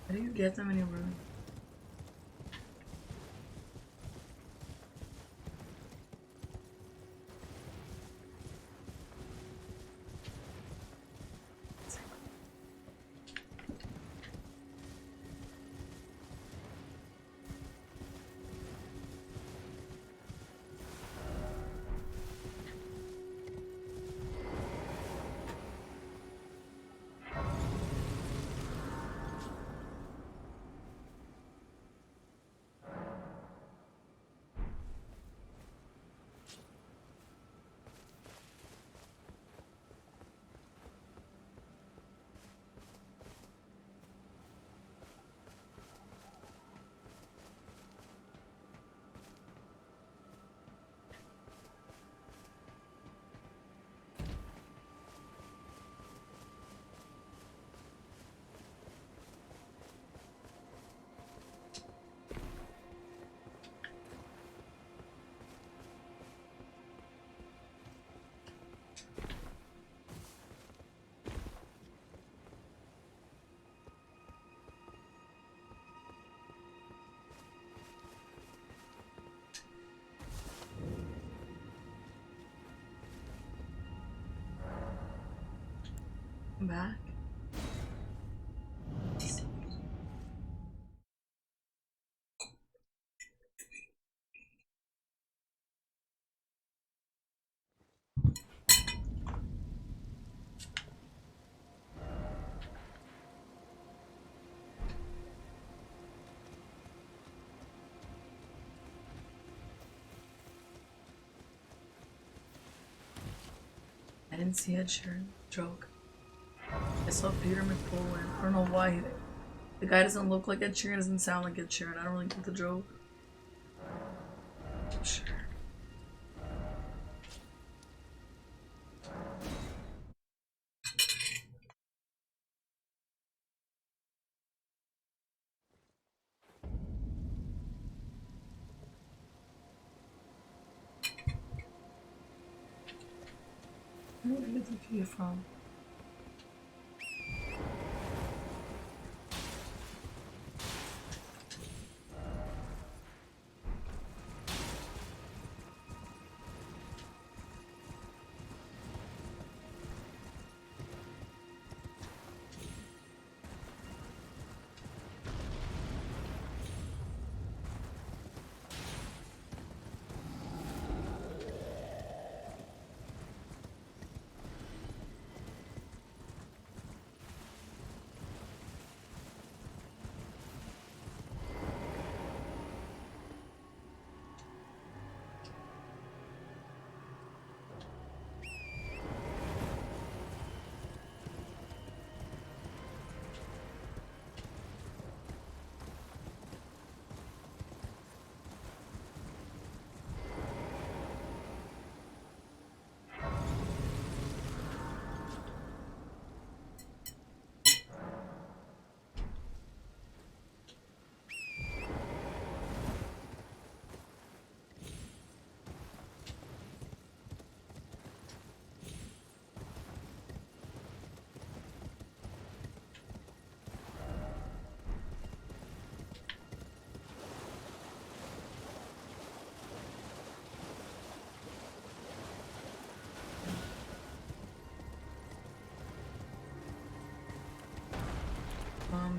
How do you get them anywhere? I'm back. I didn't see Ed Sheeran. Joke. I saw Peter McPolwin. I don't know why. The guy doesn't look like Ed Sheeran, doesn't sound like Ed Sheeran. I don't really get the joke. Sure. Where did I get the key from?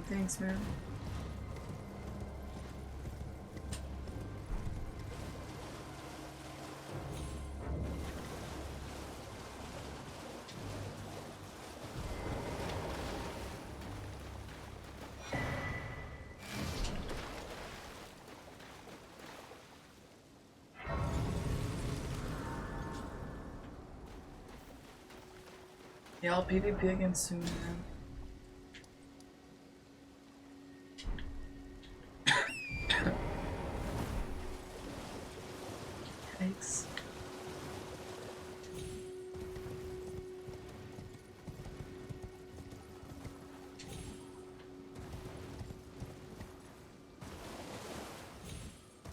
Thanks, man. Yeah, I'll PvP again soon, man. Thanks.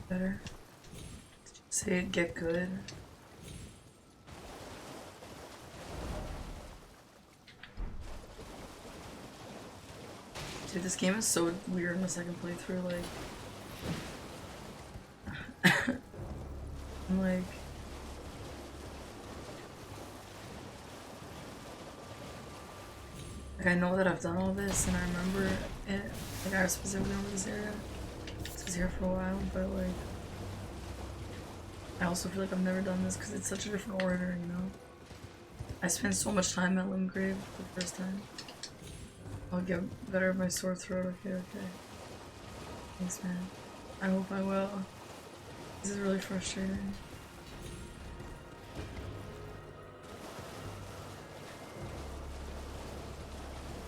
Better. Say it get good. Dude, this game is so weird in the second playthrough, like... I'm like... I know that I've done all this, and I remember it. Like, I specifically remember this area. This was here for a while, but like... I also feel like I've never done this because it's such a different order, you know? I spent so much time at Limgrave the first time. I'll get better at my sore throat, okay. Thanks, man. I hope I will. This is really frustrating.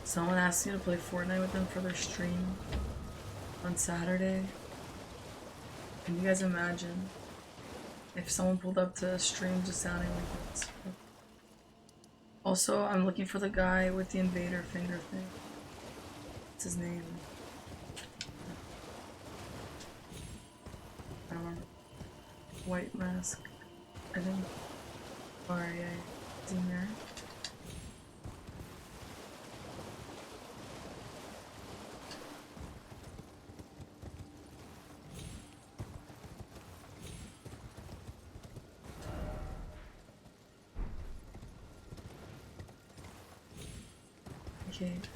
Someone asked me to play Fortnite with them for their stream on Saturday. Can you guys imagine if someone pulled up to a stream just sounding like this? Also, I'm looking for the guy with the invader finger thing. What's his name? I don't remember. White mask, I think. Or yeah, is he there? Kate.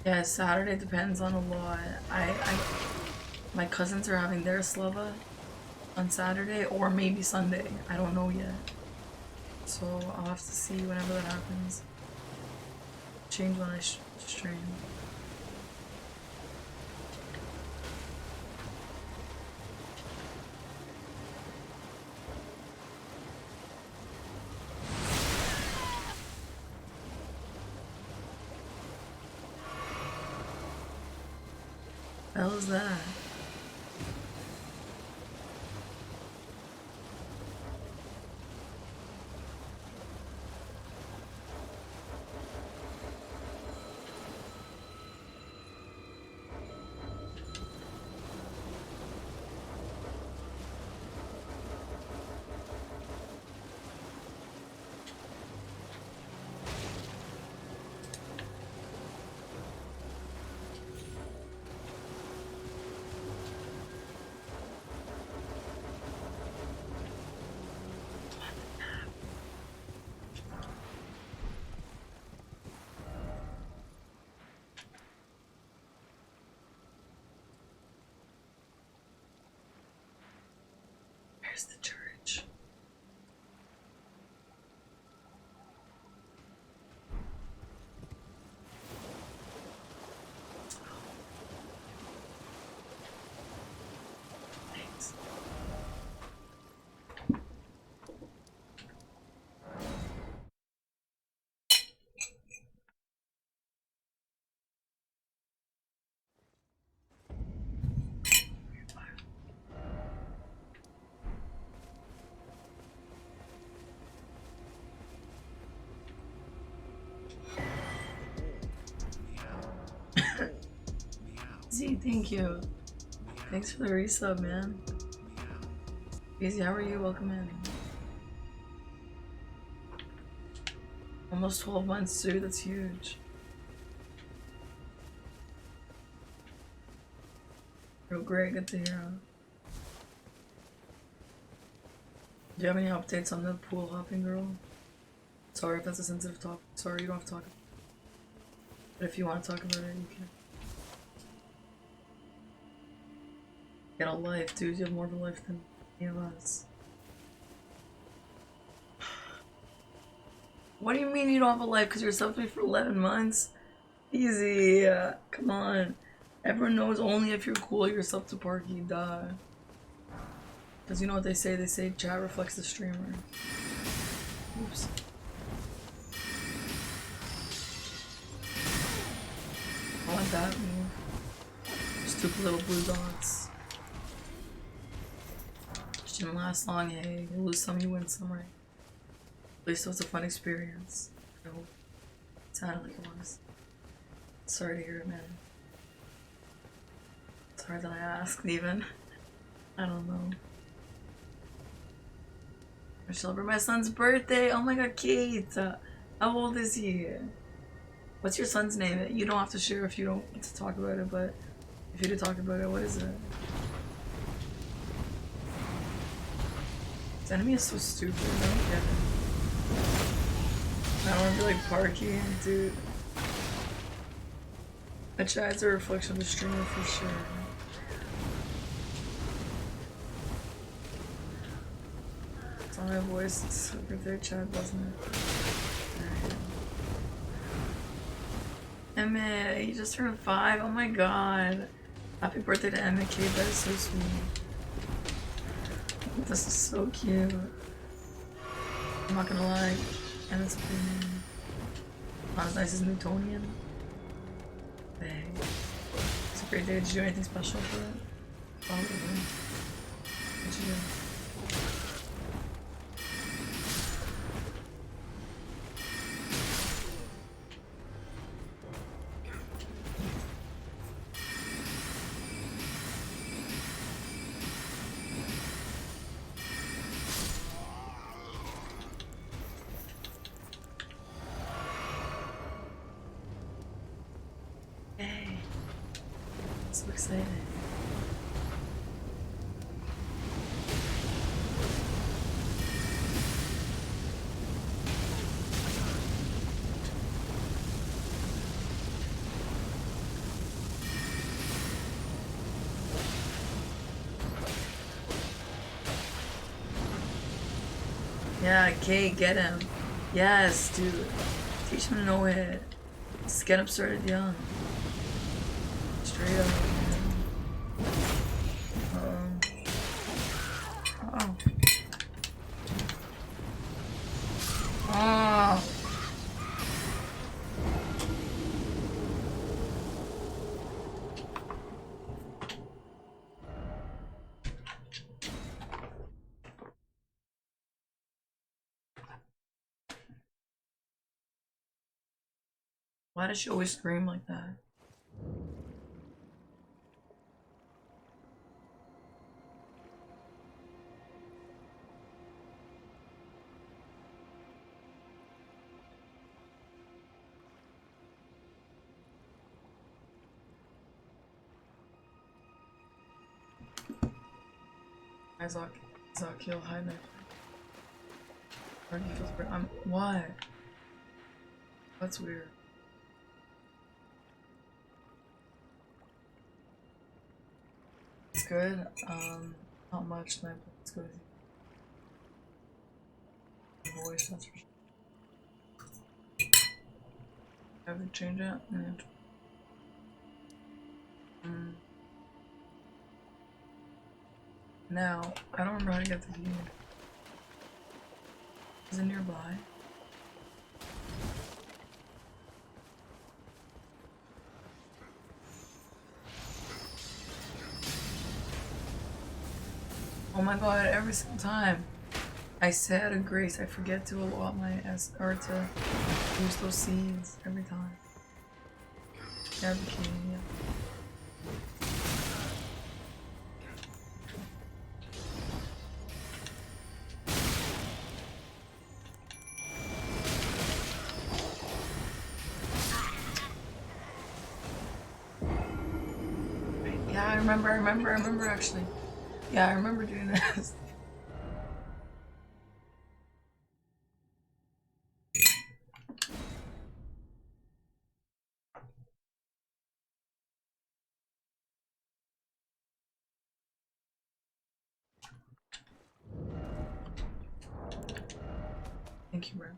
Yeah, Saturday depends on a lot. My cousins are having their slava on Saturday or maybe Sunday. I don't know yet. So I'll have to see whenever that happens. Change when I stream. The hell is that? Where's the church? Thanks. Z, thank you. Thanks for the resub, man. Easy, how are you? Welcome in. Almost 12 months, dude. That's huge. Real great. Good to hear. Do you have any updates on the pool hopping girl? Sorry if that's a sensitive topic. Sorry, you don't have to talk. But if you want to talk about it, you can. Get a life, dude. You have more of a life than any of us. What do you mean you don't have a life? Because you're subbed for 11 months? Easy. Come on. Everyone knows only if you're cool you're subbed to Parky. Duh. Because you know what they say? They say chat reflects the streamer. Oops. I like that move. Stupid little blue dots. Just didn't last long, hey. You lose some, you win some, right? At least it was a fun experience. I hope it sounded like it was. Sorry to hear it, man. Sorry that I asked, even. I don't know. I celebrate my son's birthday. Oh my god, Kate. How old is he? What's your son's name? You don't have to share if you don't want to talk about it, but if you do talk about it, what is it? This enemy is so stupid. I don't get it. I don't want to be like Parky, dude. A chat's a reflection of the streamer for sure. It's on my voice. It's over their chat, doesn't it? Emmett, you just turned 5. Oh my god. Happy birthday to Emmett, Kate. That is so sweet. This is so cute. I'm not gonna lie. Emmett's a pretty name. Not as nice as Newtonian. Dang. It's a great day. Did you do anything special for it? Probably. What'd you do? So excited. Yeah, Kay, get him. Yes, dude. Teach him no hit. Just get him started young. Straight up, man. Oh. Oh. Why does she always scream like that? Isaac kill high knife. What? That's weird. It's good. Not much tonight, but it's good. Voice, that's for sure. Have to change it? Now, I don't remember how to get the key. Is it nearby? Oh my god, every single time I say out of grace, I forget to allot my or to use those seeds every time. Yeah, the key, yeah. Yeah, I remember actually. Yeah, I remember doing this. Thank you, Ren.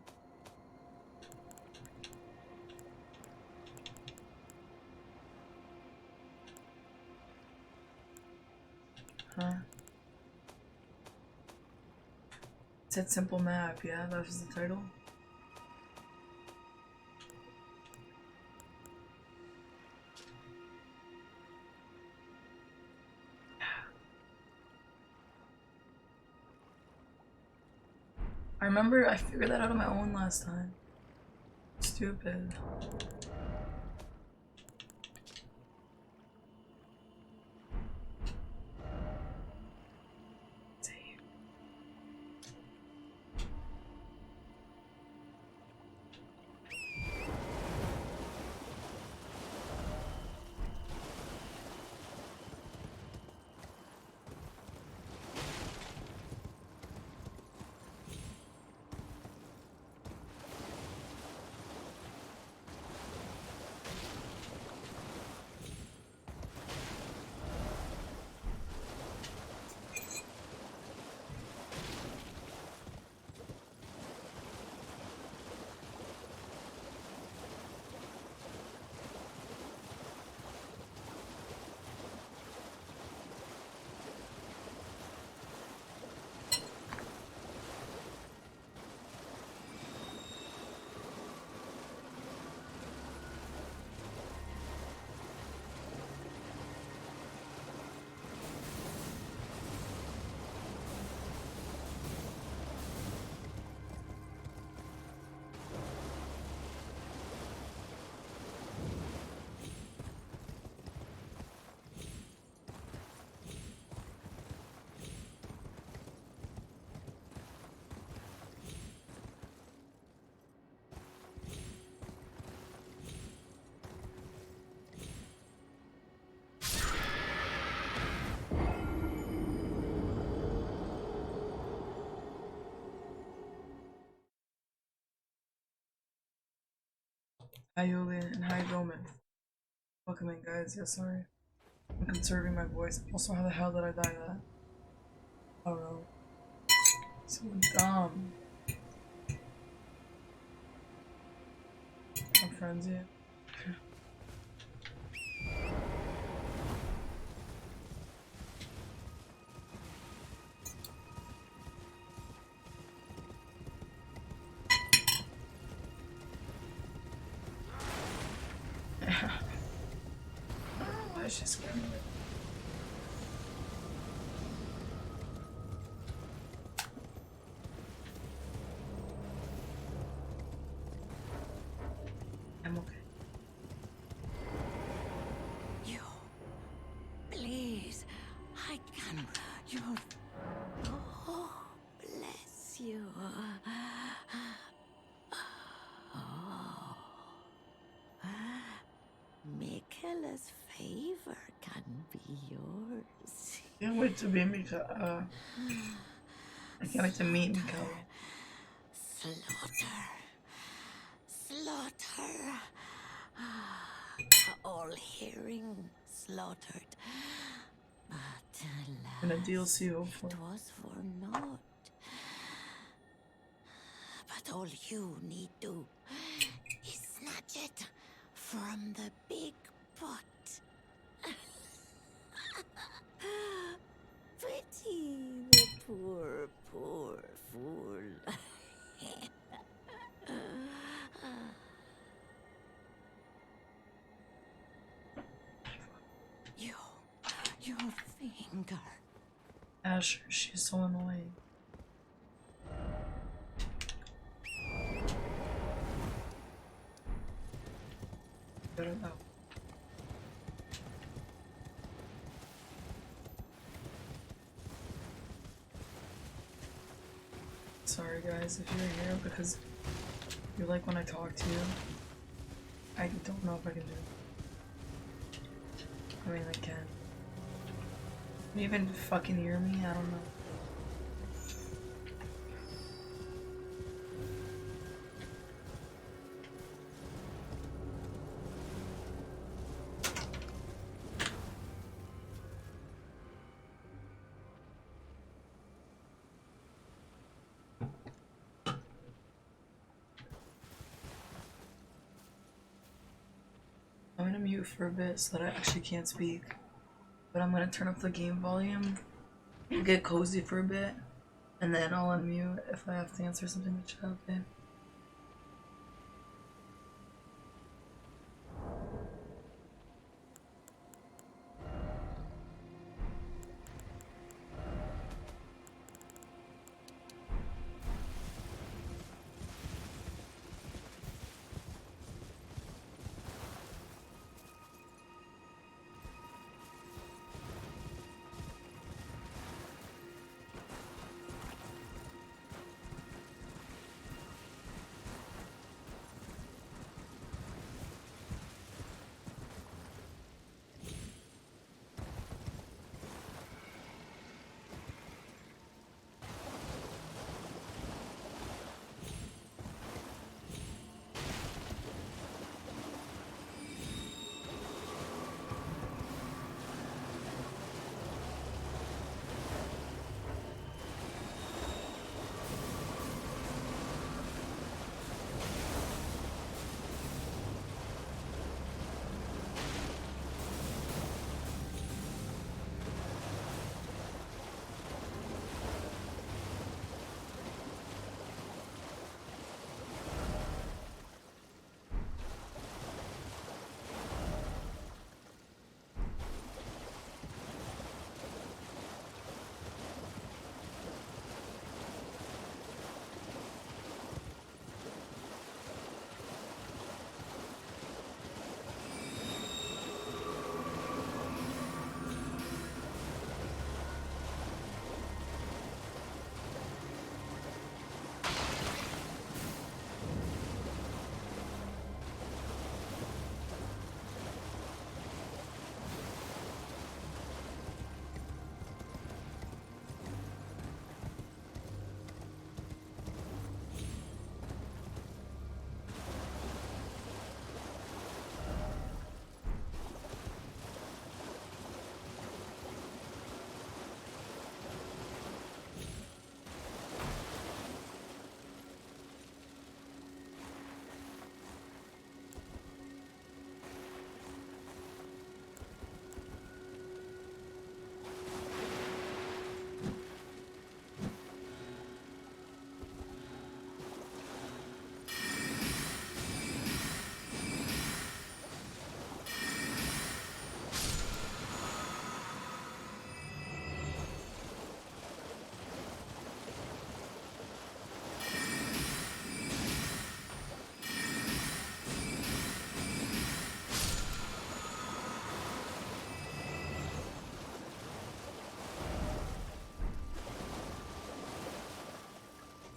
Huh? It said simple map, yeah, that was the title. I remember I figured that out on my own last time. Stupid. Hi Julian and hi Goman. Welcome in guys, yeah sorry. I'm conserving my voice. Also, how the hell did I die that? I don't know. So dumb. I'm friends yet. Why is she scaring me? I'm okay. You. Please. I can. You're. Oh, bless you. Oh. Michaela's favor can be yours. Can't wait to be Mika. I can't wait to meet Mika. Slaughter. Slaughter. All hearing slaughtered. But In a alas, DLC, hopefully. it was for naught. But all you need do is snatch it from the big pot. Pity the poor, poor fool. Your finger. Asher, she's so annoying. Better though. Sorry guys if you're here because you like when I talk to you. I don't know if I can do it. I mean I can. Can you even fucking hear me? I don't know. I'm gonna mute for a bit so that I actually can't speak. But I'm gonna turn up the game volume, get cozy for a bit, and then I'll unmute if I have to answer something in the chat, okay?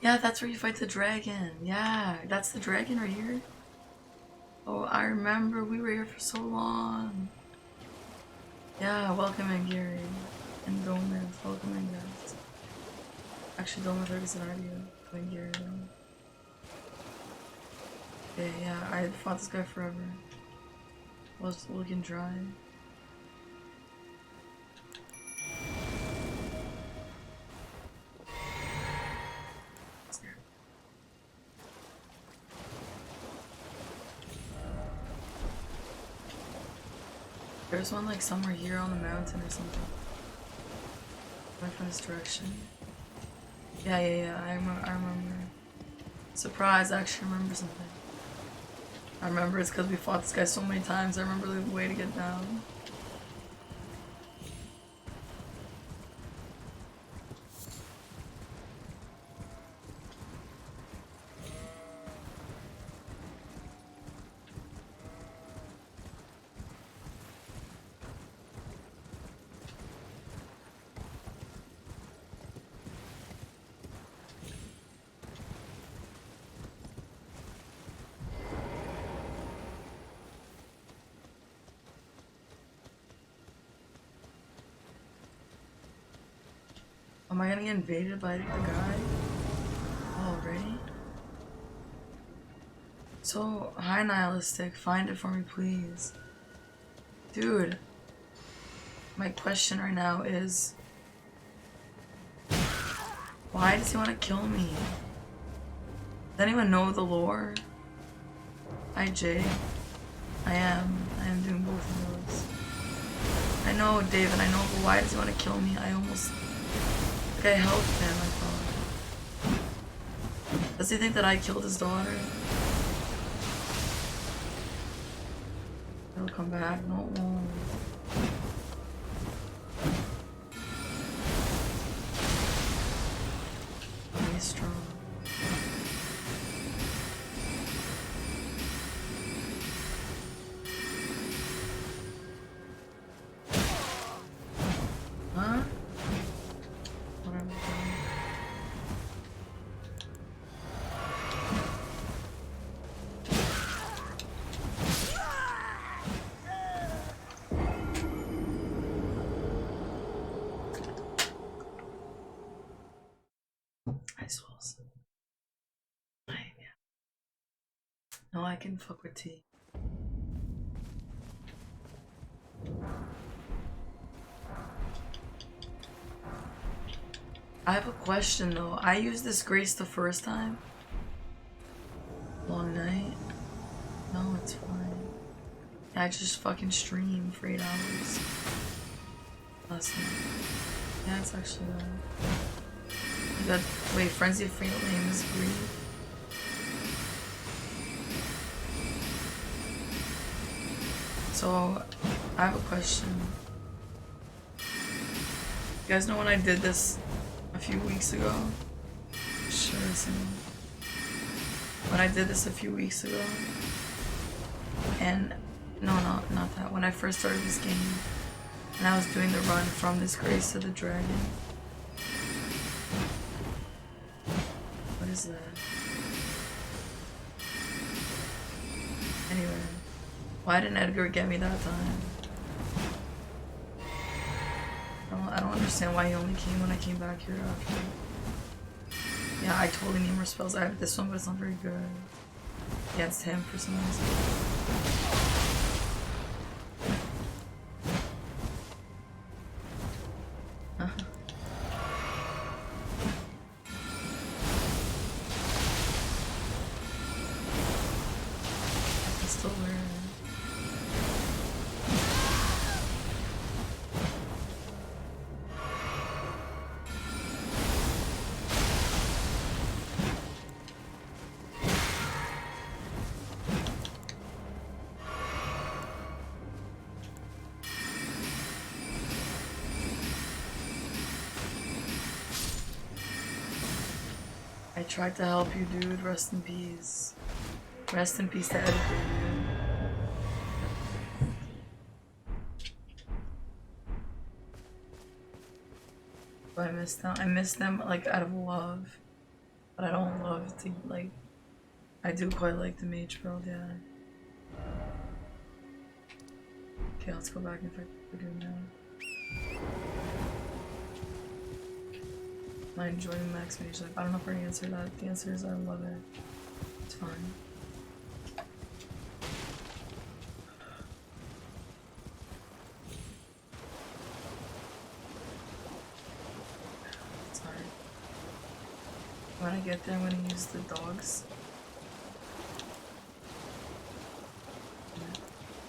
Yeah, that's where you fight the dragon. Yeah, that's the dragon right here. Oh, I remember. We were here for so long. Yeah, welcome in, Gary. And Gomez. Welcome in, guys. Actually, Gomez already said hi to you. Come Gary, though. Okay, yeah, I fought this guy forever. Was looking dry. There's one like somewhere here on the mountain or something. Went from this direction. Yeah, I remember. Surprise, I actually remember something. I remember it's because we fought this guy so many times. I remember the way to get down. Am I gonna get invaded by the guy? Already? So, hi nihilistic, find it for me please. Dude, my question right now is, why does he want to kill me? Does anyone know the lore? Hi Jay. I am doing both of those. I know, David, I know, but why does he want to kill me? I almost... Like, I helped him, I thought. Does he think that I killed his daughter? It'll come back, no it won't. He's strong. Huh? What am I doing? I suppose. Yeah. No, I can fuck with tea. I have a question though. I used this grace the first time. Long night. No, it's fine. I just fucking streamed for 8 hours. Last night. Yeah, it's actually bad. You got, wait, Frenzy of Flame is green. So, I have a question. You guys know when I did this a few weeks ago? Sure, when I did this a few weeks ago, and no, not that. When I first started this game, and I was doing the run from this grace to the dragon. What is that? Anyway, why didn't Edgar get me that time? I don't understand why he only came when I came back here after. Yeah, I totally need more spells. I have this one, but it's not very good. Yeah, it's him for some reason. It's still weird. I tried to help you, dude. Rest in peace. Rest in peace to Edgar, dude. But I missed them. I missed them like out of love. But I don't love to, like, I do quite like the mage build, yeah. Okay, let's go back and fix what we're doing now. Am I enjoying max mage? Like, I don't know if I can answer that. The answer is I love it. It's fine. It's hard. When I get there, I'm gonna use the dogs.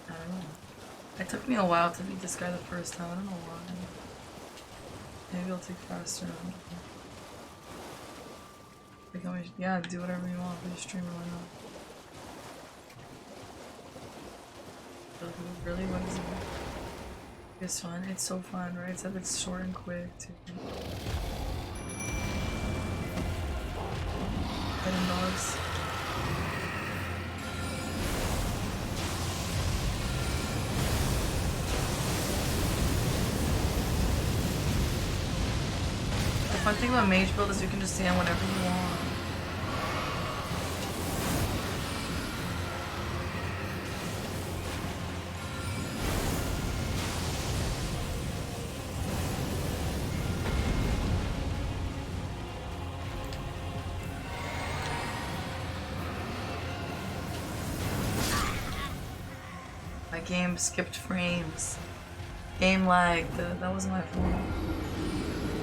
I don't know. It took me a while to beat this guy the first time. I don't know why. Maybe it'll take faster. Yeah, do whatever you want for your streamer, why not? Really? What is it? It's fun. It's so fun, right? It's like it's short and quick too. Petting dogs. The fun thing about mage build is you can just stand whenever you want. My game skipped frames. Game lag. That wasn't my fault.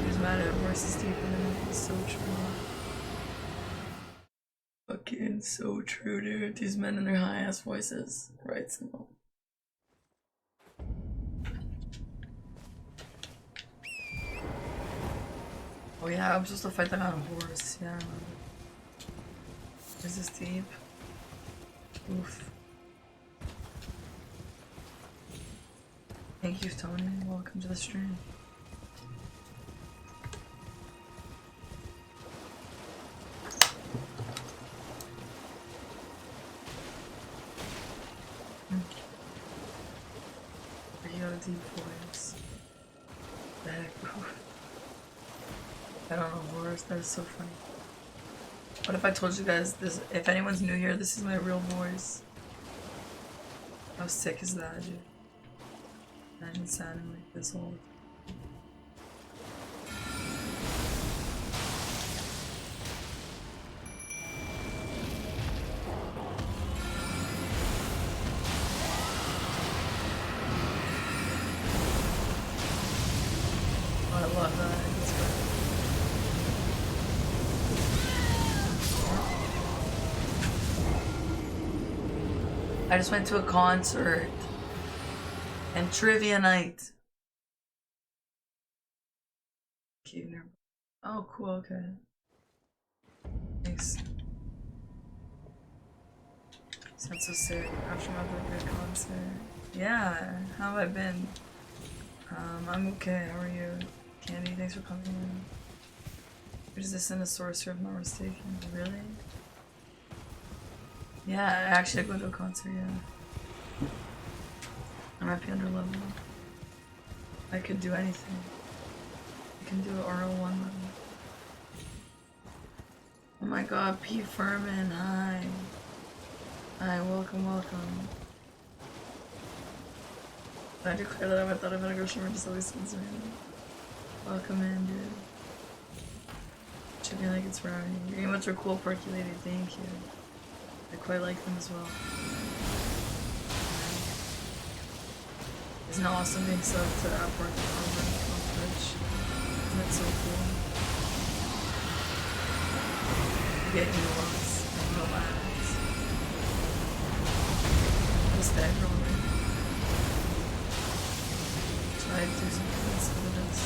He was mad at voices deeper than it. It's so true. Fucking so true, dude. These men and their high ass voices. Right, Simple. Oh yeah, I'm supposed to fight that on a horse, yeah. Is this deep? Oof. Thank you, Tony. Welcome to the stream. You got a deep voice. The heck? I don't know, horrors. That is so funny. What if I told you guys this? If anyone's new here, this is my real voice. How sick is that, dude? Imagine sounding like this all the time. Oh, I love that. It's great. I just went to a concert and trivia night. Oh, cool. Okay. Thanks. Sounds so sick. After another good concert. Yeah. How have I been? I'm okay. How are you? Candy, thanks for coming in. Is this in a sorcerer if I'm not mistaken? Really? Yeah, actually I go to a concert, yeah. I might be under level. I could do anything. I can do an RL1 level. Oh my god, P. Furman, hi. Hi, welcome, welcome. I declare that I thought I'm gonna go shimmer just always seems me. Welcome in, dude. Should be like it's rowdy. Your emotes are cool, percolated, thank you. I quite like them as well. Isn't it awesome being subbed to Upwork on Twitch? Isn't it so cool? You get emotes and no ads. Just that rolling. Try to do something instead of this.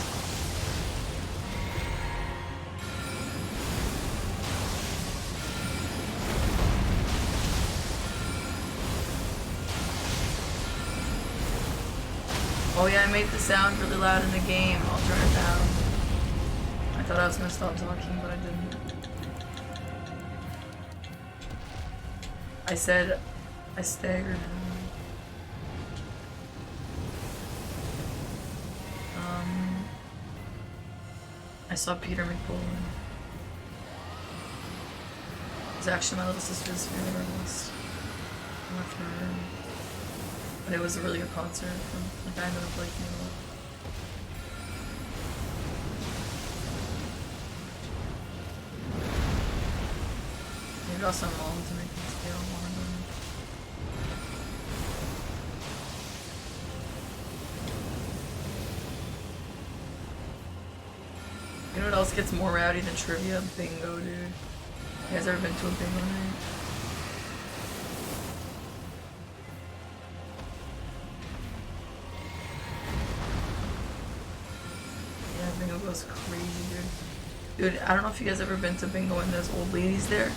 Oh yeah, I made the sound really loud in the game. I'll turn it down. I thought I was gonna stop talking, but I didn't. I said I staggered. I saw Peter McBullen. was actually my little sister's favorite artist. I went for her. But it was a really good concert. Like, I ended up liking it a lot. Maybe also my mom to make me stay on longer. You know what else gets more rowdy than trivia? Bingo, dude. You guys ever been to a bingo night? Yeah, bingo goes crazy, dude. Dude, I don't know if you guys ever been to bingo and there's old ladies there.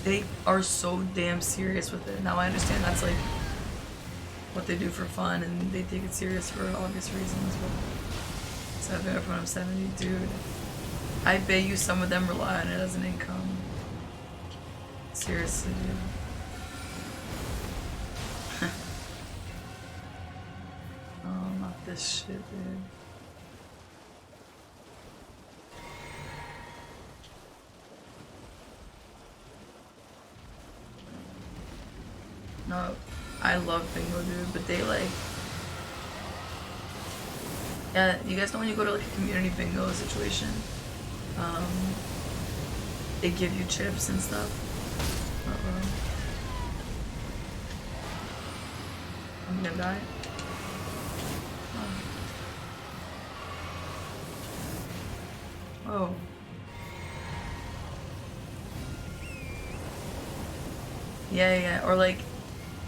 They are so damn serious with it. Now I understand that's like what they do for fun and they take it serious for obvious reasons, but so I've been up when I'm 70, dude. I bet you some of them rely on it as an income. Seriously, dude. Oh, not this shit, dude. No, I love bingo, dude, but they like... Yeah, you guys know when you go to like a community bingo situation? They give you chips and stuff. Uh-oh. I'm gonna die. Oh. Oh. Yeah, or like,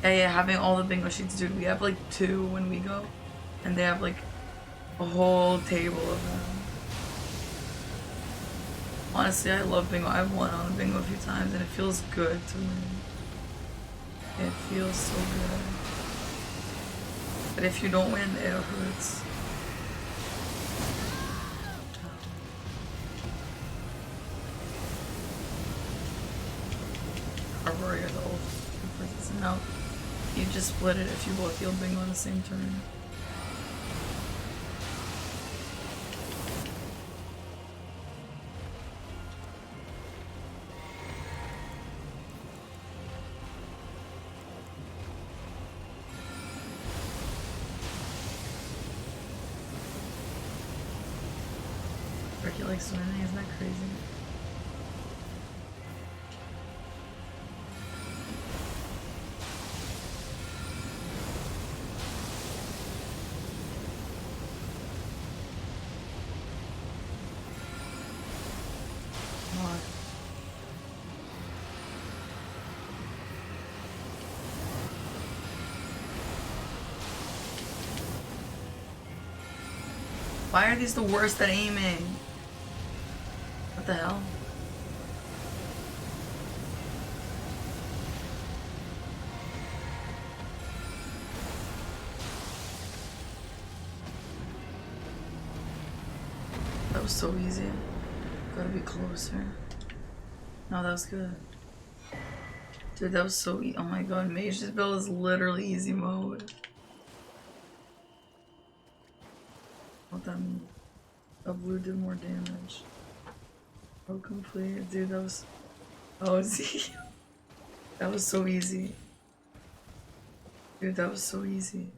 yeah, having all the bingo sheets, dude. We have like 2 when we go, and they have like a whole table of them. Honestly, I love bingo. I've won on a bingo a few times, and it feels good to win. It feels so good. But if you don't win, it hurts. Our warrior, the old person. No, you just split it if you both yield bingo on the same turn. Ricky likes swimming, isn't that crazy? God. Why are these the worst at aiming? What the hell? That was so easy. Gotta be closer. No, that was good. Dude, that was so easy. Oh my god, Mage's build is literally easy mode. What that mean? A blue did more damage. Oh, complete. Dude, that was... Oh, Z. That was so easy. Dude, that was so easy.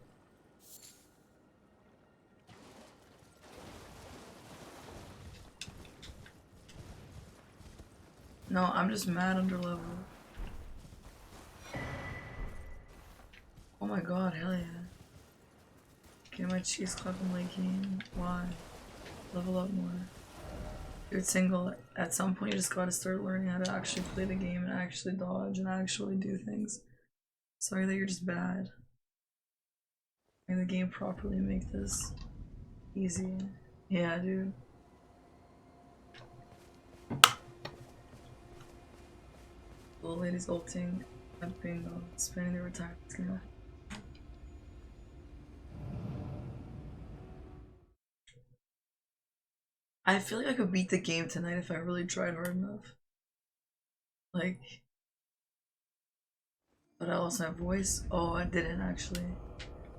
No, I'm just mad under level. Oh my god, hell yeah. Get my cheese club in late game. Why? Level up more. Dude, single, at some point you just gotta start learning how to actually play the game and actually dodge and actually do things. Sorry that you're just bad. And the game properly make this easy. Yeah, dude. Little ladies ulting at bingo, spending their retirement skill. I feel like I could beat the game tonight if I really tried hard enough. Like, but I lost my voice. Oh, I didn't actually.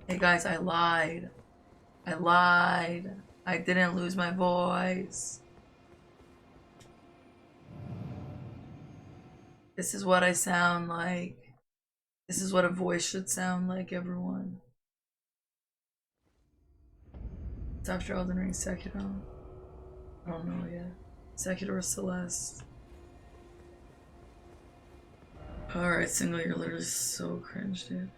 Hey guys, I lied. I lied. I didn't lose my voice. This is what I sound like. This is what a voice should sound like, everyone. It's after Elden Ring Sekiro. I don't know yet. Sekiro or Celeste. Alright, single, you're literally so cringe, dude.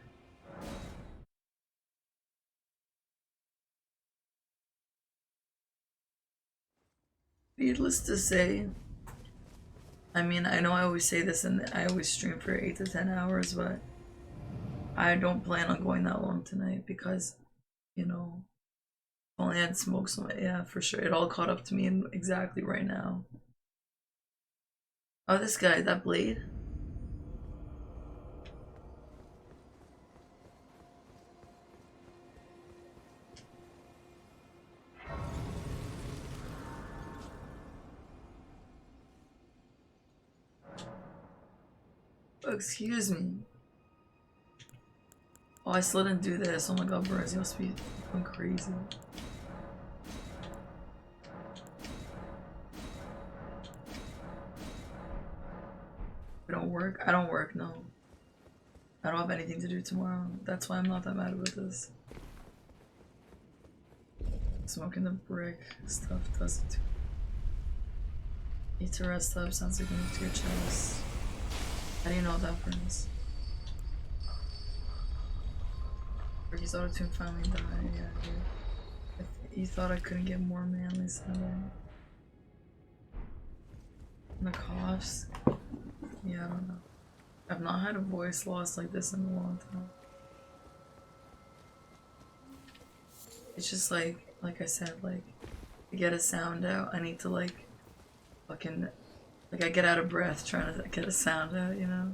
Needless to say, I mean, I know I always say this and I always stream for 8 to 10 hours, but I don't plan on going that long tonight because, you know, if only I had smoked some, yeah, for sure. It all caught up to me in exactly right now. Oh, this guy, that blade? Oh, excuse me. Oh, I still didn't do this. Oh my god, Burns, you must be going crazy. I don't work? I don't work, no. I don't have anything to do tomorrow. That's why I'm not that mad about this. Smoking the brick stuff does it too. Need to rest up, sounds like you move to your chest. How do you know that, Burns? Ricky's auto-tune finally died, yeah, dude. You thought I couldn't get more manly sounding. And the coughs? Yeah, I don't know. I've not had a voice loss like this in a long time. It's just like I said, like, to get a sound out, I need to like, fucking, like I get out of breath trying to get a sound out, you know?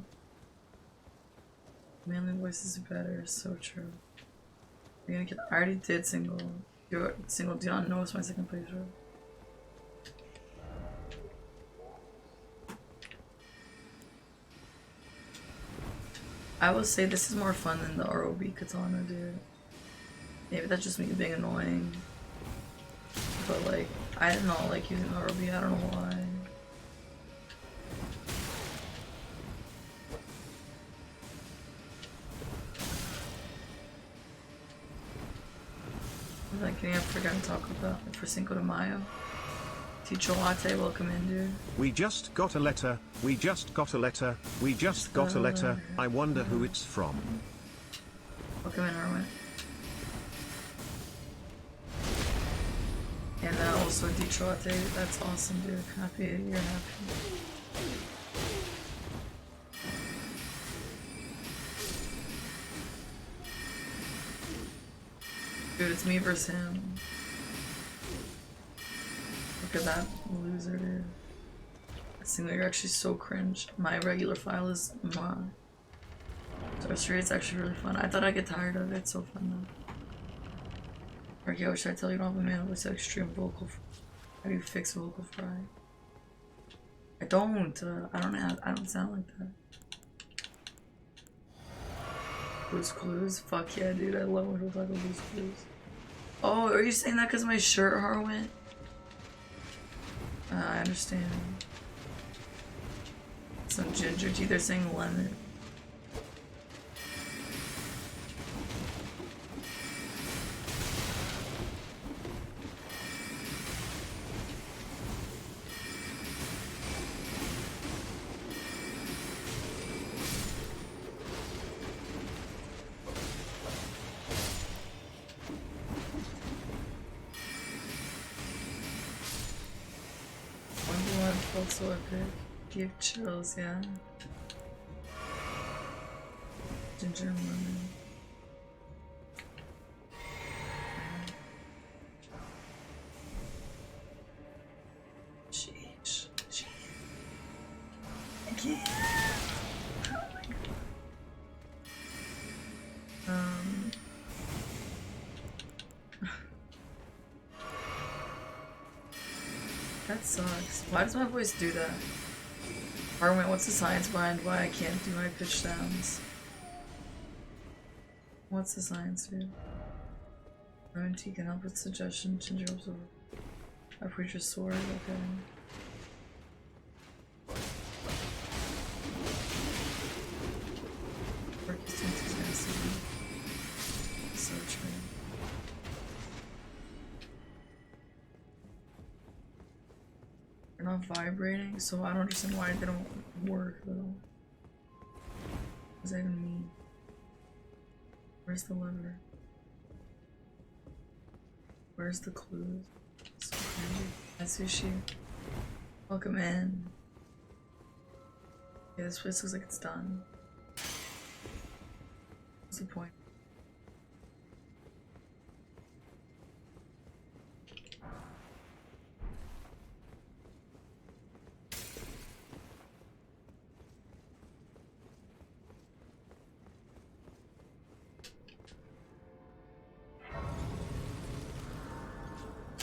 Manly voice is better, so true. You're gonna get, I already did single. Your single do not know it's my second playthrough. I will say this is more fun than the ROB katana, dude. Maybe that's just me being annoying. But like, I did not like using the ROB, I don't know why. I forgot to talk about for Cinco de Mayo. Teacher Latte, welcome in, dude. We just got a letter, we just got a letter, we just got a letter. I wonder who it's from. Welcome in, Arwen. And also Teacher Latte, that's awesome, dude. Happy you're happy. Dude, it's me versus him. Look at that loser, dude. I think you're actually so cringe. My regular file is mwah. Sorcery, it's actually really fun. I thought I'd get tired of it. It's so fun though. Ricky, what should I tell you? Don't have a man with extreme vocal. How do you fix vocal fry? I don't. I don't sound like that. Blue's Clues? Fuck yeah, dude. I love when people talk about Blue's Clues. Oh, are you saying that because my shirt heart went? I understand. Some ginger tea. They're saying lemon. So epic. Give chills, yeah. Ginger and lemon. Sheesh. I can't. Oh my god. That sucks. Why does my voice do that? Arwen, what's the science behind why I can't do my pitch downs? What's the science, dude? Lemon tea can help with suggestion. Ginger helps over. A preacher's sword, okay. Not vibrating, so I don't understand why it didn't work though. What does that even mean? Where's the lever? Where's the clues? So crazy. Hi, Sushi. Welcome in. Yeah, this place looks like it's done. What's the point?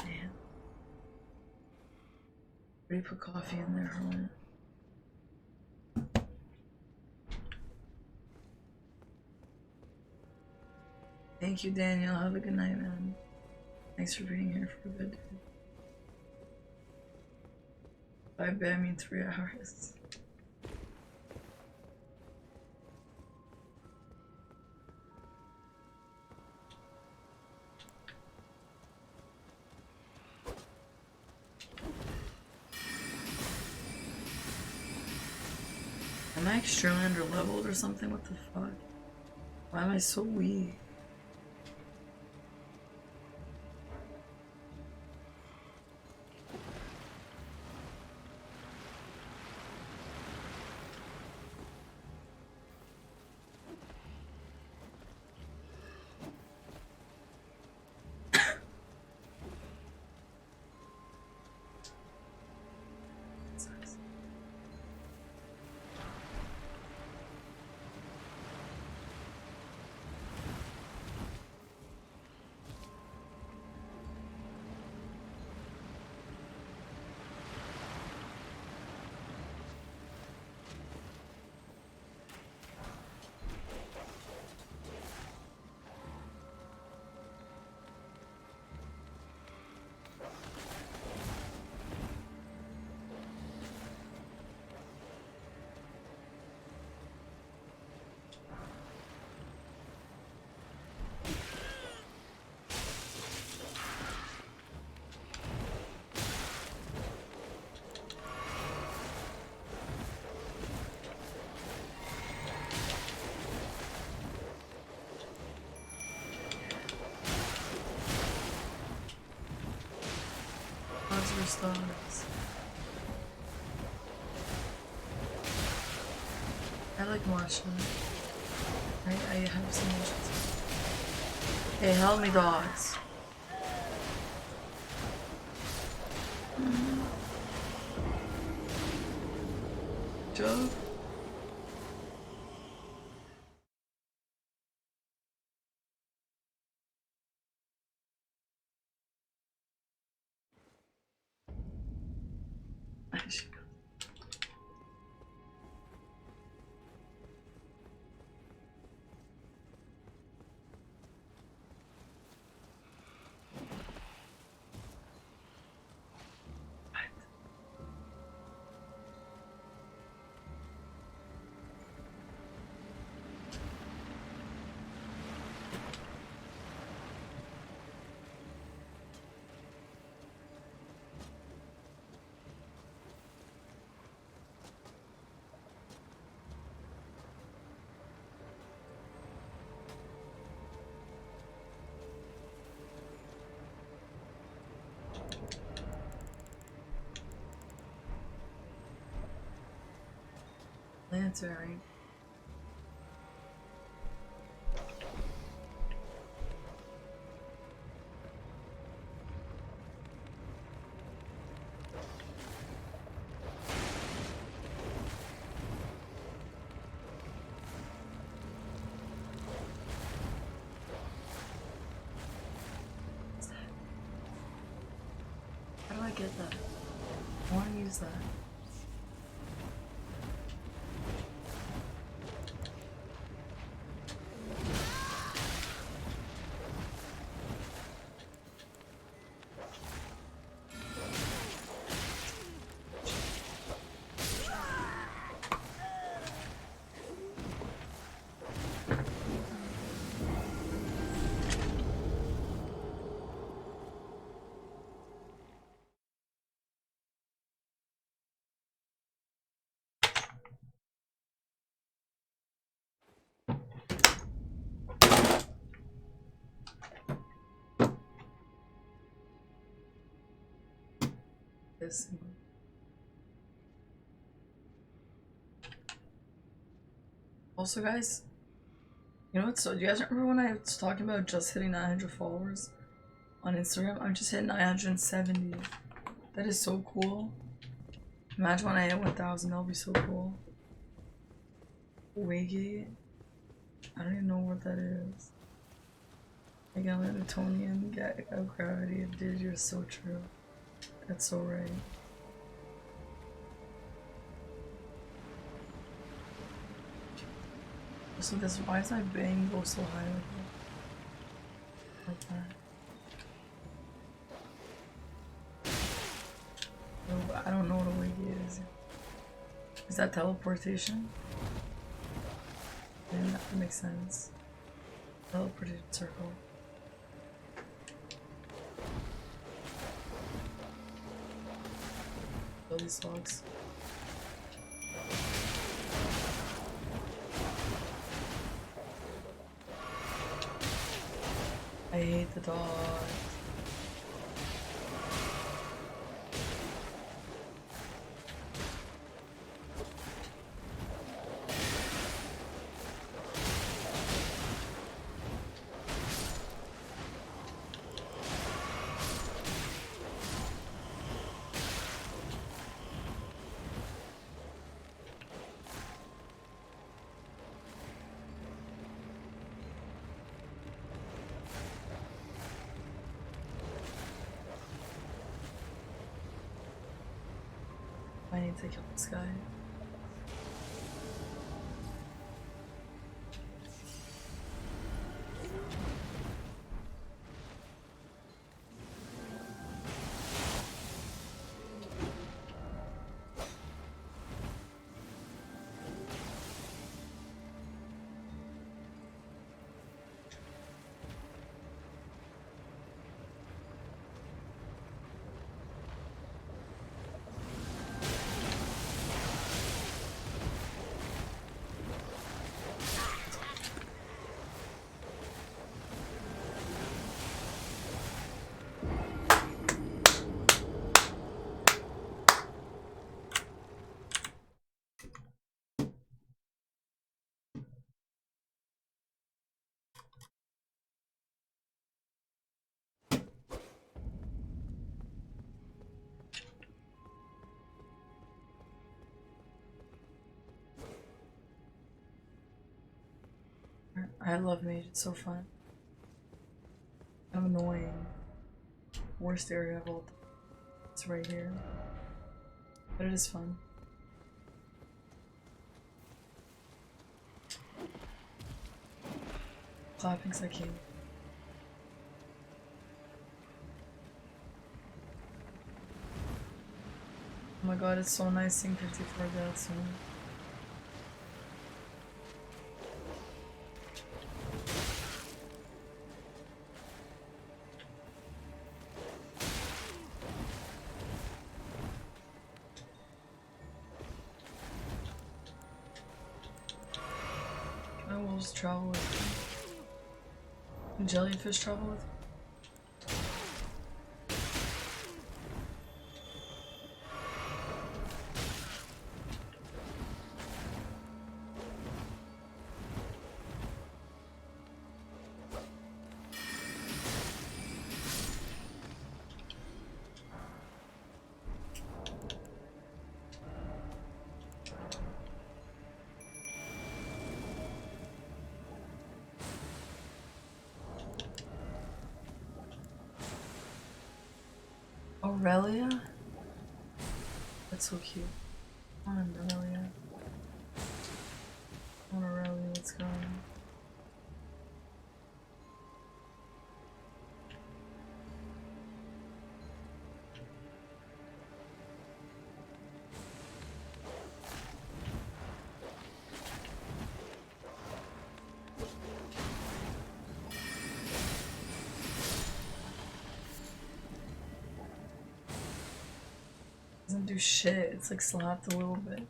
Man. Already put coffee in there, Herman. Thank you, Daniel. Have a good night, man. Thanks for being here for a good day. By bed, I mean 3 hours. Am I extremely underleveled or something? What the fuck? Why am I so weak? Stars. I like watching it. I have some emotions. Hey, help me, dogs. Joe? I should go. Lantern. How do I get that? I want to use that. this. Also, guys, you know what? So, do you guys remember when I was talking about just hitting 900 followers on Instagram? I'm just hitting 970. That is so cool. Imagine when I hit 1,000. That'll be so cool. Waygate. I don't even know what that is. Again, let Newtonian get out gravity. Dude, you're so true. That's so right. So this, why does my bang go so high like that? No, I don't know what a wiggy is. Is that teleportation? Yeah, that makes sense. Teleported circle. Kill these dogs. I hate the dogs. I need to kill this guy. I love Mage, it's so fun. I'm annoying. Worst area of all time. It's right here. But it is fun. Clapping's like king. Oh my god, it's so nice seeing 54 deaths soon. Can wolves travel with me? Can jellyfish travel with me? Aurelia? That's so cute. I want Aurelia. I want Aurelia, let's go. Doesn't do shit, it's like slapped a little bit.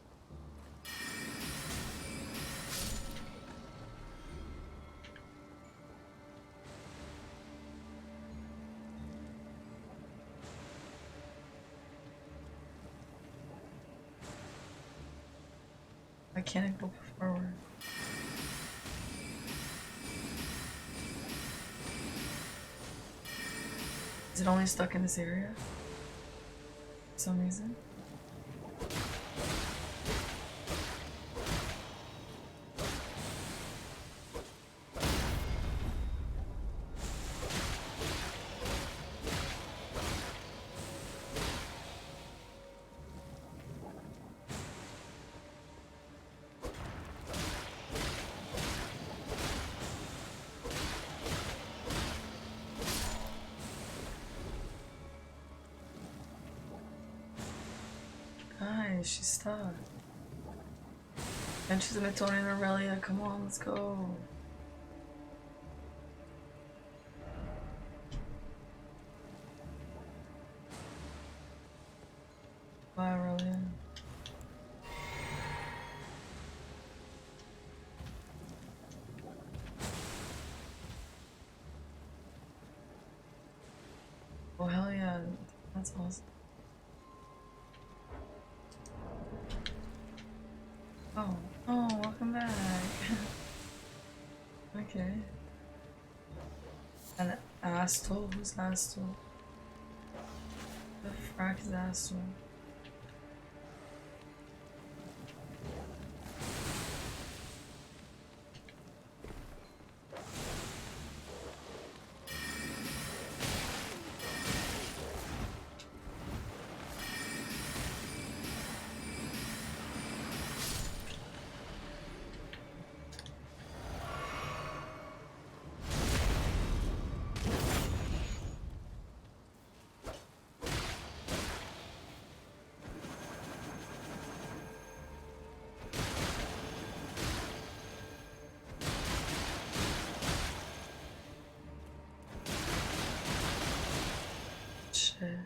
can't I go forward? Is it only stuck in this area? For some reason? Guys, she's stuck. And she's a Metonian Aurelia. Come on, let's go. Bye, Aurelia. Oh, hell yeah. That's awesome. Oh, welcome back. Okay. And Astel? Who's Astel? The frack is Astel? Shit.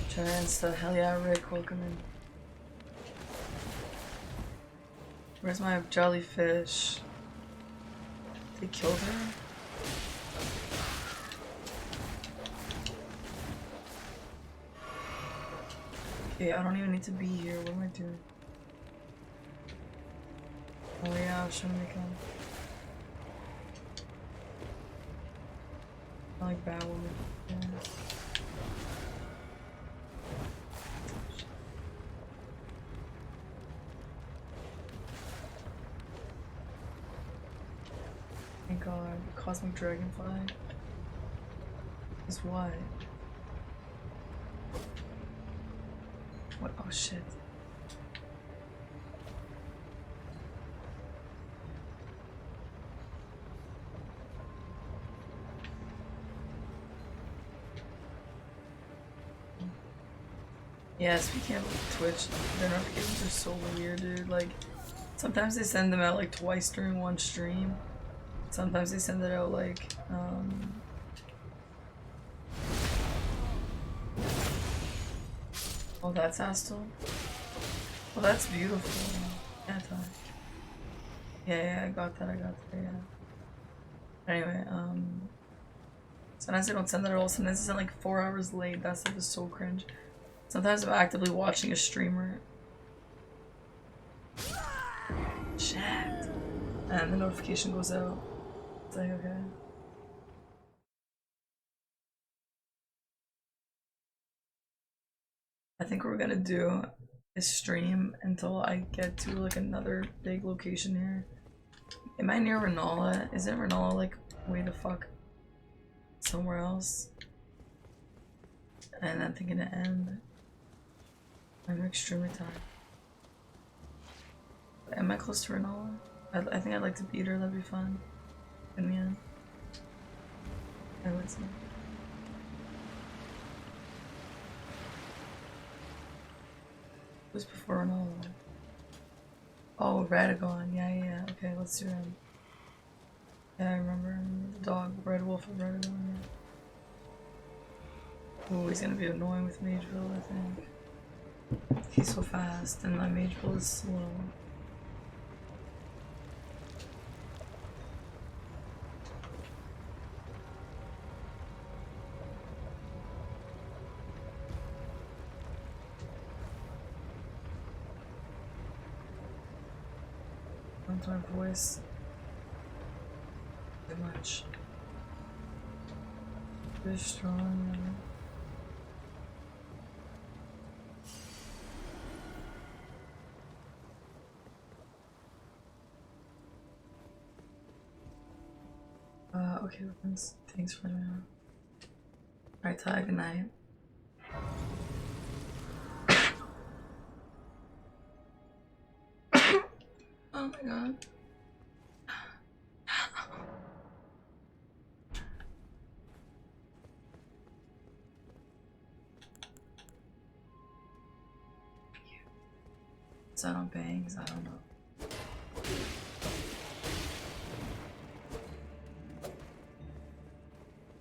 Giants, the hell yeah, Rick, welcome in. Where's my jellyfish? They killed her? Okay, I don't even need to be here. What am I doing? Oh yeah, I was trying to make him. I like bad woman. Yeah. Thank God, Cosmic Dragonfly is what? What? Oh shit. Yeah, speaking of Twitch, their notifications are so weird, dude. Like, sometimes they send them out like twice during one stream. Sometimes they send it out like, oh, that's Astel? Oh, that's beautiful. Yeah, yeah, I got that, yeah. Anyway, sometimes they don't send that at all. Sometimes they send like 4 hours late. That stuff is so cringe. Sometimes I'm actively watching a streamer. Shit. And the notification goes out. It's like, okay. I think what we're gonna do is stream until I get to like another big location here. Am I near Renala? Isn't Renala like way the fuck somewhere else? And I'm thinking to end. I'm extremely tired. Am I close to Renala? I think I'd like to beat her, that'd be fun. In the end. I would say. Who's before Renala? Oh, Radagon. Yeah. Okay, let's do him. Yeah, I remember the dog, Red Wolf of Radagon, yeah. Oh, he's gonna be annoying with Mageville, I think. He's so fast, and my Mageville is slow. with my voice too much. Too strong. Okay, thanks for now. Alright, Ty, good night. Oh my god. Is that on bangs? I don't know.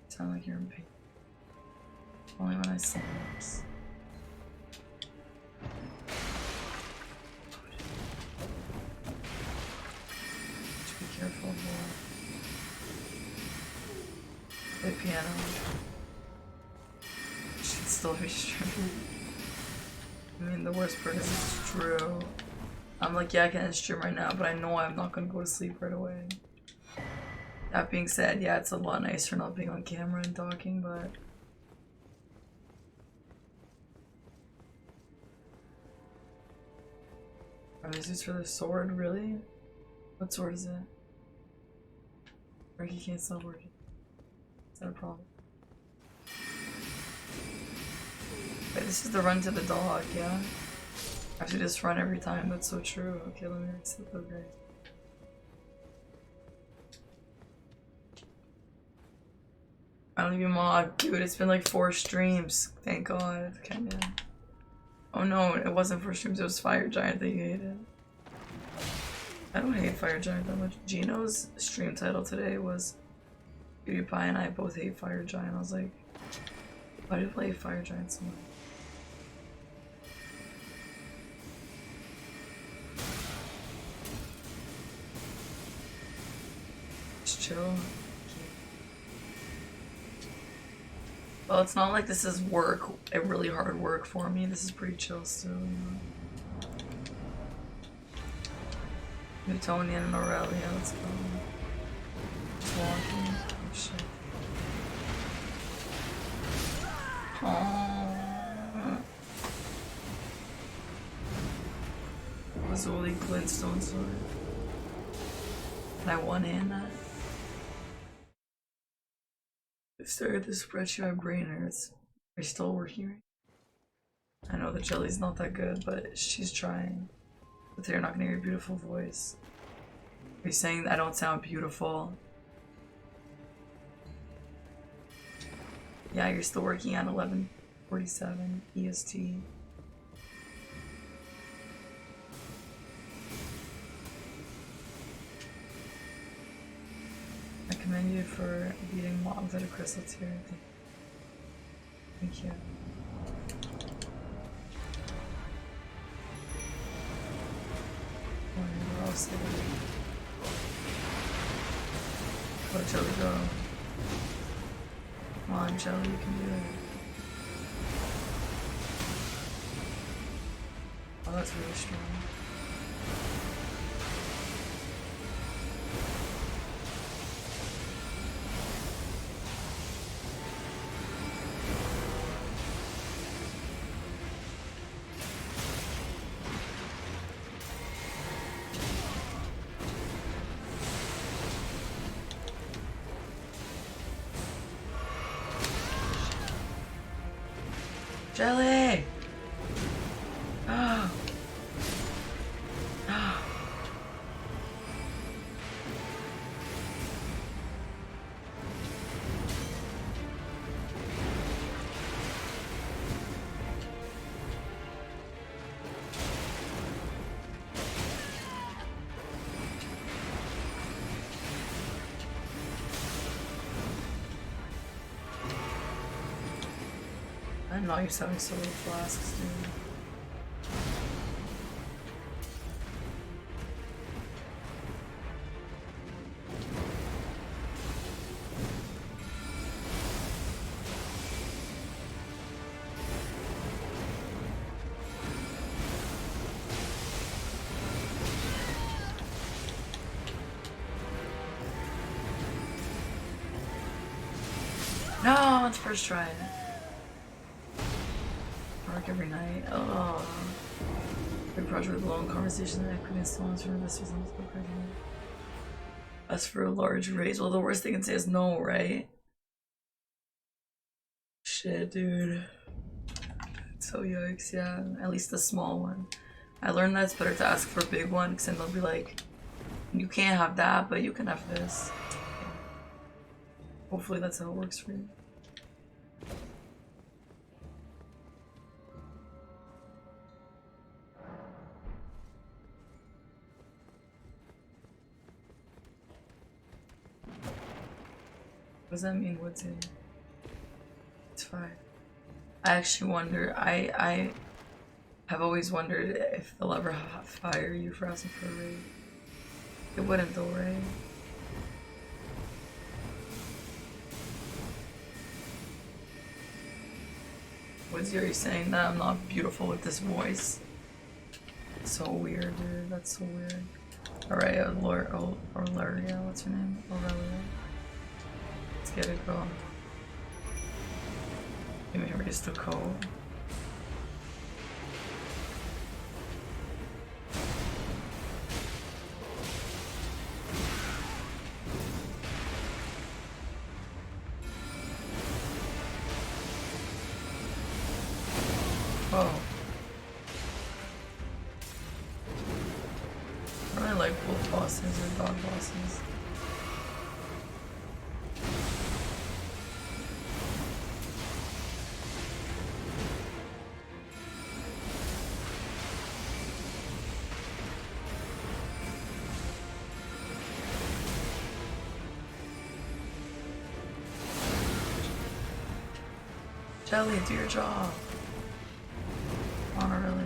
Sound like you're in pain. Only when I sing this. Just be careful of the piano. Should still be streaming. I mean, the worst part is it's true. I'm like, yeah, I can stream right now, but I know I'm not gonna go to sleep right away. That being said, yeah, it's a lot nicer not being on camera and talking, but... Are these used for the sword, really? What sword is it? Ricky can't stop working. Is that a problem? Wait, this is the run to the dog, yeah? I have to just run every time, that's so true. Okay, let me reset the guys. I don't even mod. Dude, it's been like 4 streams. Thank God. Kenya. Oh no, it wasn't 4 streams, it was Fire Giant that you hated. I don't hate Fire Giant that much. Gino's stream title today was PewDiePie and I both hate Fire Giant. I was like, why do you play Fire Giant so much? Just chill. Well, it's not like this is work, a really hard work for me. This is pretty chill still, you know. Newtonian and Aurelia, let's go. Just walking. Oh shit. Aww. Lazuli Glintstone sword. Can I one-hand that? I stare at this spreadsheet, my brain hurts. Are you still working right? I know the jelly's not that good, but she's trying. But they're not gonna hear your beautiful voice. Are you saying I don't sound beautiful? Yeah, you're still working at 11:47 EST. I commend you for beating mobs at a crystal tier. Thank you. We're all safe. Let Jelly go. Come on, Jelly, you can do it. Oh, that's really strong. Jelly! Oh. Oh. I didn't know you're selling solar flasks, dude. No, it's first try. Work every night. Oh. Big project with long conversation that equity installments from investors on the crazy. As for a large raise, well, the worst they can say is no, right? Shit, dude. So yikes, yeah. At least a small one. I learned that it's better to ask for a big one, because then they'll be like, you can't have that, but you can have this. Hopefully that's how it works for you. What does that mean? What's in? It's fine. I actually wonder, I have always wondered if they'll ever fire you for asking for a raise. It wouldn't though, right? What's Yuri saying that I'm not beautiful with this voice? So weird, dude. That's so weird. Alright, Aurelia, what's her name? Aurelia. Let's get it, girl. Give me raise the code. Oh. I really like wolf bosses or dog bosses. Jelly, do your job. Honor really.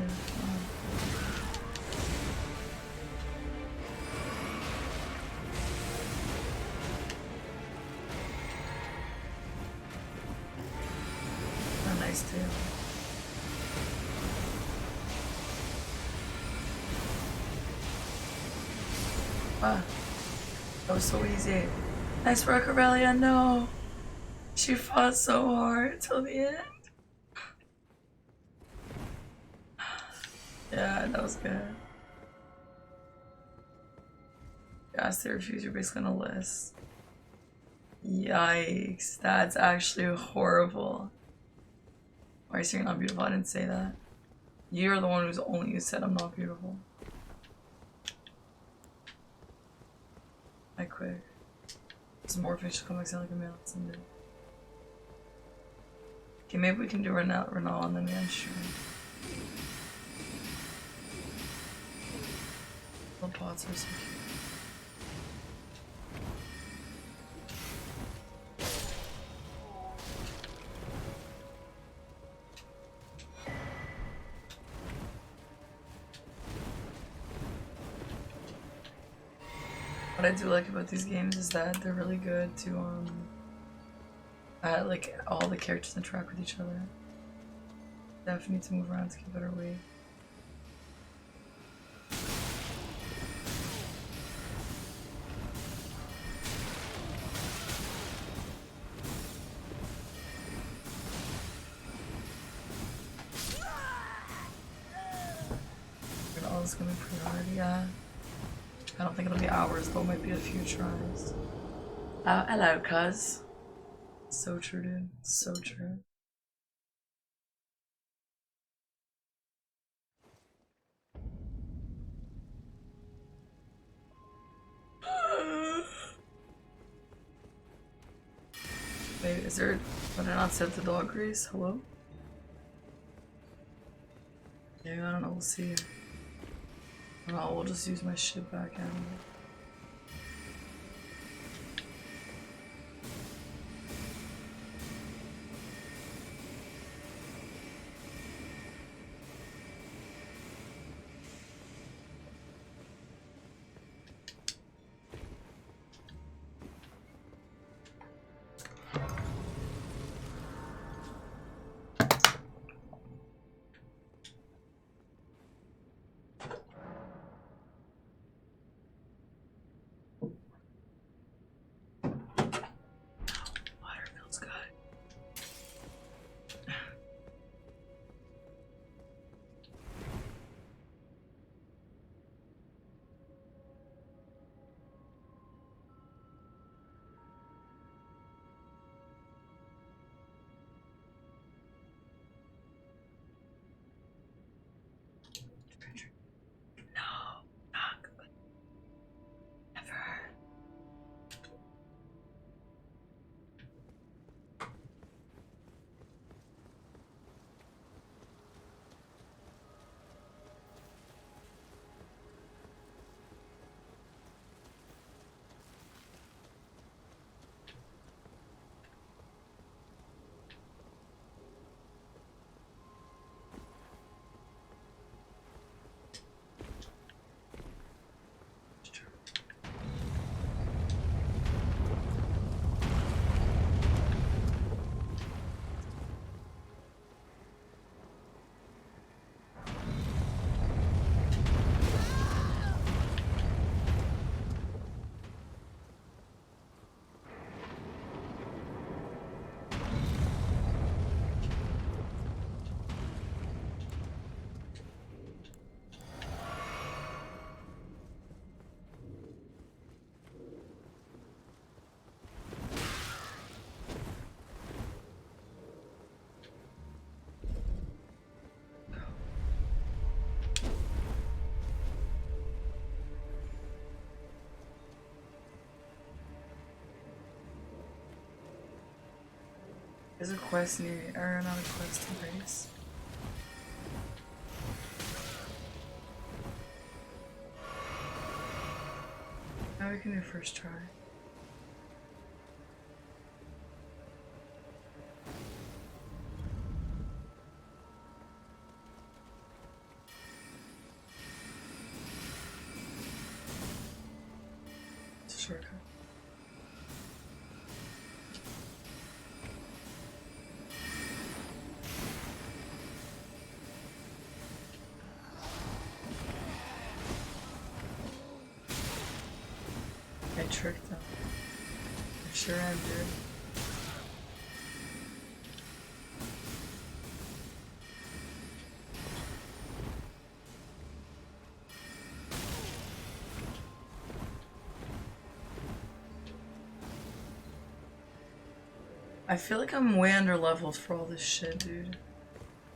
Nice too. Ah, that was so easy. Nice work, Aurelia. No, she fought so hard till the end. Yeah, that was good. Yes, they refuse. You're basically on a list. Yikes, that's actually horrible. Why are you saying I'm not beautiful? I didn't say that. You're the one who's only you said I'm not beautiful. I quit. This morphine should come back sound like a male someday. Okay, maybe we can do Renal on the man stream. Little pots are so cute. What I do like about these games is that they're really good to like all the characters interact with each other. Definitely need to move around to get better weight. All this is gonna be pretty hard, yeah. I don't think it'll be hours, though. It might be a few tries. Hello, cuz. So true, dude. So true. Wait, is there... Did I not set the dog grease? Hello? Yeah, I don't know. We'll see. No, we'll just use my shit back at him. There's a quest near, or not a quest, a race. Now we can do first try. It's a shortcut. I tricked them. I sure am, dude. I feel like I'm way under leveled for all this shit, dude.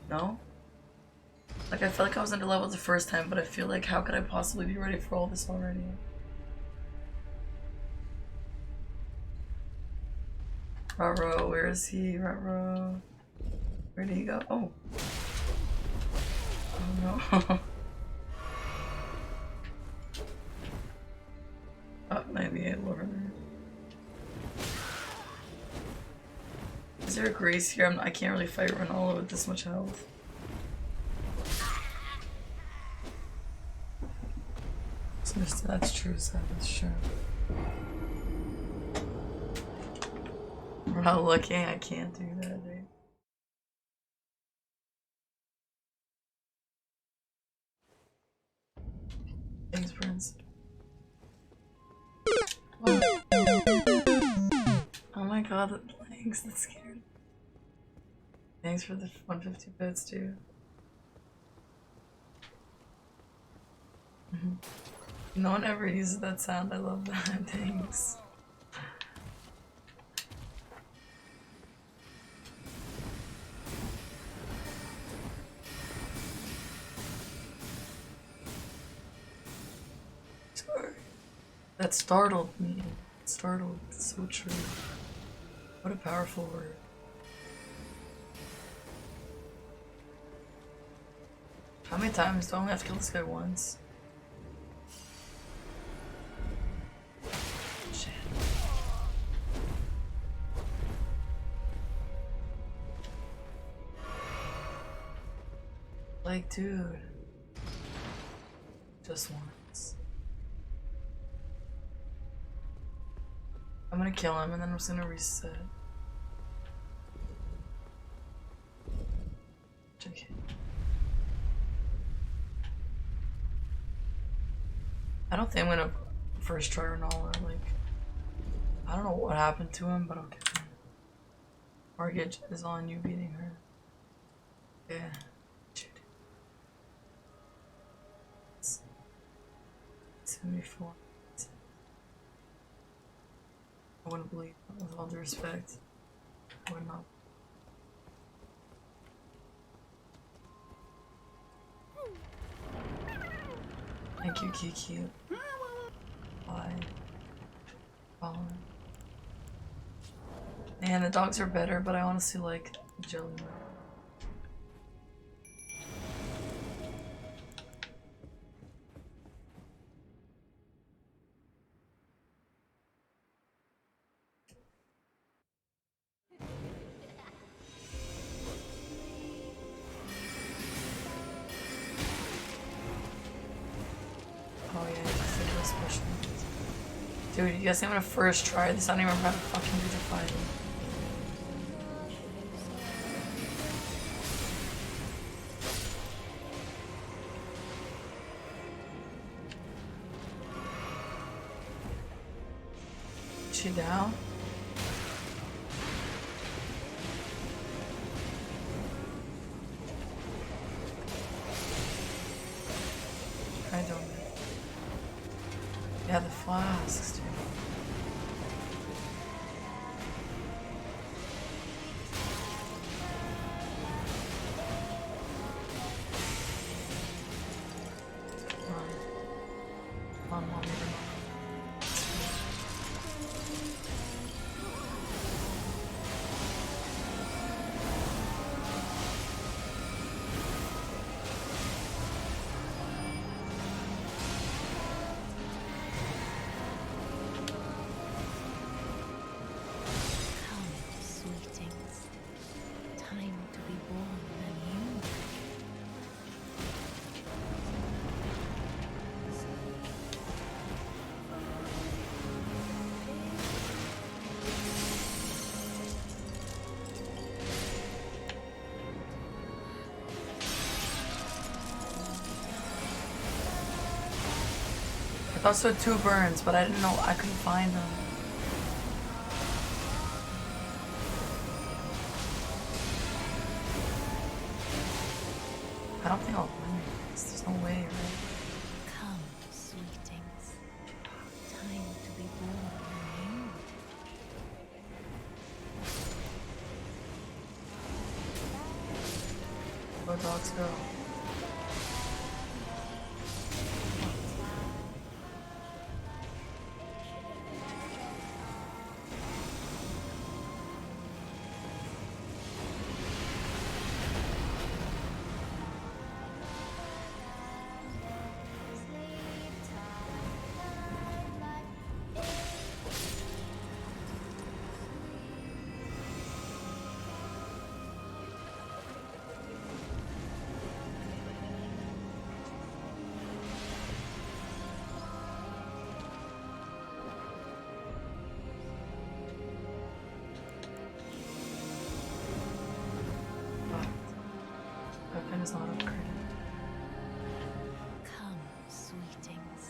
No? Like, I feel like I was under leveled the first time, but I feel like how could I possibly be ready for all this already? Raro, where is he? Raro. Where did he go? Oh. Oh no. Oh, 98 over there. Is there a grace here? I can't really fight Ronaldo with this much health. So that's true, so that's true. We're not looking, I can't do that, dude. Thanks, Prince. Oh. Oh my god, thanks, that's scared. Thanks for the 150 bits, dude. No one ever uses that sound, I love that, thanks. Sorry. That startled me. Startled, it's so true. What a powerful word. How many times do I only have to kill this guy once? Shit. Like, dude. Just once. I'm gonna kill him and then I'm just gonna reset. JK. I don't think I'm gonna first try Ronaldo, like, I don't know what happened to him, but I'll get him. Mortgage is on you beating her. Yeah. Shit. 74. I wouldn't believe that, with all due respect. I would not. Thank you, Kiki. Bye. Follow. And the dogs are better, but I honestly like Jelly. Oh yeah, just a real special. Dude, you guys think I'm gonna first try this? I don't even remember how to fucking do the fight. Is she down? I don't know. Yeah, the flasks, dude. Come on, mommy. I also had 2 burns, but I didn't know, I couldn't find them. I don't think I'll win this. There's no way, right? Come, sweetings. Time to be born anew. Go dogs go. Weapon is not upgraded. Come, sweetings.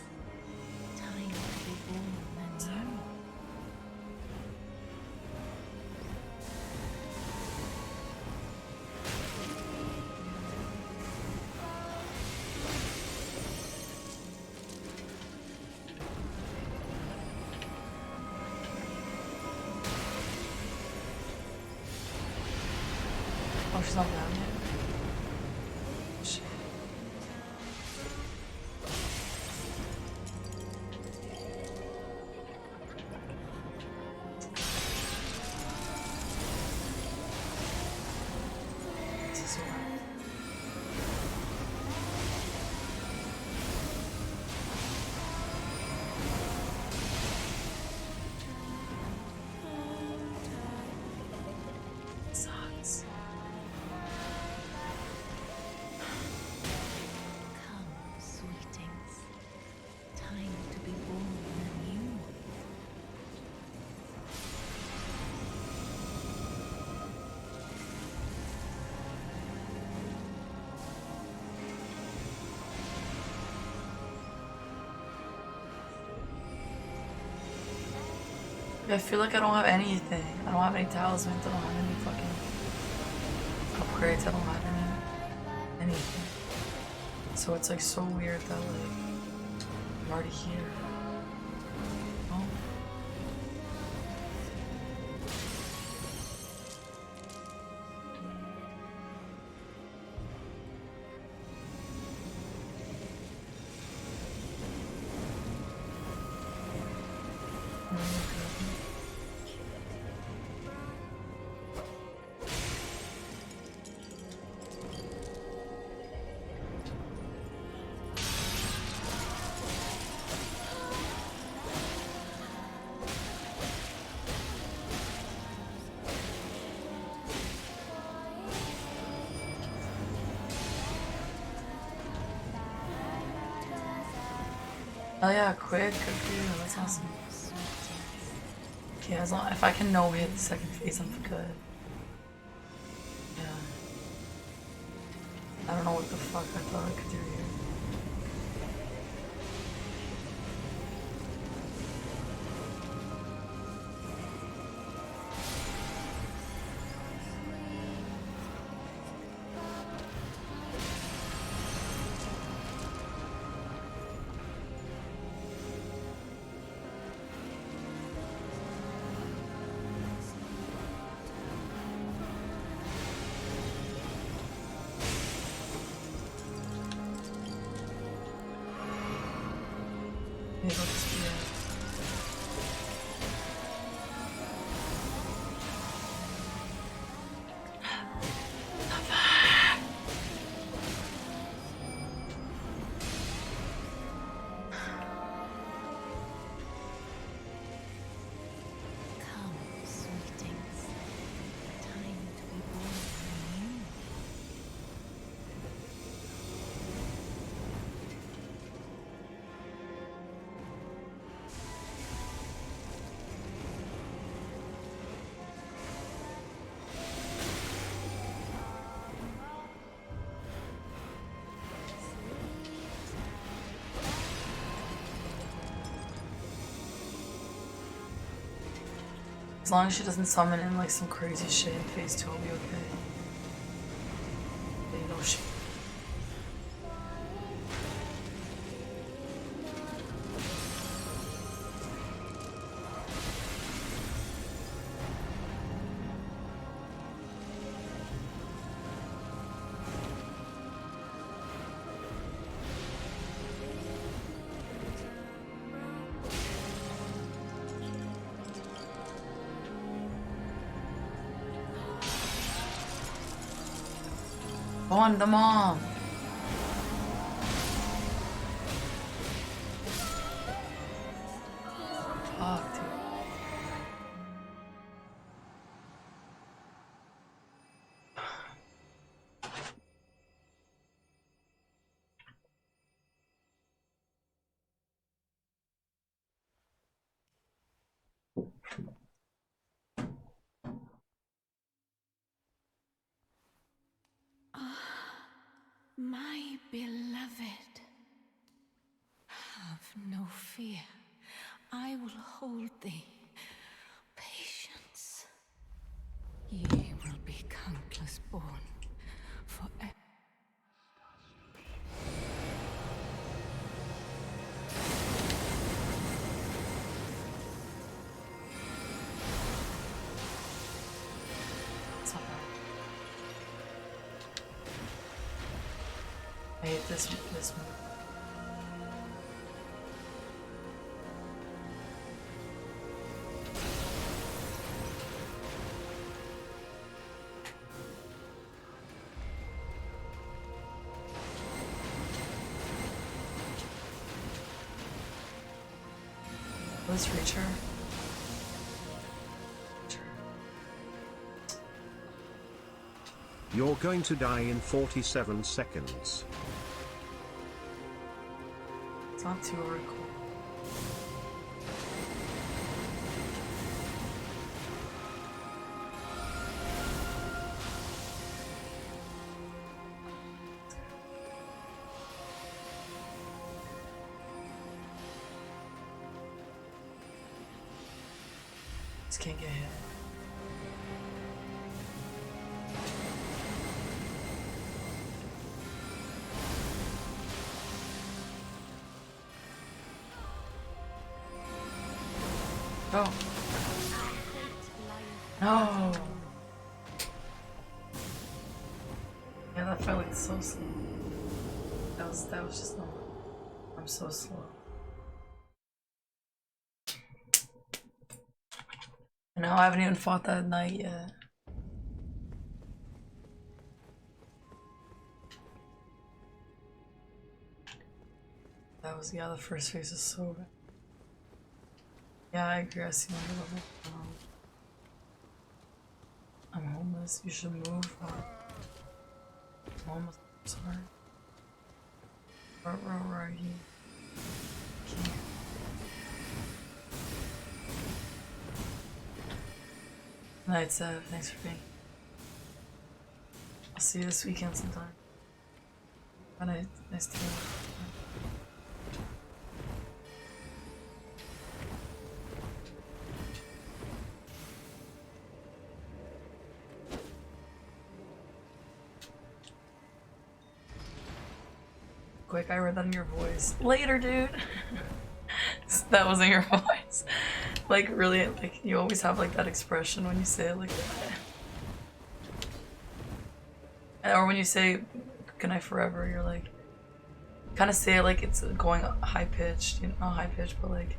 Time to be born anew. Oh, she's not down yet. Shit. This is wild. Sucks. Come, sweetings. Time to be born anew. I feel like I don't have anything. I don't have any talismans. I don't have any fucking upgrades. I don't have anything. So it's like so weird that like I'm already here. Oh. Oh yeah, quick, good for you. That's awesome. Okay, as long if I can no hit the second phase, I'm good. Yeah. I don't know what the fuck I thought I could do here. As long as she doesn't summon in like some crazy shit in phase 2, I'll be okay. They know shit. On the mom. Fuck, dude. My beloved, have no fear. I will hold thee. Patience. Ye will be countless born forever. It's not bad. I hate this one. Let's reach her. You're going to die in 47 seconds. It's not too oracle. Just can't get hit. Oh. No. Yeah, that felt like so slow. That was just no. I'm so slow. And now I haven't even fought that night yet. That was, yeah, the first phase is so bad. Yeah, I agree. I see my level. I'm homeless. You should move. I'm homeless. I'm sorry. Where are you? Okay. Night, Sev. Thanks for being. I'll see you this weekend sometime. Good night. Nice to meet you. Quick, I read that in your voice. Later, dude. That wasn't your voice. Like, really, like, you always have, like, that expression when you say it like that. Or when you say good night forever, you're like, kind of say it like it's going high pitched, you know, not high pitched, but like.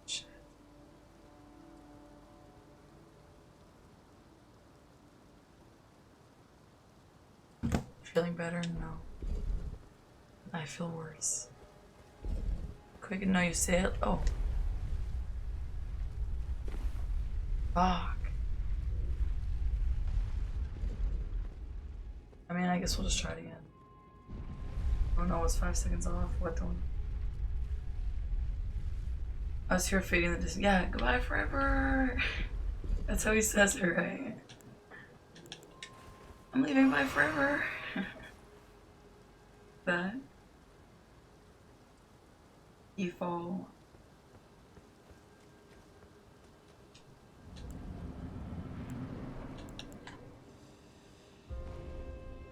Shit. Feeling better? No. I feel worse. Quick, no, you say it. Oh. Fuck. I mean, I guess we'll just try it again. Oh no, it's 5 seconds off. What the? I was here fading the distance. Yeah, goodbye forever. That's how he says it, right? I'm leaving, bye forever. That. Evil.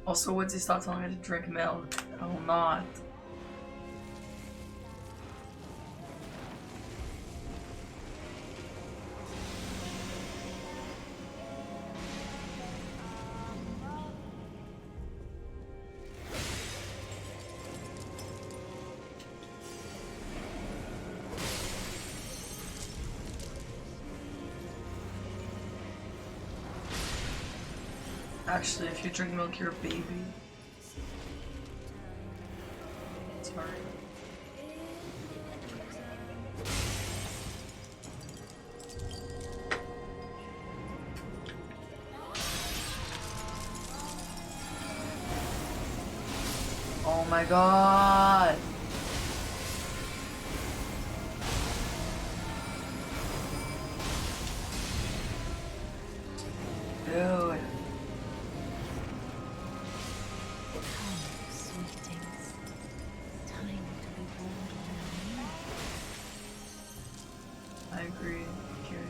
Also, Woodsy, stop telling me to drink milk. I will not. Actually, if you drink milk, you're a baby. Sorry. Oh my god! Dude. I agree, Kiri.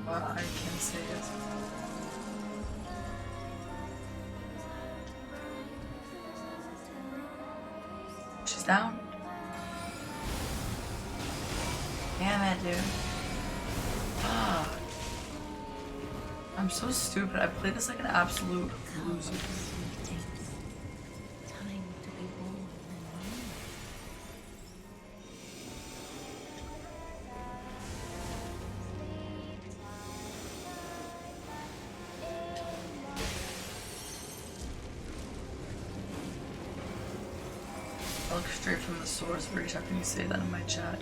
Well, I can say it. She's down. Damn it, dude. Fuck. I'm so stupid. I played this like an absolute loser. I look straight from the source. Every time you say that in my chat.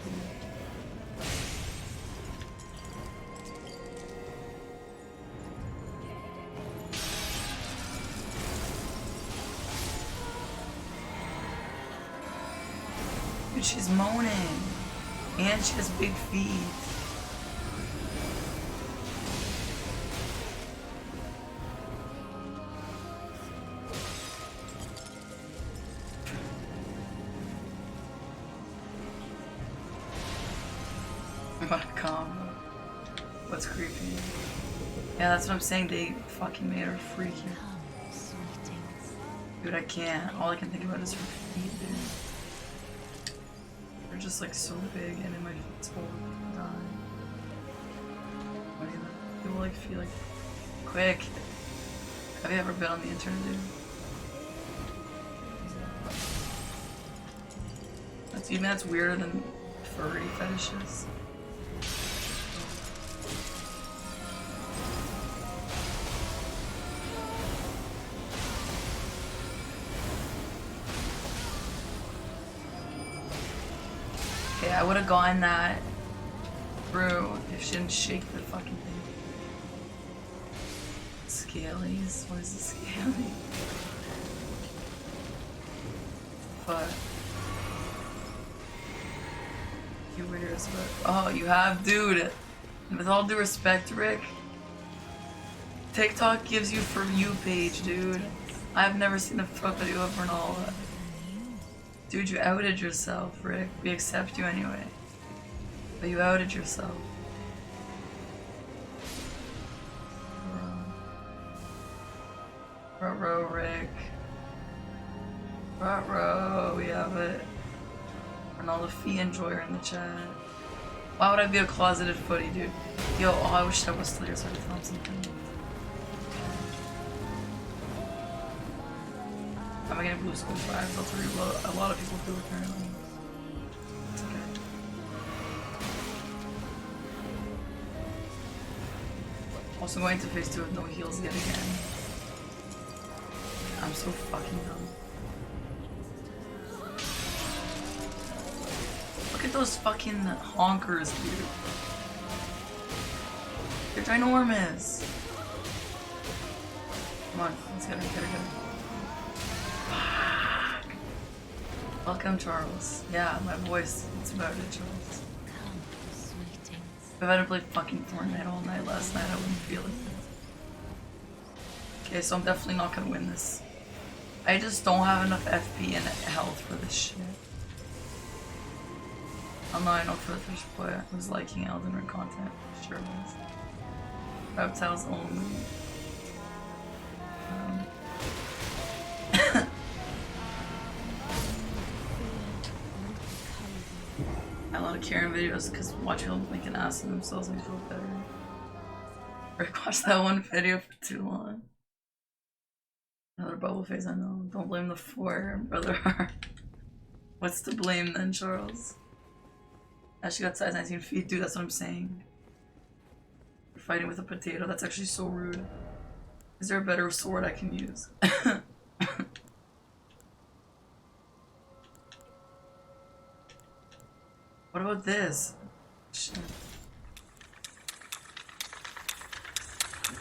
Dude, she's moaning. And she has big feet. What a combo. What's creepy? Yeah, that's what I'm saying. They fucking made her freaky. Dude, I can't. All I can think about is her feet, dude. They're just like so big and in my feet's all dying. What do you know? People like feel like quick. Have you ever been on the internet, dude? That's weirder than furry fetishes. Okay, I would have gotten that through if she didn't shake the fucking thing. Scalies? What is a scaly? But you weirdos, but oh, you have, dude. With all due respect, Rick, TikTok gives you For You page, dude. I've never seen a fuck video of Ronaldo. Dude, you outed yourself, Rick. We accept you anyway. But you outed yourself. Ruh-roh, Rick. Ruh-roh, we have it. Ronaldo Fee enjoyer in the chat. Why would I be a closeted footy, dude? Yo, oh, I wish that was still here so I could tell him something. Am I getting blue school vibes? I'll tell you a lot of people do apparently. It's okay. Also going to phase 2 with no heals yet again. I'm so fucking dumb. Look at those fucking honkers, dude. They're ginormous. Come on, let's get her, get her, get her. Fuck. Welcome, Charles. Yeah, my voice, it's about it, Charles. Come, sweetings. If I hadn't played fucking Fortnite all night last night, I wouldn't feel it. Okay, so I'm definitely not gonna win this. I just don't have enough FP and health for this shit. I'm not enough for the first play. I was liking Elden Ring content. Sure was. Reptiles only. I love Karen videos because watching them make an ass of themselves makes me feel better. Rick watched that one video for too long. Another bubble face, I know. Don't blame the four, brother. What's to blame then, Charles? She got size 19 feet, dude, that's what I'm saying. You're fighting with a potato, that's actually so rude. Is there a better sword I can use? What about this? Shit.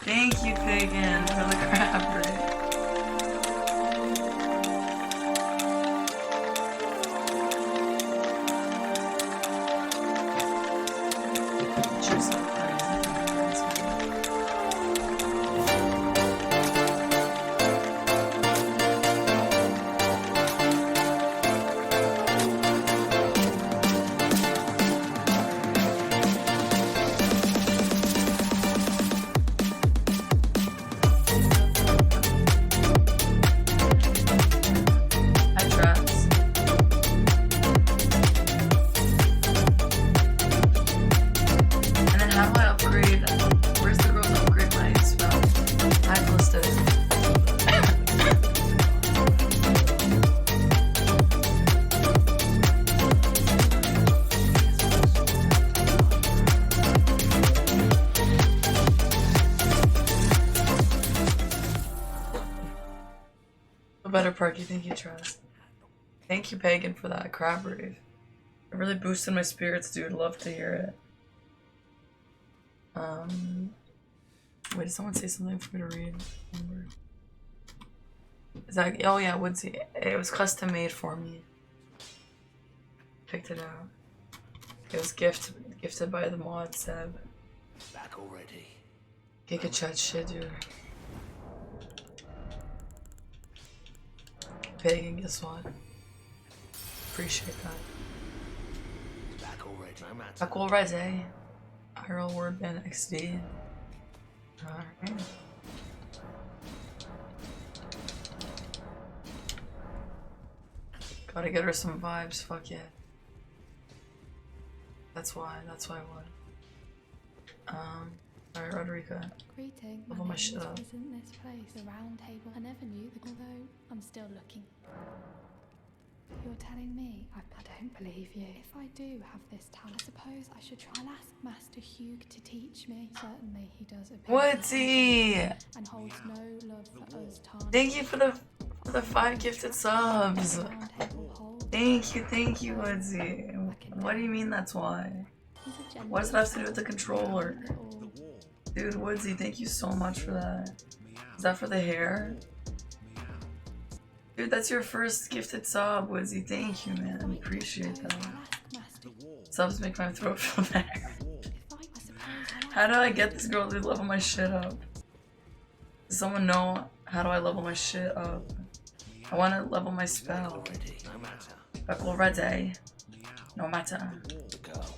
Thank you, Pagan, for the crab rig. Better Parky, thank you, Trust. Thank you, Pagan, for that crab rave. It really boosted my spirits, dude. Love to hear it. Wait, did someone say something for me to read? Is that? Oh yeah, Woodsy. It was custom made for me. Picked it out. It was gifted by the mod Seb. Back already. Giga chat shit, dude. Pagan, guess what? Appreciate that. Back already. I'm at Back already. IRL word band XD. Alright. Gotta get her some vibes, fuck yeah. That's why what? Alright, Roderica. Greeting. Level my shit up. Isn't this place the round table? I never knew that, although I'm still looking. You're telling me? I don't believe you. If I do have this talent, I suppose I should try and ask Master Hugh to teach me. Certainly he does appear What's he? and holds no love for us tarnished. Thank you for the 5 gifted subs. Thank you, Woodsy. What do you mean that's why? What does it have to do with the controller? Dude, Woodsy, thank you so much for that. Is that for the hair? Dude, that's your first gifted sub, Woodsy. Thank you, man. Appreciate that. Subs make my throat feel better. How do I get this girl to level my shit up? Does someone know how do I level my shit up? I want to level my spell. Back already. No matter. the girl.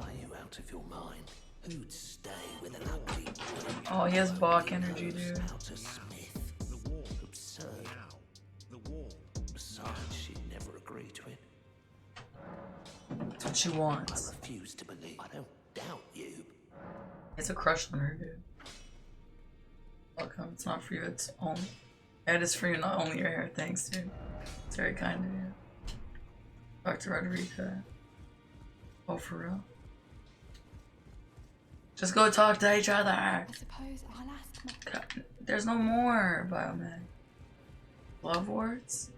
Are you out of your mind? Who'd stay with an ugly boy? Oh, he has Bach energy, dude. Out a smith. Absurd. Besides, she'd never agree to it. That's what she I wants. refuse to believe. I don't doubt you. It's a crush on her, dude. Welcome. It's not for you. It's only. It is for you, not only your hair. Thanks, dude. It's very kind of you. Dr. Roderica. Oh, for real? Just go talk to each other. I suppose I'll ask my... God, there's no more biomed. Love words?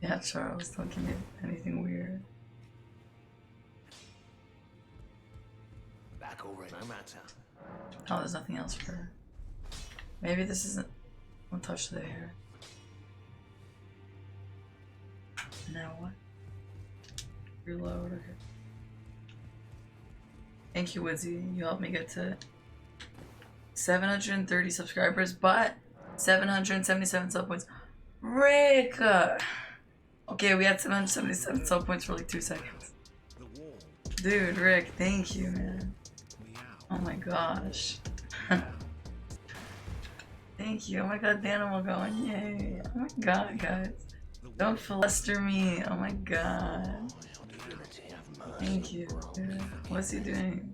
Yeah, Charles, don't give me anything weird. Back already. No matter. Oh, there's nothing else for her. Maybe this isn't. Don't touch the hair. Now what? Reload, okay. Thank you, Wizzy. You helped me get to 730 subscribers, but 777 sub points. Rick! Okay, we had 777 sub points for like 2 seconds. Dude, Rick, thank you, man. Oh my gosh. Thank you. Oh my god, the animal going. Yay. Oh my god, guys. Don't fluster me. Oh my god. Thank you. Dude. What's he doing?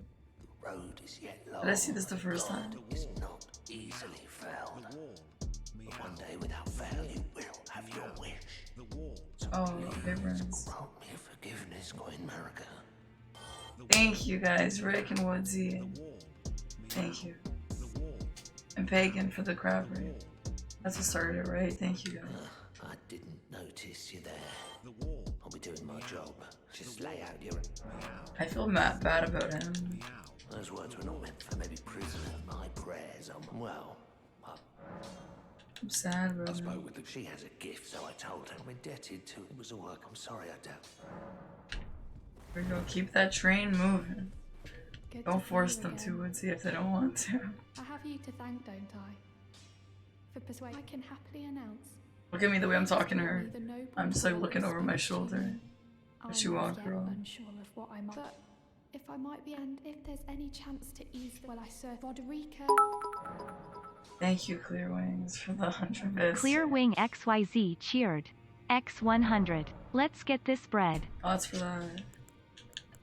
Did I see this the first time? Is not easily felled. But one day, without fail, you will have your wish. Oh, difference. Grant me forgiveness, Queen America. Thank you guys, Rick and Woodsy. Thank you. And Pagan for the crab raid. That's what started it, right? Thank you guys. I didn't notice you there. I'll be doing my job. Just lay out your... I feel bad about him. Those words were not meant for maybe prisoner. My prayers are... Well, I'm sad, bro. I spoke with her. She has a gift, so I told her. I'm indebted to... It was a work. I'm sorry, I doubt. We're gonna keep that train moving. Good Don't to force see you them to, again. Woodsy, if they don't want to. I have you to thank, don't I? For persuasion, I can happily announce. Look at me the way I'm talking to her. Only the noble I'm just like cause looking over my speaks to shoulder. me. But you I'm walk, yet girl. unsure of what I might. But if I might be, and if there's any chance to ease, well, I serve Roderica. Thank you, Clear Wings, for the 100 bits. Clear Wing XYZ cheered. X100. Let's get this bread. Oh, that's for that.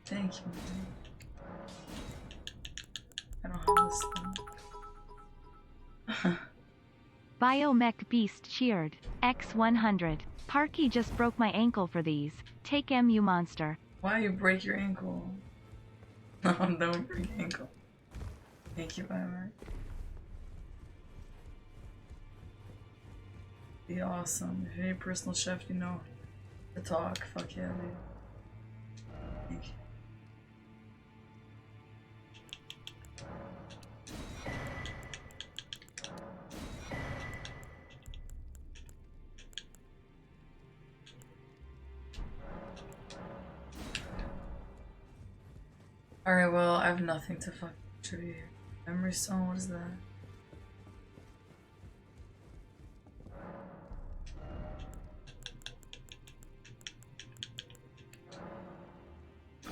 Thank you. I don't have this thing. Biomech Beast cheered. X100. Parky just broke my ankle for these. Take you monster. Why you break your ankle? Don't break ankle. Thank you, Biomech. Be awesome. If you need a personal chef, you know to talk. Fuck yeah, dude. Thank you. Alright, well, I have nothing to fucking tribute. Memory stone, what is that?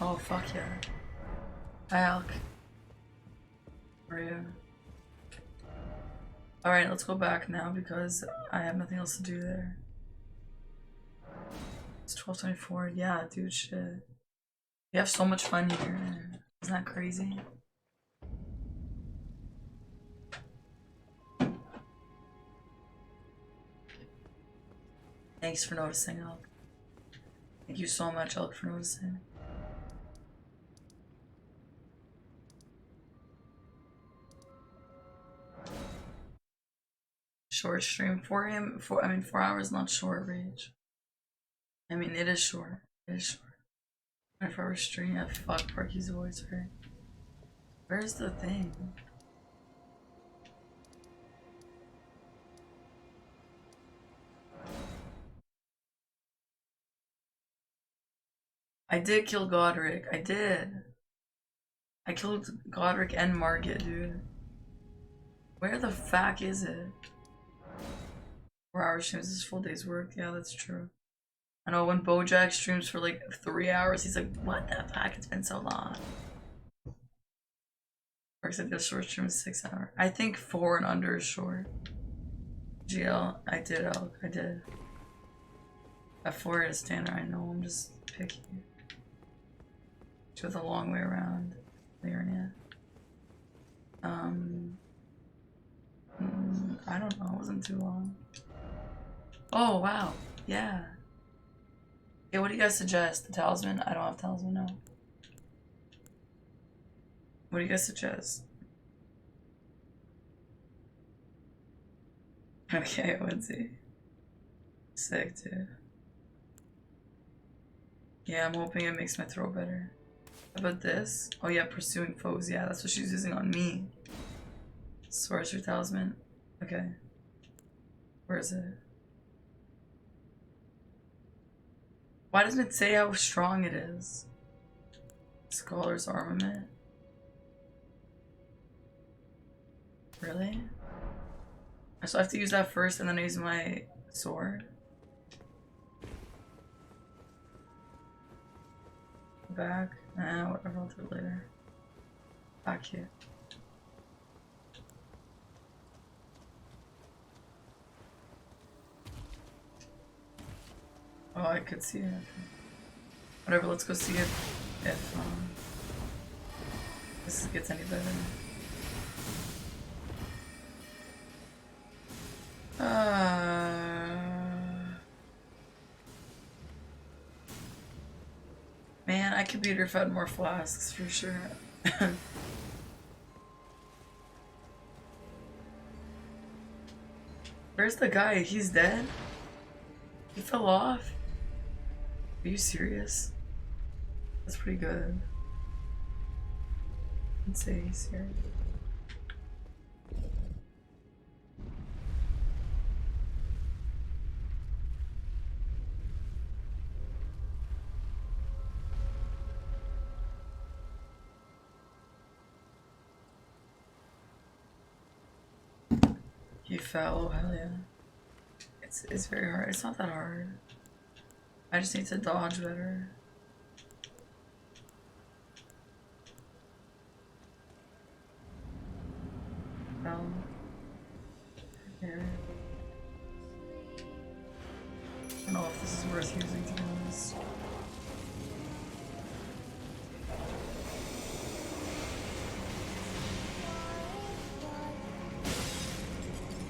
Oh, fuck yeah. Hi, Alk. How are you? Alright, let's go back now because I have nothing else to do there. It's 12:24. Yeah, dude, shit. We have so much fun here. Isn't that crazy? Thanks for noticing, Elk. Thank you so much, Elk, for noticing. Short stream for him. 4 hours, not short, Rage. I mean, it is short. It is short. 24-hour stream. Yeah, fuck Parky's voice, right? Where's the thing? I did kill Godric. I did. I killed Godric and Margit, dude. Where the fuck is it? 4-hour streams is full day's work. Yeah, that's true. I know when Bojack streams for like 3 hours, he's like, what the fuck? It's been so long. Works like the short stream is 6 hours. I think 4 and under is short. GL, I did, Elk. I did. At 4 is standard. I know, I'm just picky. With a long way around. Lyria. I don't know, it wasn't too long. Oh, wow. Yeah. Okay, what do you guys suggest? The talisman? I don't have talisman, no. What do you guys suggest? Okay, let's see. Sick, dude. Yeah, I'm hoping it makes my throw better. How about this? Oh yeah, pursuing foes. Yeah, that's what she's using on me. Sorcerer talisman. Okay. Where is it? Why doesn't it say how strong it is? Scholar's armament. Really? So I have to use that first and then I use my sword? Back? Nah, whatever, I'll do it later. Back here. Oh, I could see it. Whatever, let's go see if this gets any better. Man, I could beat her if I had more flasks for sure. Where's the guy? He's dead? He fell off? Are you serious? That's pretty good. Let's say he's here. He fell, oh hell yeah. It's very hard. It's not that hard. I just need to dodge better. Fell. Here. I don't know if this is worth using, to be honest.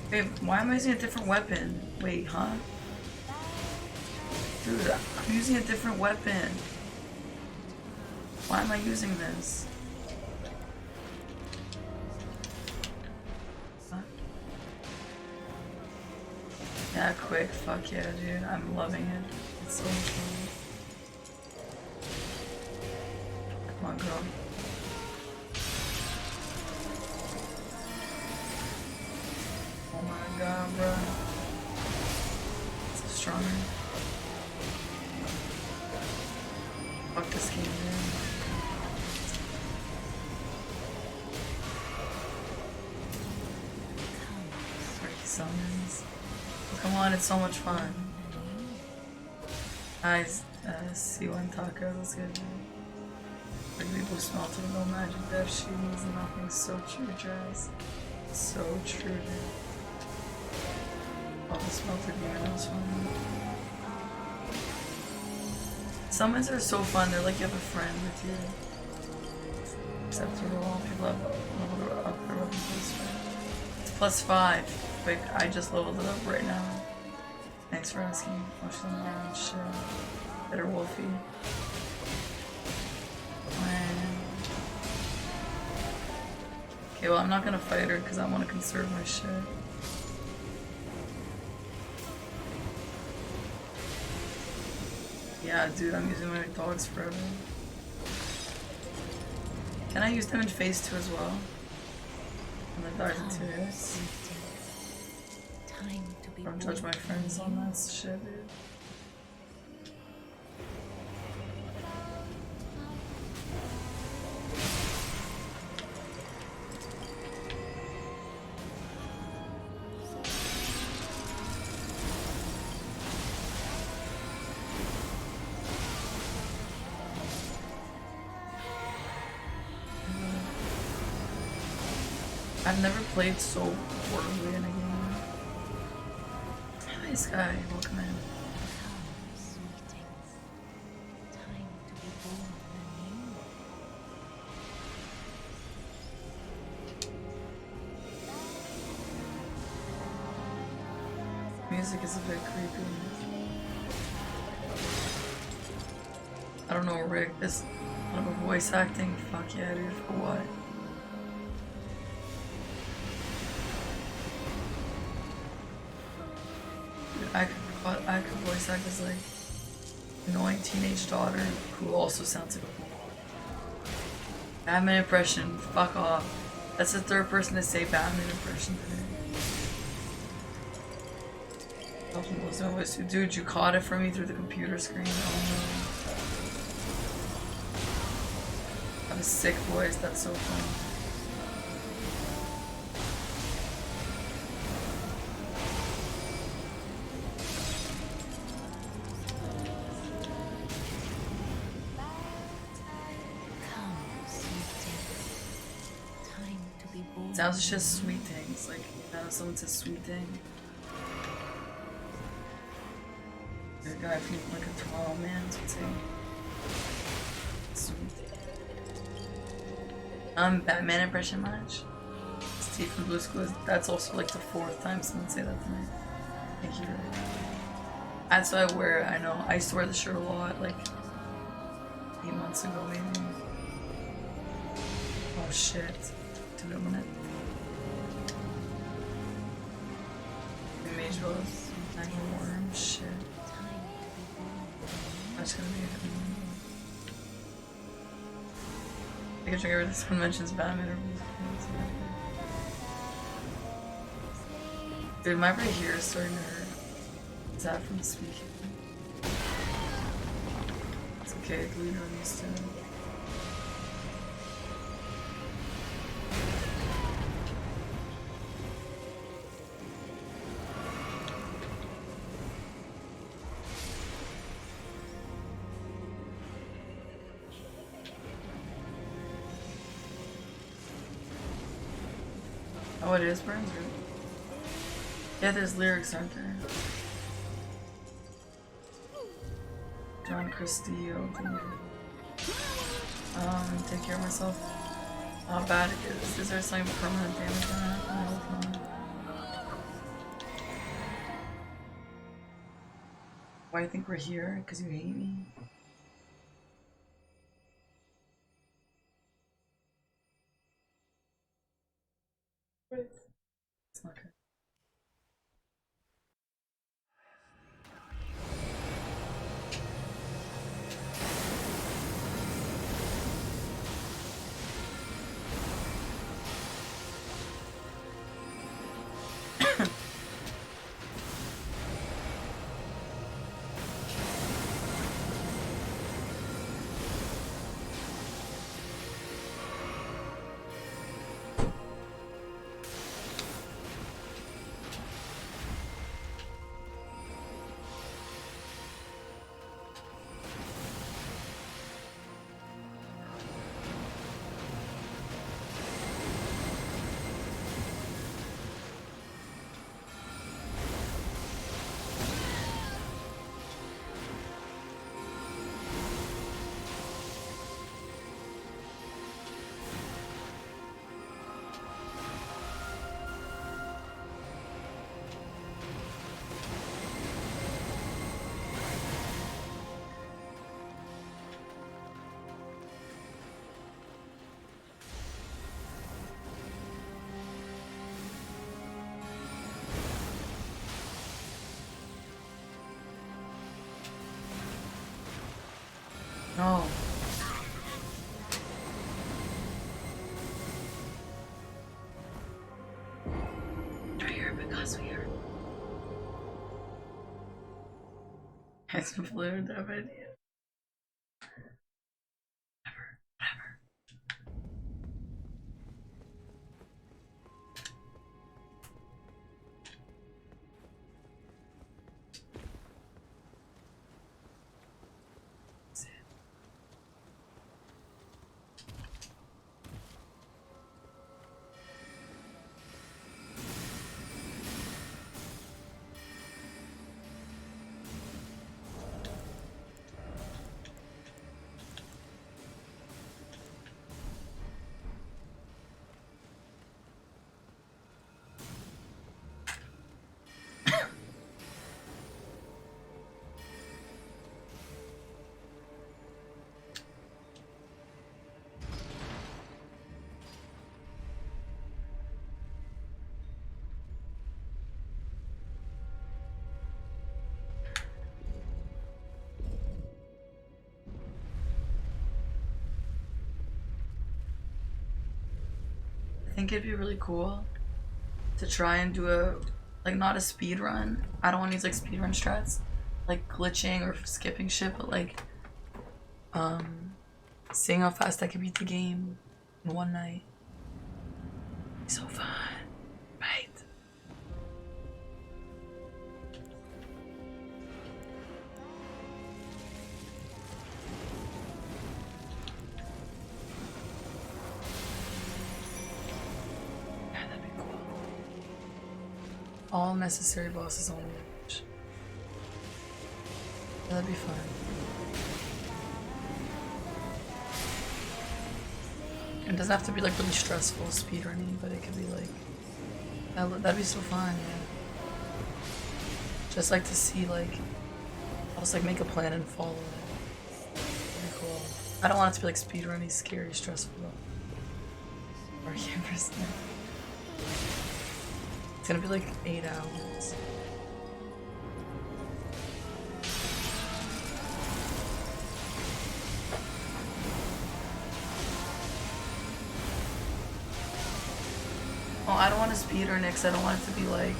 Babe, why am I using a different weapon? Wait, huh? Dude, I'm using a different weapon. Why am I using this? Huh? Yeah, quick. Fuck yeah, dude. I'm loving it. It's so much fun. Come on, girl. Oh my god, bro. So stronger. Fuck this game, man. Freaky summons. Come on, it's so much fun. Nice. C1 taco, that's good. Like people smelted no magic death, she means nothing. So true, Jazz. So true, dude. All the smelted demon was fun. Summons are so fun, they're like you have a friend with you. Except for all people have leveled up their weapon plus 5. Quick, I just leveled it up right now. Thanks for asking. Watch them around, shit. Better Wolfie. Okay, well I'm not gonna fight her because I want to conserve my shit. Yeah, dude, I'm using my dogs forever. Can I use them in phase 2 as well? And then dies in 2 hits? Don't judge my friends on that shit, dude. I've never played so horribly in a game. Hi, Sky. Welcome in. Music is a bit creepy. I don't know, Rick. This kind of a voice acting. Fuck yeah, dude. For what? I could voice act as like annoying teenage daughter who also sounds like a Batman impression. Fuck off. That's the third person to say Batman impression today. Dude, you caught it from me through the computer screen. Oh no. I have a sick voice, that's so funny. Sounds just sweet things, like, you know, someone says sweet thing. There's a guy from like a Toronto man would say sweet. Batman impression match. Steve from Blue School, that's also like the 4th time someone say that to me. Thank you. That's what I wear, I know. I used to wear the shirt a lot, like 8 months ago maybe. Oh shit. Did I win it? Mage Rose, Nine Worm, shit. That's gonna be a good one. I can check every this one mentions Batman or dude, my right here is starting to hurt. Is that from speaking? It's okay, I believe I'm used to it. Oh, it is Burns Root. Yeah, there's lyrics, aren't there? John Castillo. Take care of myself. How bad it is. Is there some permanent damage on it? I hope not. Why do you think we're here? Because you hate me? It's not good. No. We're here because we are. It's fluid, that idea. I think it'd be really cool to try and do like not a speed run. I don't want to use like speed run strats, like glitching or skipping shit, but like seeing how fast I can beat the game in one night. So fun, right? Yeah, that'd be cool. All necessary bosses on launch. That'd be fun. It doesn't have to be like really stressful speedrunning, but it could be like that'd be so fun, yeah. Just like to see like I'll just like make a plan and follow it. That'd be cool. I don't want it to be like speedrunning, scary, stressful though. Or cameras. It's gonna be like 8 hours. Oh, I don't want to speedrun it because I don't want it to be like,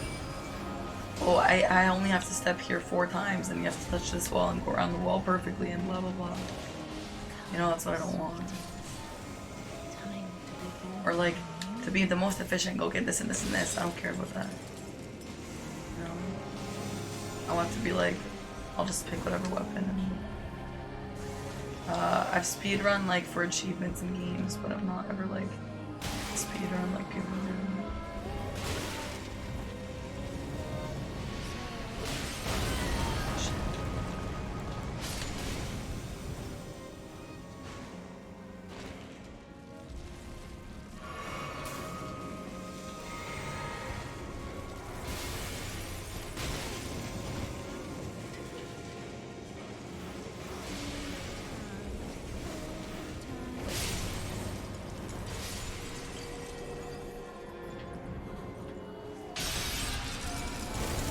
oh, I only have to step here 4 times and you have to touch this wall and go around the wall perfectly and blah blah blah. You know, that's what I don't want. Or like, to be the most efficient, go get this and this and this. I don't care about that. You know? I want it to be like, I'll just pick whatever weapon. I've speedrun like for achievements in games, but I've not ever like speedrun like people do.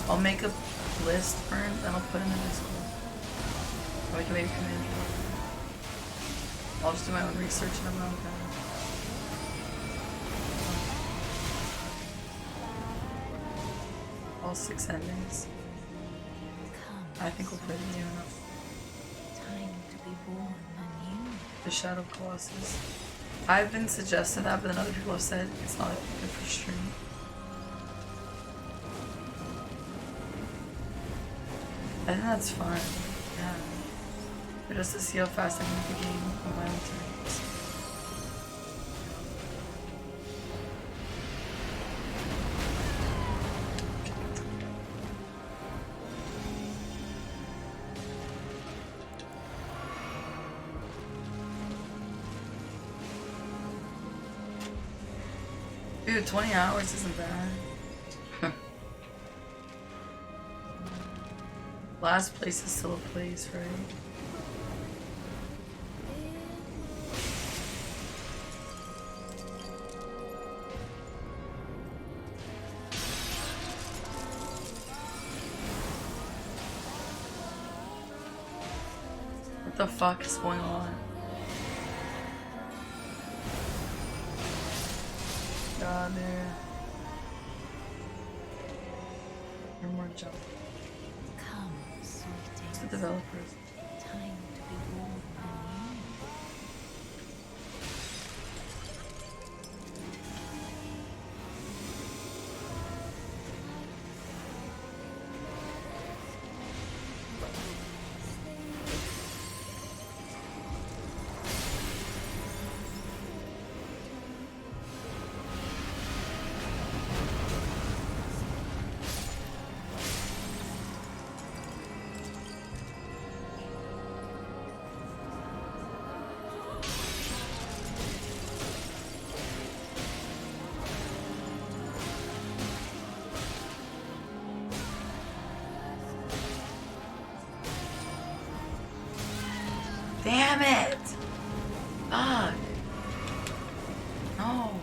I'll make a list first and I'll put in the Discord. Or we can maybe come in. I'll just do my own research and I'm not okay. All 6 endings. I think we'll play the game enough. Time to be born anew. The Shadow Colossus. I've been suggested that, but then other people have said it's not good for stream. I think that's fine, yeah. But just to see how fast I can beat the game on my own terms. Dude, 20 hours isn't bad. Last place is still a place, right? What the fuck is going on? God, there. One more jump. It's the developers. Time to be born anew. Damn it! Fuck. No.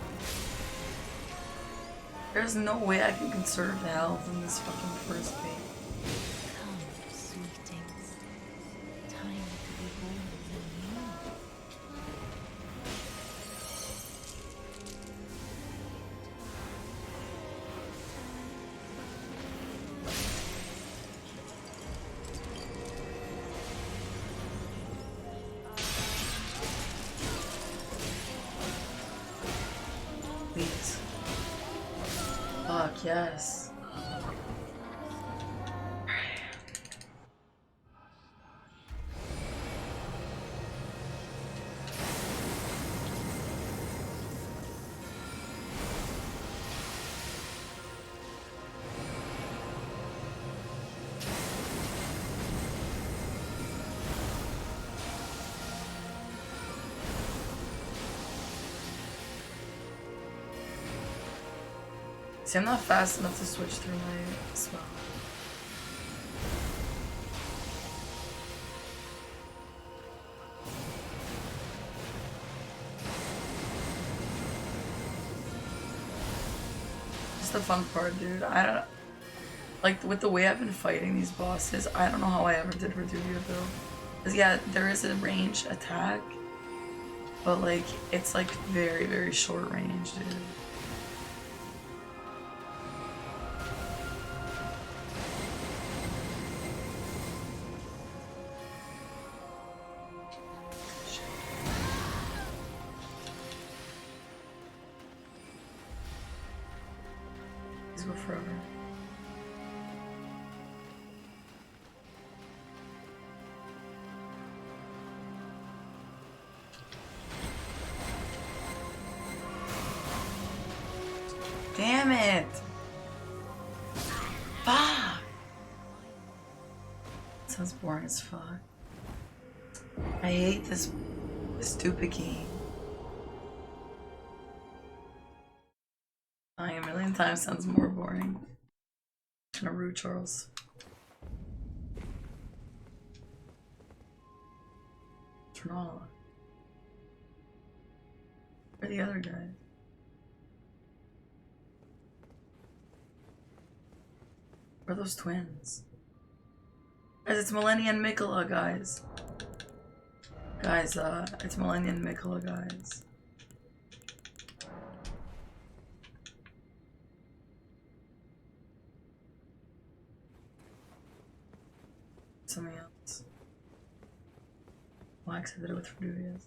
There's no way I can conserve the health in this fucking first phase. Come, sweetings. Time to be born anew. Fuck, yes. See, I'm not fast enough to switch through my spell. Just the fun part, dude. I don't like with the way I've been fighting these bosses. I don't know how I ever did Redulia though. Cause yeah, there is a range attack, but like it's like very, very short range, dude. These go forever. Damn it! Fuck! Sounds boring as fuck. I hate this stupid game. Dying a million times sounds more boring. Kind of rude, Charles. Turn on. Where are the other guys? Where are those twins? Guys, it's Millennium Mikola, guys. Guys, it's Millennium Mikola, guys. Something else. Well, I accepted it with Redulias.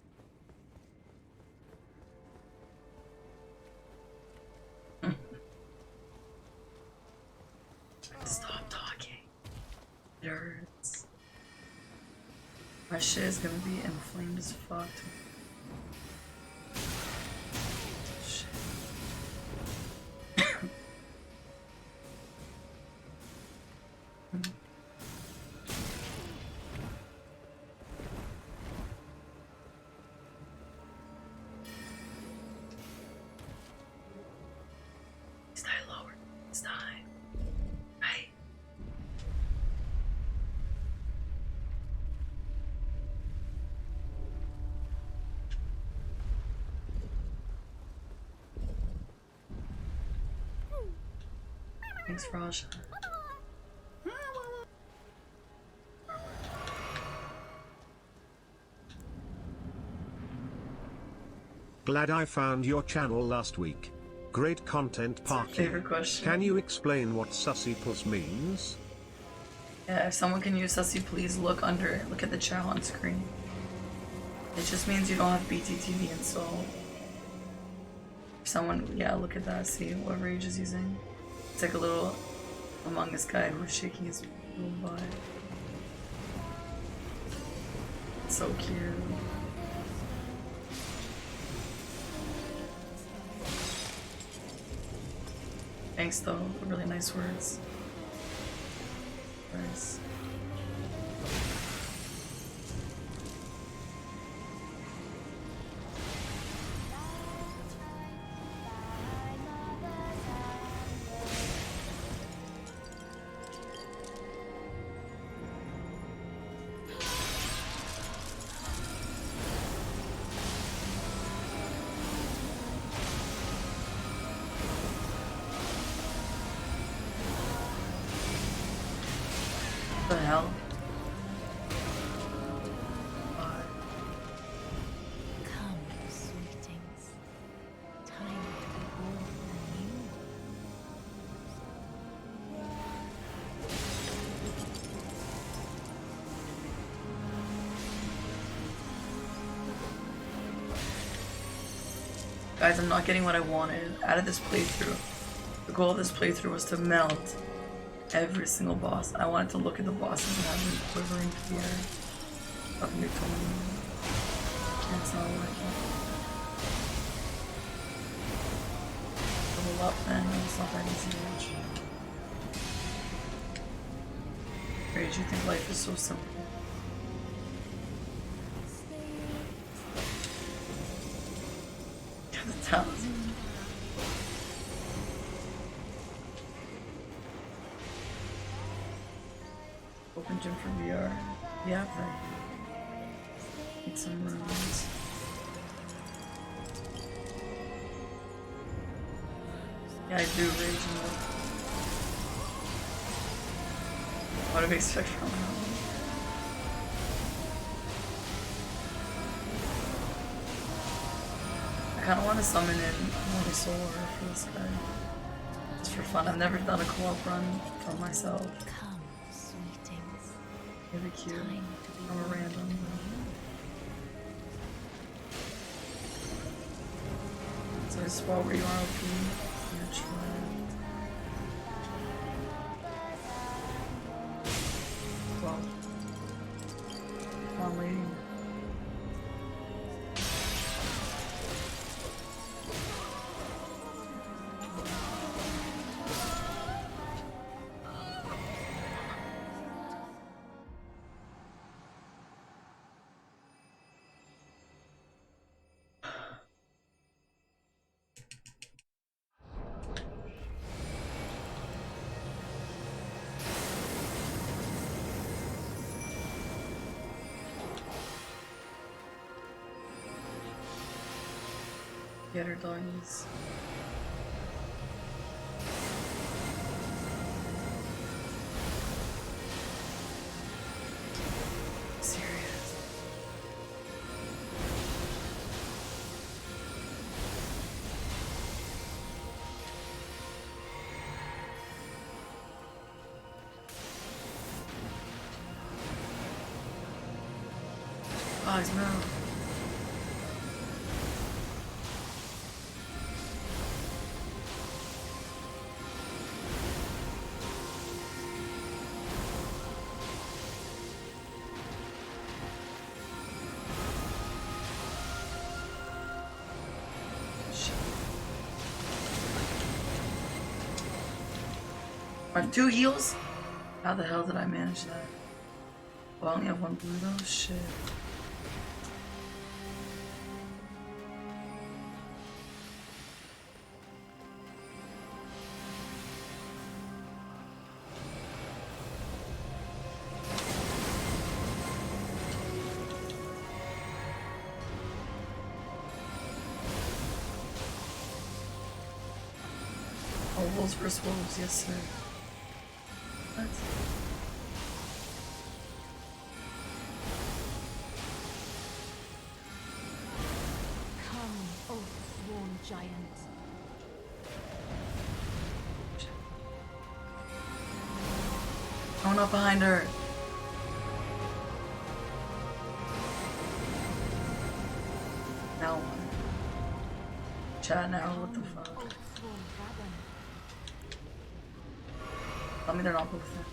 Stop talking. It hurts. My shit is gonna be inflamed as fuck. Shit. Let's die lower. Let's die. Right. Thanks, Raja. Glad I found your channel last week. Great content, Parky. Favorite question. Can you explain what Sussy Puss means? Yeah, if someone can use Sussy, please look under it. Look at the chat on screen. It just means you don't have BTTV installed. If someone, yeah, look at that. See what Rage is using. It's like a little Among Us guy who's shaking his little butt. So cute. Thanks though, really nice words. Nice. What the hell? Come, sweetings. Time to behold the new. Guys, I'm not getting what I wanted out of this playthrough. The goal of this playthrough was to melt every single boss. I wanted to look at the bosses and have them quivering fear of Newtonian. And it's not working. Level up, man. It's not that easy to reach. Rage, you think life is so simple? The talisman. Open gym for VR. Yeah, but need some rooms. Yeah, I do rage mode. What do we expect from him? I kind of want to summon in Holy Soul for this guy. Just for fun. I've never done a co-op run for myself. Come, sweetings. It'd be cute. I'm a random. So I spot where you are, OP. Yeah, try it. Well. Come on, lady. Get her doggies. Serious. Oh, he's moved. I have 2 heals? How the hell did I manage that? Oh, I only have 1 blue though? Shit. Oh, wolves versus wolves, yes sir. What? Come, oath-sworn giant. Going up behind her. Now what? Chat now, what the fuck? Oath-sworn dragon. Tell me they're not both there.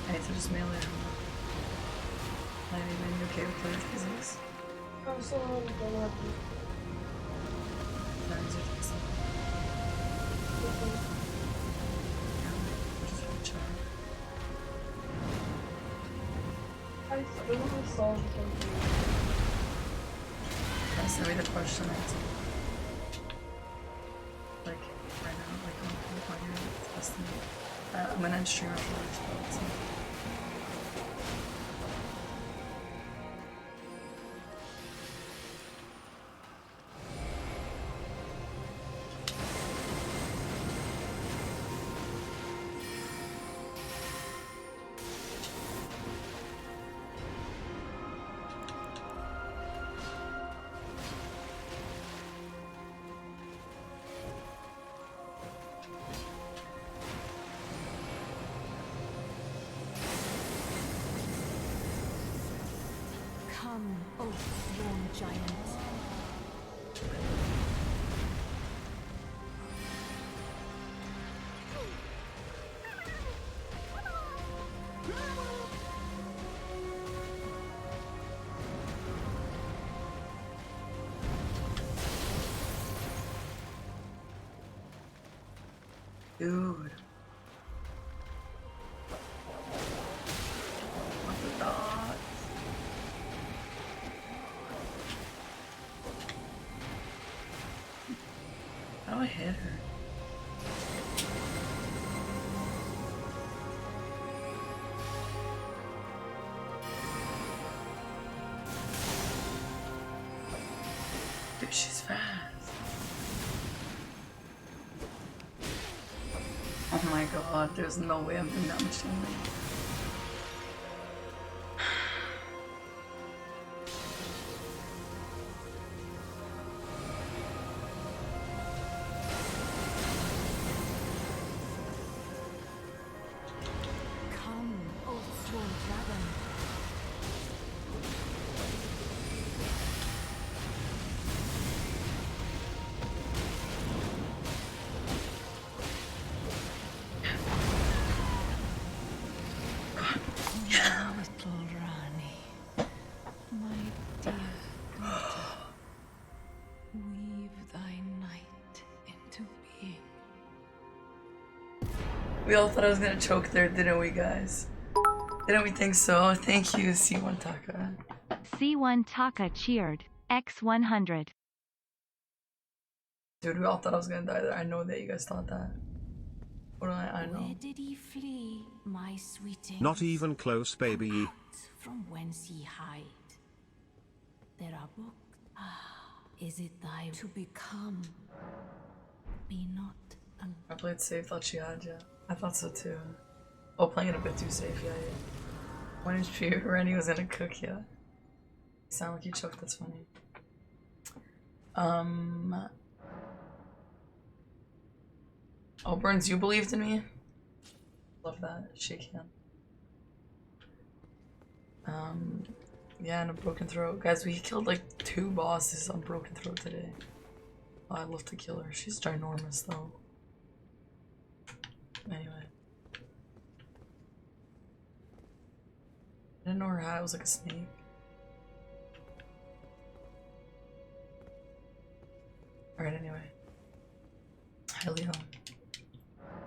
I need to just mail it. Not even okay with player physics. I'm so unlucky. That is it. I still saw something. That's the way the question answer. Like, right now, like, I'm on your testing. I'm gonna end stream after this, Come, oath-sworn giant. Dude. What the dog? How do I hit her? Dude, she's fast. Oh my god, there's no way I'm doing that much damage. Come, old sworn dragon. Little Rani, my dear daughter, weave thy night into being. We all thought I was gonna choke there, didn't we, guys? Didn't we think so? Thank you, C1 Taka. C1 Taka cheered. X100. Dude, we all thought I was gonna die there. I know that you guys thought that. What do I know? Where did he flee, my sweetings? Not even close, baby. From whence ye hide. There are books. Ah, is it thy to become? Be not an. I played safe, thought she had ya. I thought so too. Oh, playing it a bit too safe, yeah. When is Pure Rennie was gonna cook ya? You sound like you choked, that's funny. Oh, Burns, you believed in me? Love that. Shake hand. Yeah, and a broken throat. Guys, we killed like 2 bosses on broken throat today. Oh, I'd love to kill her. She's ginormous though. Anyway. I didn't know her hat was like a snake. Alright, anyway. Hi, Leo.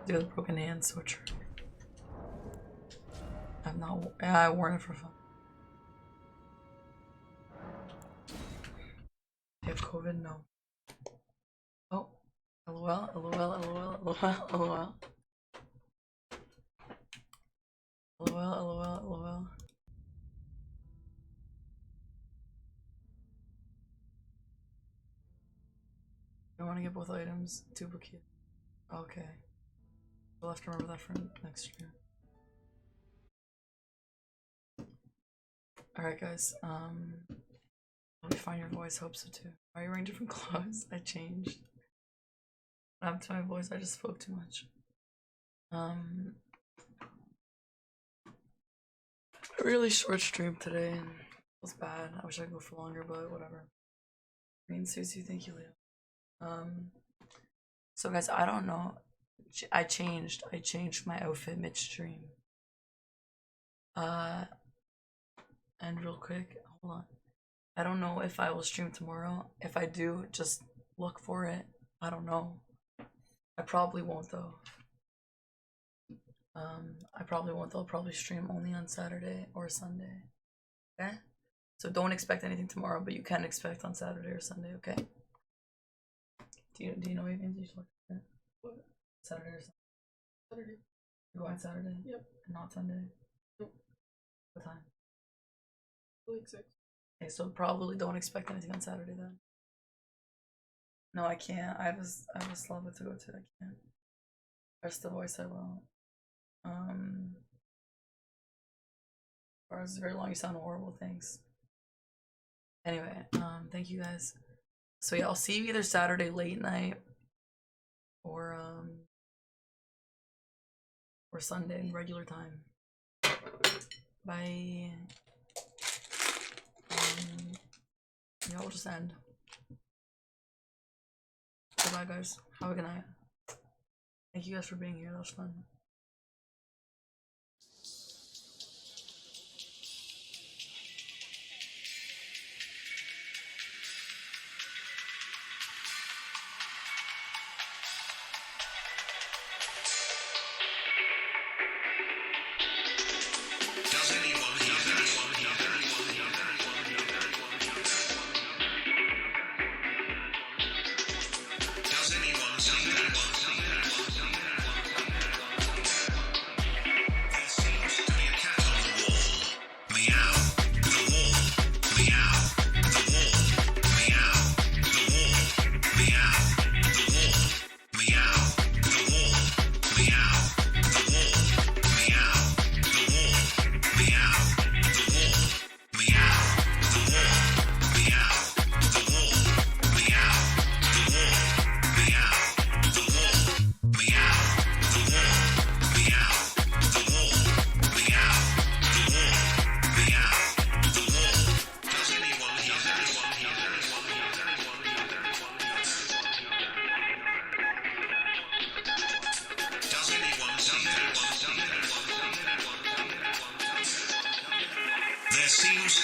Do the broken hand, so true. I'm not. Yeah, I worn it for fun. I have COVID? No. Oh. LOL, LOL, LOL, LOL, LOL. LOL, LOL, LOL. I want to get both items. Duplicate. Okay. We'll have to remember that for next stream. Alright, guys. Let me find your voice. Hope so too. Are you wearing different clothes? I changed. What happened to my voice? I just spoke too much. A really short stream today, and it was bad. I wish I could go for longer, but whatever. Green Susie, thank you, Leo. So guys, I don't know. I changed my outfit midstream. And real quick, hold on. I don't know if I will stream tomorrow. If I do, just look for it. I don't know. I probably won't though. I probably won't. I'll probably stream only on Saturday or Sunday. Okay? So don't expect anything tomorrow, but you can expect on Saturday or Sunday, okay? Do you know what it means? You should look at it. What? Saturday or Sunday? Saturday. You're going Saturday? Yep. And not Sunday? Nope. What time? Like 6. Okay, so probably don't expect anything on Saturday then. No, I can't. I have a Slava to go to. I can't. Rest the voice I will. Or it's very long. You sound horrible. Thanks. Anyway, thank you guys. So yeah, I'll see you either Saturday late night or Sunday regular time. Bye. Yeah, we'll just end. Goodbye, guys. Have a good night. Thank you guys for being here. That was fun.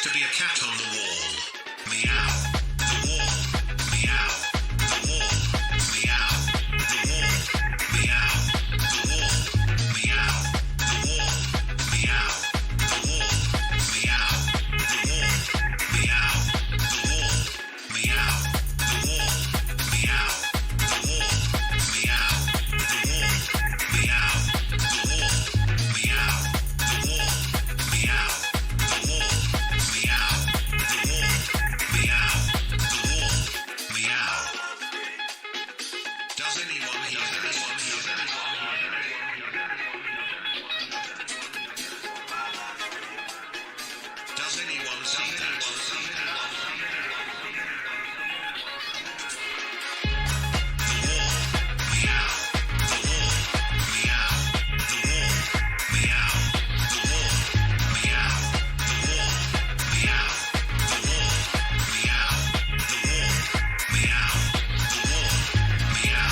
to be a cat on the wall. Meow. The wall. Meow. The wall. Meow. The wall. Meow. The wall. Meow. The wall. Meow. The wall. Meow. The wall. Meow. The wall. Meow. The wall. Meow. The wall. Meow. The wall. Meow. The wall. Meow. The wall. Meow. The wall. Meow. The wall. Meow. The wall. Meow. Does anyone hear anyone hear anyone Does anyone see anyone see anyone? The wall. Meow. The wall. Meow. The wall. Meow. The wall. Meow. The wall. Meow. The wall. Meow. The wall. Meow. The wall. Meow. The wall. Meow.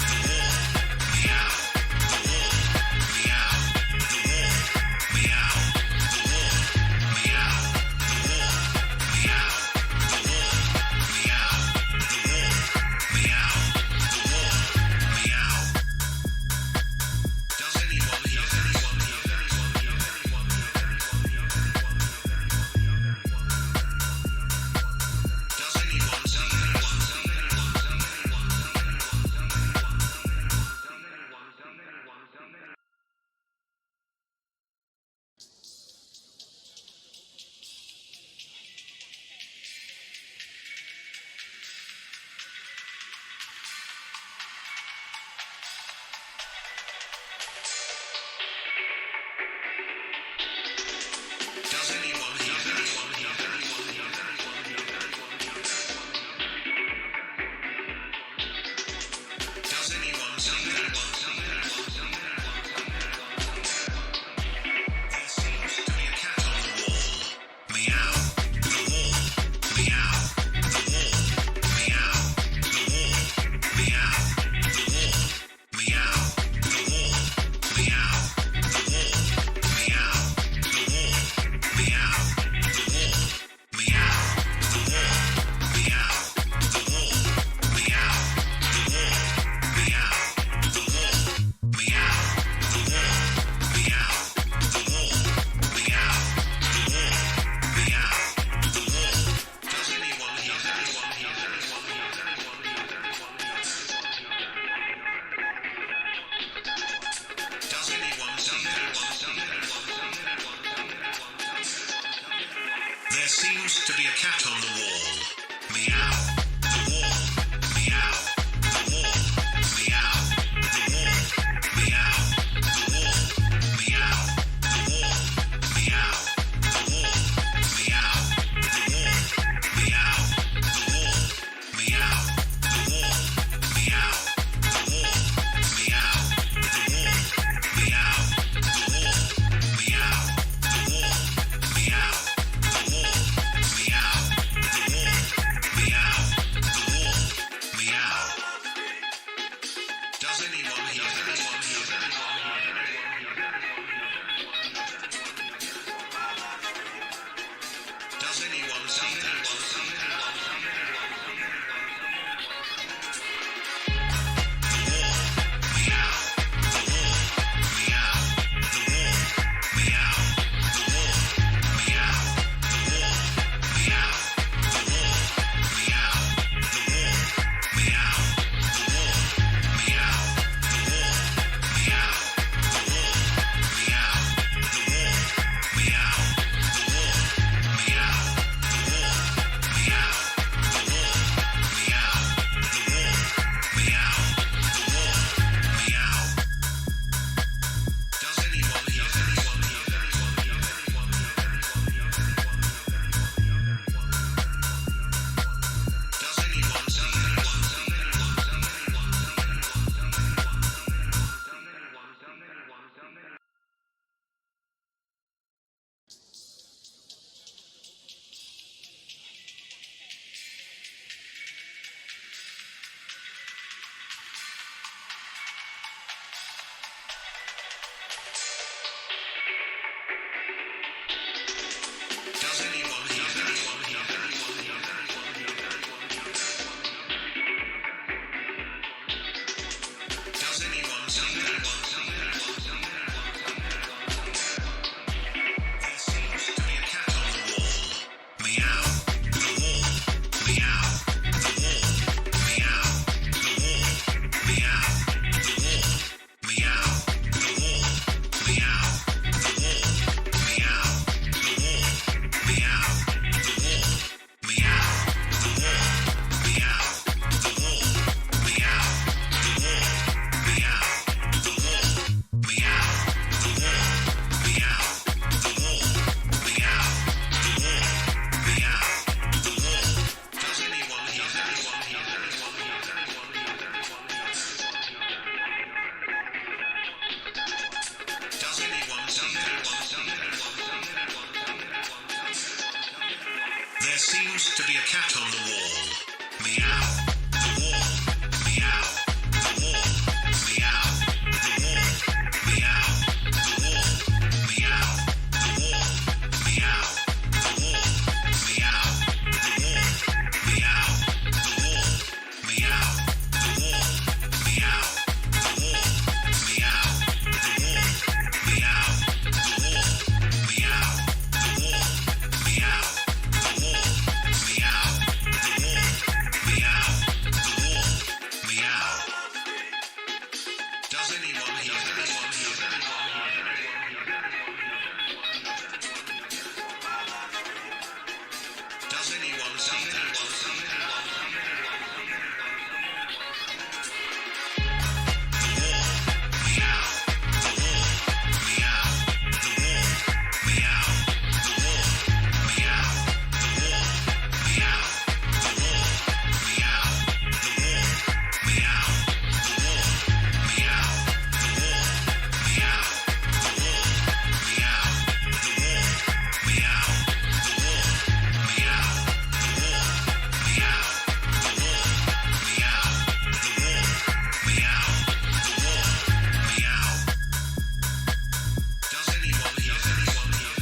The wall. Meow. The wall. Meow. The wall. Meow. The wall. Meow. The wall. Meow. The wall. Meow. The wall. Meow. Does anyone hear anyone hear anyone hear anyone Does anyone see anyone see Does anyone hear anyone hear anyone hear Does anyone see anyone see There seems to be a cat on the wall. Meow. The wall. Meow. The wall. Meow. The wall. Meow. The wall. Meow. The wall. Meow. The wall. Meow. The wall. Meow. The wall. Meow. The wall. Meow. The wall. Meow. The wall. Meow. The wall. Meow. The wall. Meow. The wall. Meow. The wall. Meow. The wall. Does anyone hear anyone hear anyone hear anyone Does anyone see anyone see There seems to be a cat on the wall. Meow. The wall. Meow. The wall. Meow. The wall. Meow. The wall. Meow. The wall. Meow. The wall. Meow. The wall. Meow. The wall. Meow. The wall. Meow. The wall. Meow. The wall. Meow. The wall. Meow. The wall. Meow. The wall. Meow. The wall. Meow. cat on the wall. Meow. The wall. Meow. The wall. Meow. The wall. Meow. The wall. Meow. The wall. Meow. The wall. Meow. The wall. Meow. The wall. Meow. The wall. Meow. The wall. Meow. The wall. Meow. The wall. Meow. The wall. Meow. The wall. Meow. The wall. Meow. The wall. Meow. Does anyone hear anyone hear Does anyone see anyone see The wall. Meow. The wall. Meow. The wall. Meow. The wall. Meow. The wall. Meow. The wall. Meow. The wall. Meow. The wall. Meow. The wall. Meow. The wall. Meow. The wall. Meow. The wall. Meow. The wall. Meow. The wall. Meow. The wall. Meow. The wall. Meow. Does anyone hear anyone hear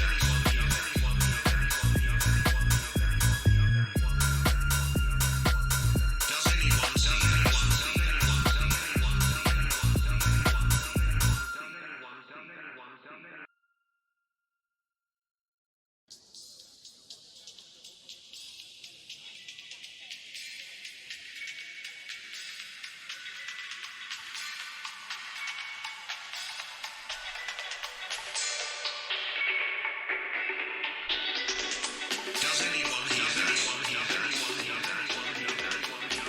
Does anyone see Does anyone hear anyone hear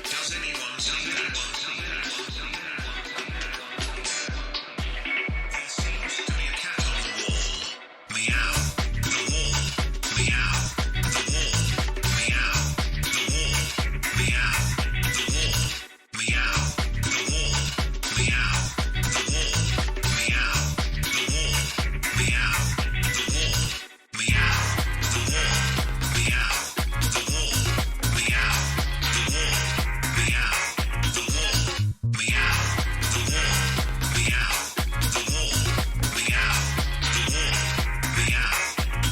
Does anyone see anyone There seems to be a cat on the wall. Meow. The wall. Meow. The wall. Meow. The wall. Meow. The wall. Meow. The wall. Meow. The wall. Meow. The wall. Meow. The wall. Meow. The wall. Meow. The wall. Meow. The wall. Meow. The wall. Meow. The wall. Meow. The wall. Meow. The wall. Meow.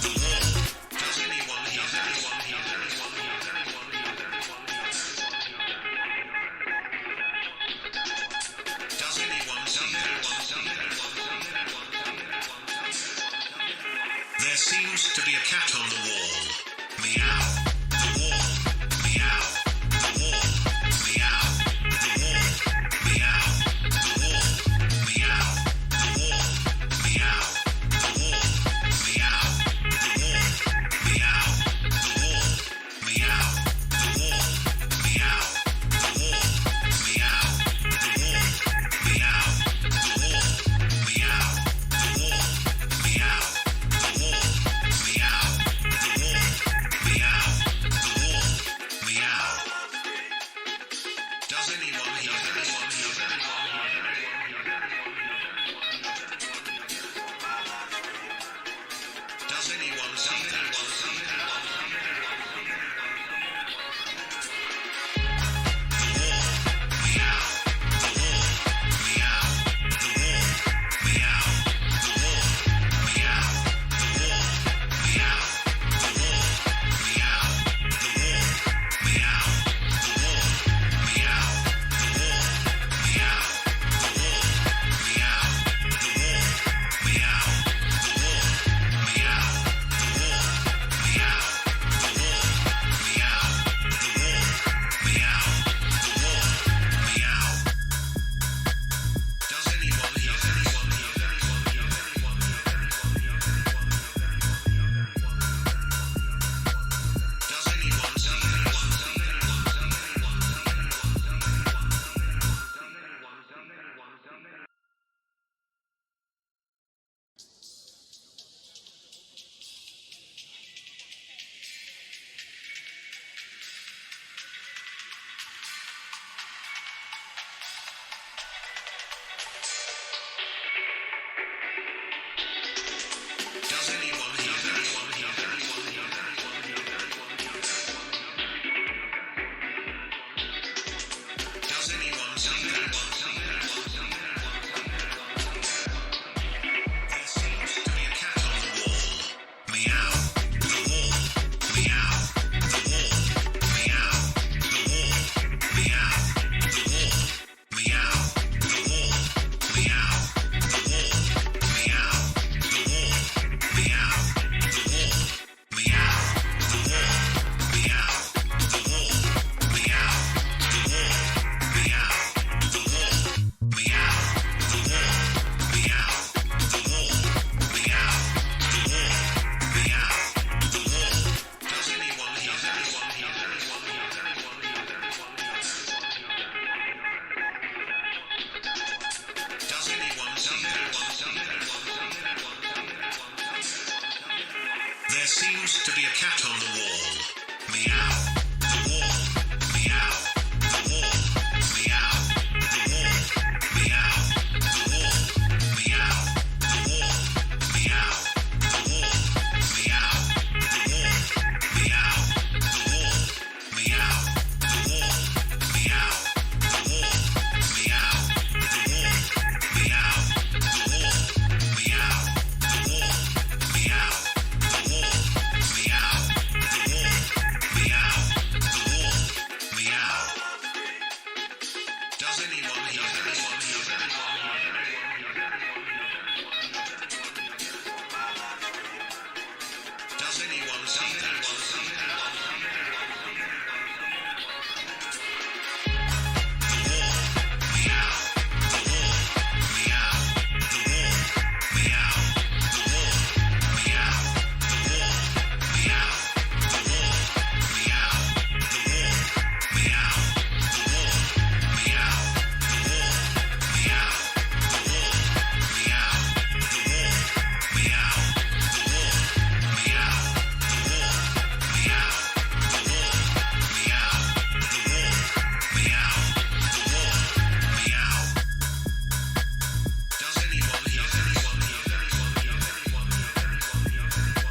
The wall. Does anyone hear anyone hear Does anyone see anyone There seems to be a cat on the wall. Meow. The wall. Meow. The wall. Meow. The wall. Meow. The wall. Meow. The wall. Meow. The wall. Meow. The wall. Meow. The wall. Meow. The wall. Meow. The wall. Meow. The wall. Meow. The wall. Meow. The wall. Meow. The wall. Meow. The to be a cat on the wall. Meow. The wall. Meow. The wall. Meow. The wall. Meow. The wall. Meow. The wall. Meow. The wall. Meow. The wall. Meow. The wall. Meow. The wall. Meow. The wall. Meow. The wall. Meow. The wall. Meow. The wall. Meow. The wall. Meow. The wall. Meow. The wall. Meow. Does anyone hear anyone hear Does anyone see anyone see The wall. Meow. The wall. Meow. The wall. Meow. The wall. Meow. The wall. Meow. The wall. Meow. The wall. Meow. The wall. Meow. The wall. Meow. The wall. Meow. The wall. Meow. The wall. Meow. The wall. Meow. The wall. Meow. The wall. Meow. The wall. Meow. Does anyone hear anyone hear anyone Does anyone see anyone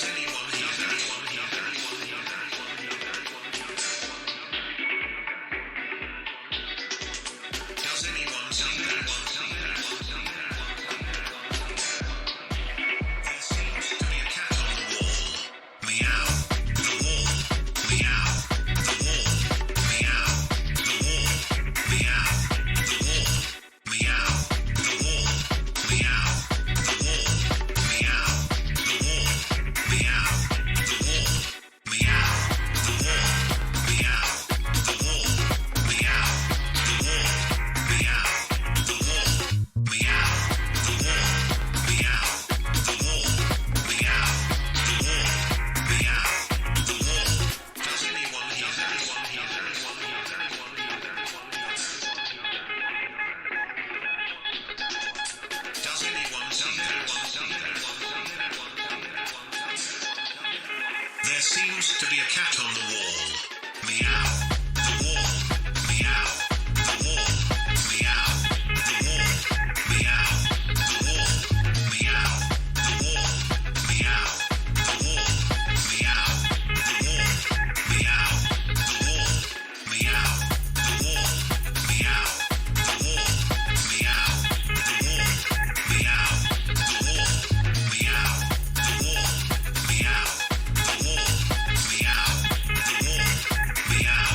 Does anyone hear anyone hear Does anyone see anyone There seems to be a cat on the wall. Meow. The wall. Meow. The wall. Meow. The wall. Meow. The wall. Meow. The wall. Meow. The wall. Meow. The wall. Meow. The wall. Meow. The wall. Meow. The wall. Meow. The wall. Meow. The wall. Meow. The wall. Meow. The wall. Meow. The wall. Meow. The wall. Does anyone hear anyone hear anyone Does anyone see anyone There seems to be a cat on the wall. Meow. The wall. Meow. The wall. Meow. The wall. Meow. The wall. Meow. The wall. Meow. The wall. Meow. The wall. Meow. The wall. Meow. The wall. Meow. The wall. Meow. The wall. Meow. The wall. Meow. The wall. Meow. The wall. Meow. The wall. Meow.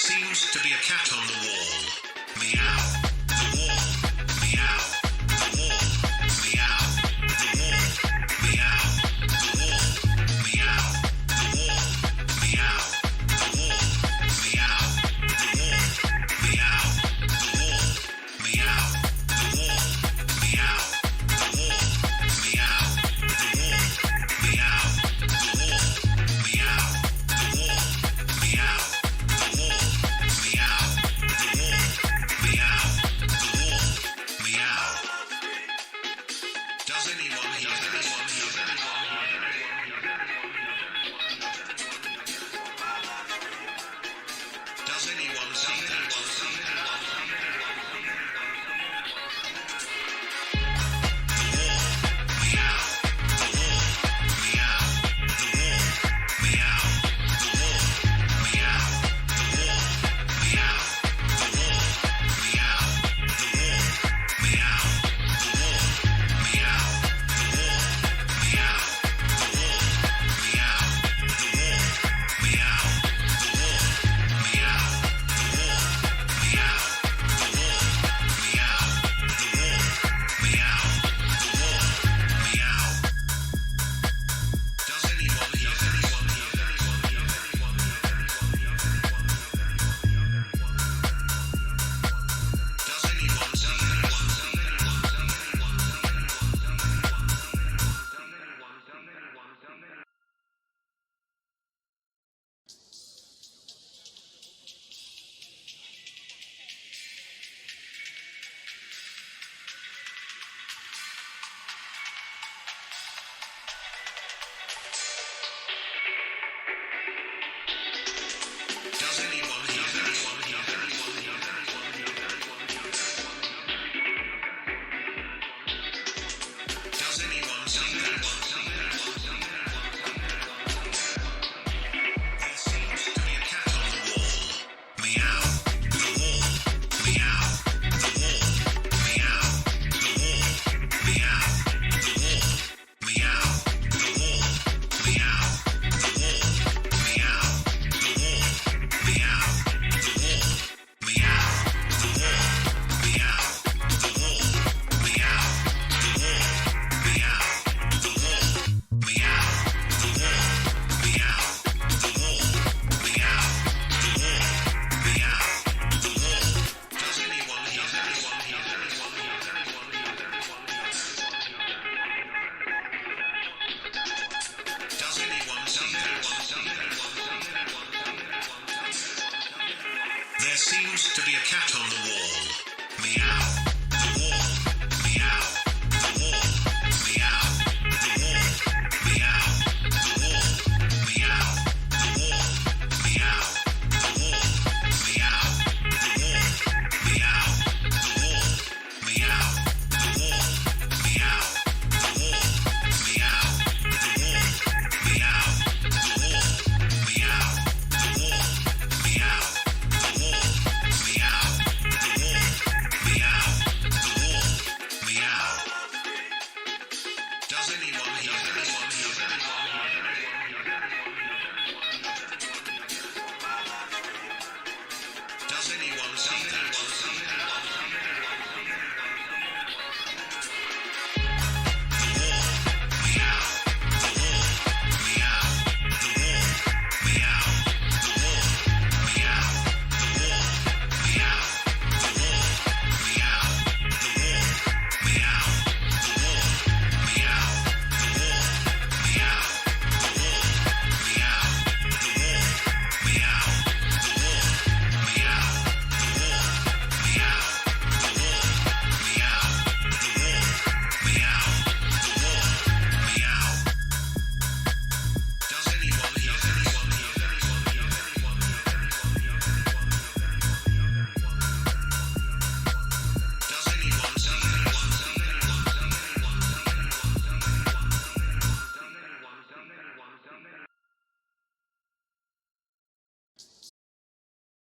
seems to be a cat on the wall. Meow. The wall. Meow. The wall. Meow. The wall. Meow. The wall. Meow. The wall. Meow. The wall. Meow. The wall. Meow. The wall. Meow. The wall. Meow. The wall. Meow. The wall. Meow. The wall. Meow. The wall. Meow. The wall. Meow. The wall. Meow. The wall. Meow. Does anyone hear anyone hear anyone Does anyone see anyone see anyone? The wall. Meow. The wall. Meow. The wall. Meow. The wall. Meow. The wall. Meow. The wall. Meow. The wall. Meow. The wall. Meow. The wall. Meow. The wall. Meow. The wall. Meow. The wall. Meow. The wall. Meow. The wall. Meow. The wall. Meow. The wall. Meow. Does anyone hear anyone hear anyone hear anyone Does anyone see anyone see anyone see anyone Does anyone hear anyone hear anyone hear Does anyone see anyone see anyone There seems to be a cat on the wall. Meow. The wall. Meow. The wall. Meow. The wall. Meow. The wall. Meow. The wall. Meow. The wall. Meow. The wall. Meow. The wall. Meow. The wall. Meow. The wall. Meow. The wall. Meow. The wall. Meow. The wall. Meow. The wall. Meow. The wall. Meow. The wall. Does anyone hear anyone hear anyone hear anyone Does anyone see anyone see anyone There seems to be a cat on the wall. Meow.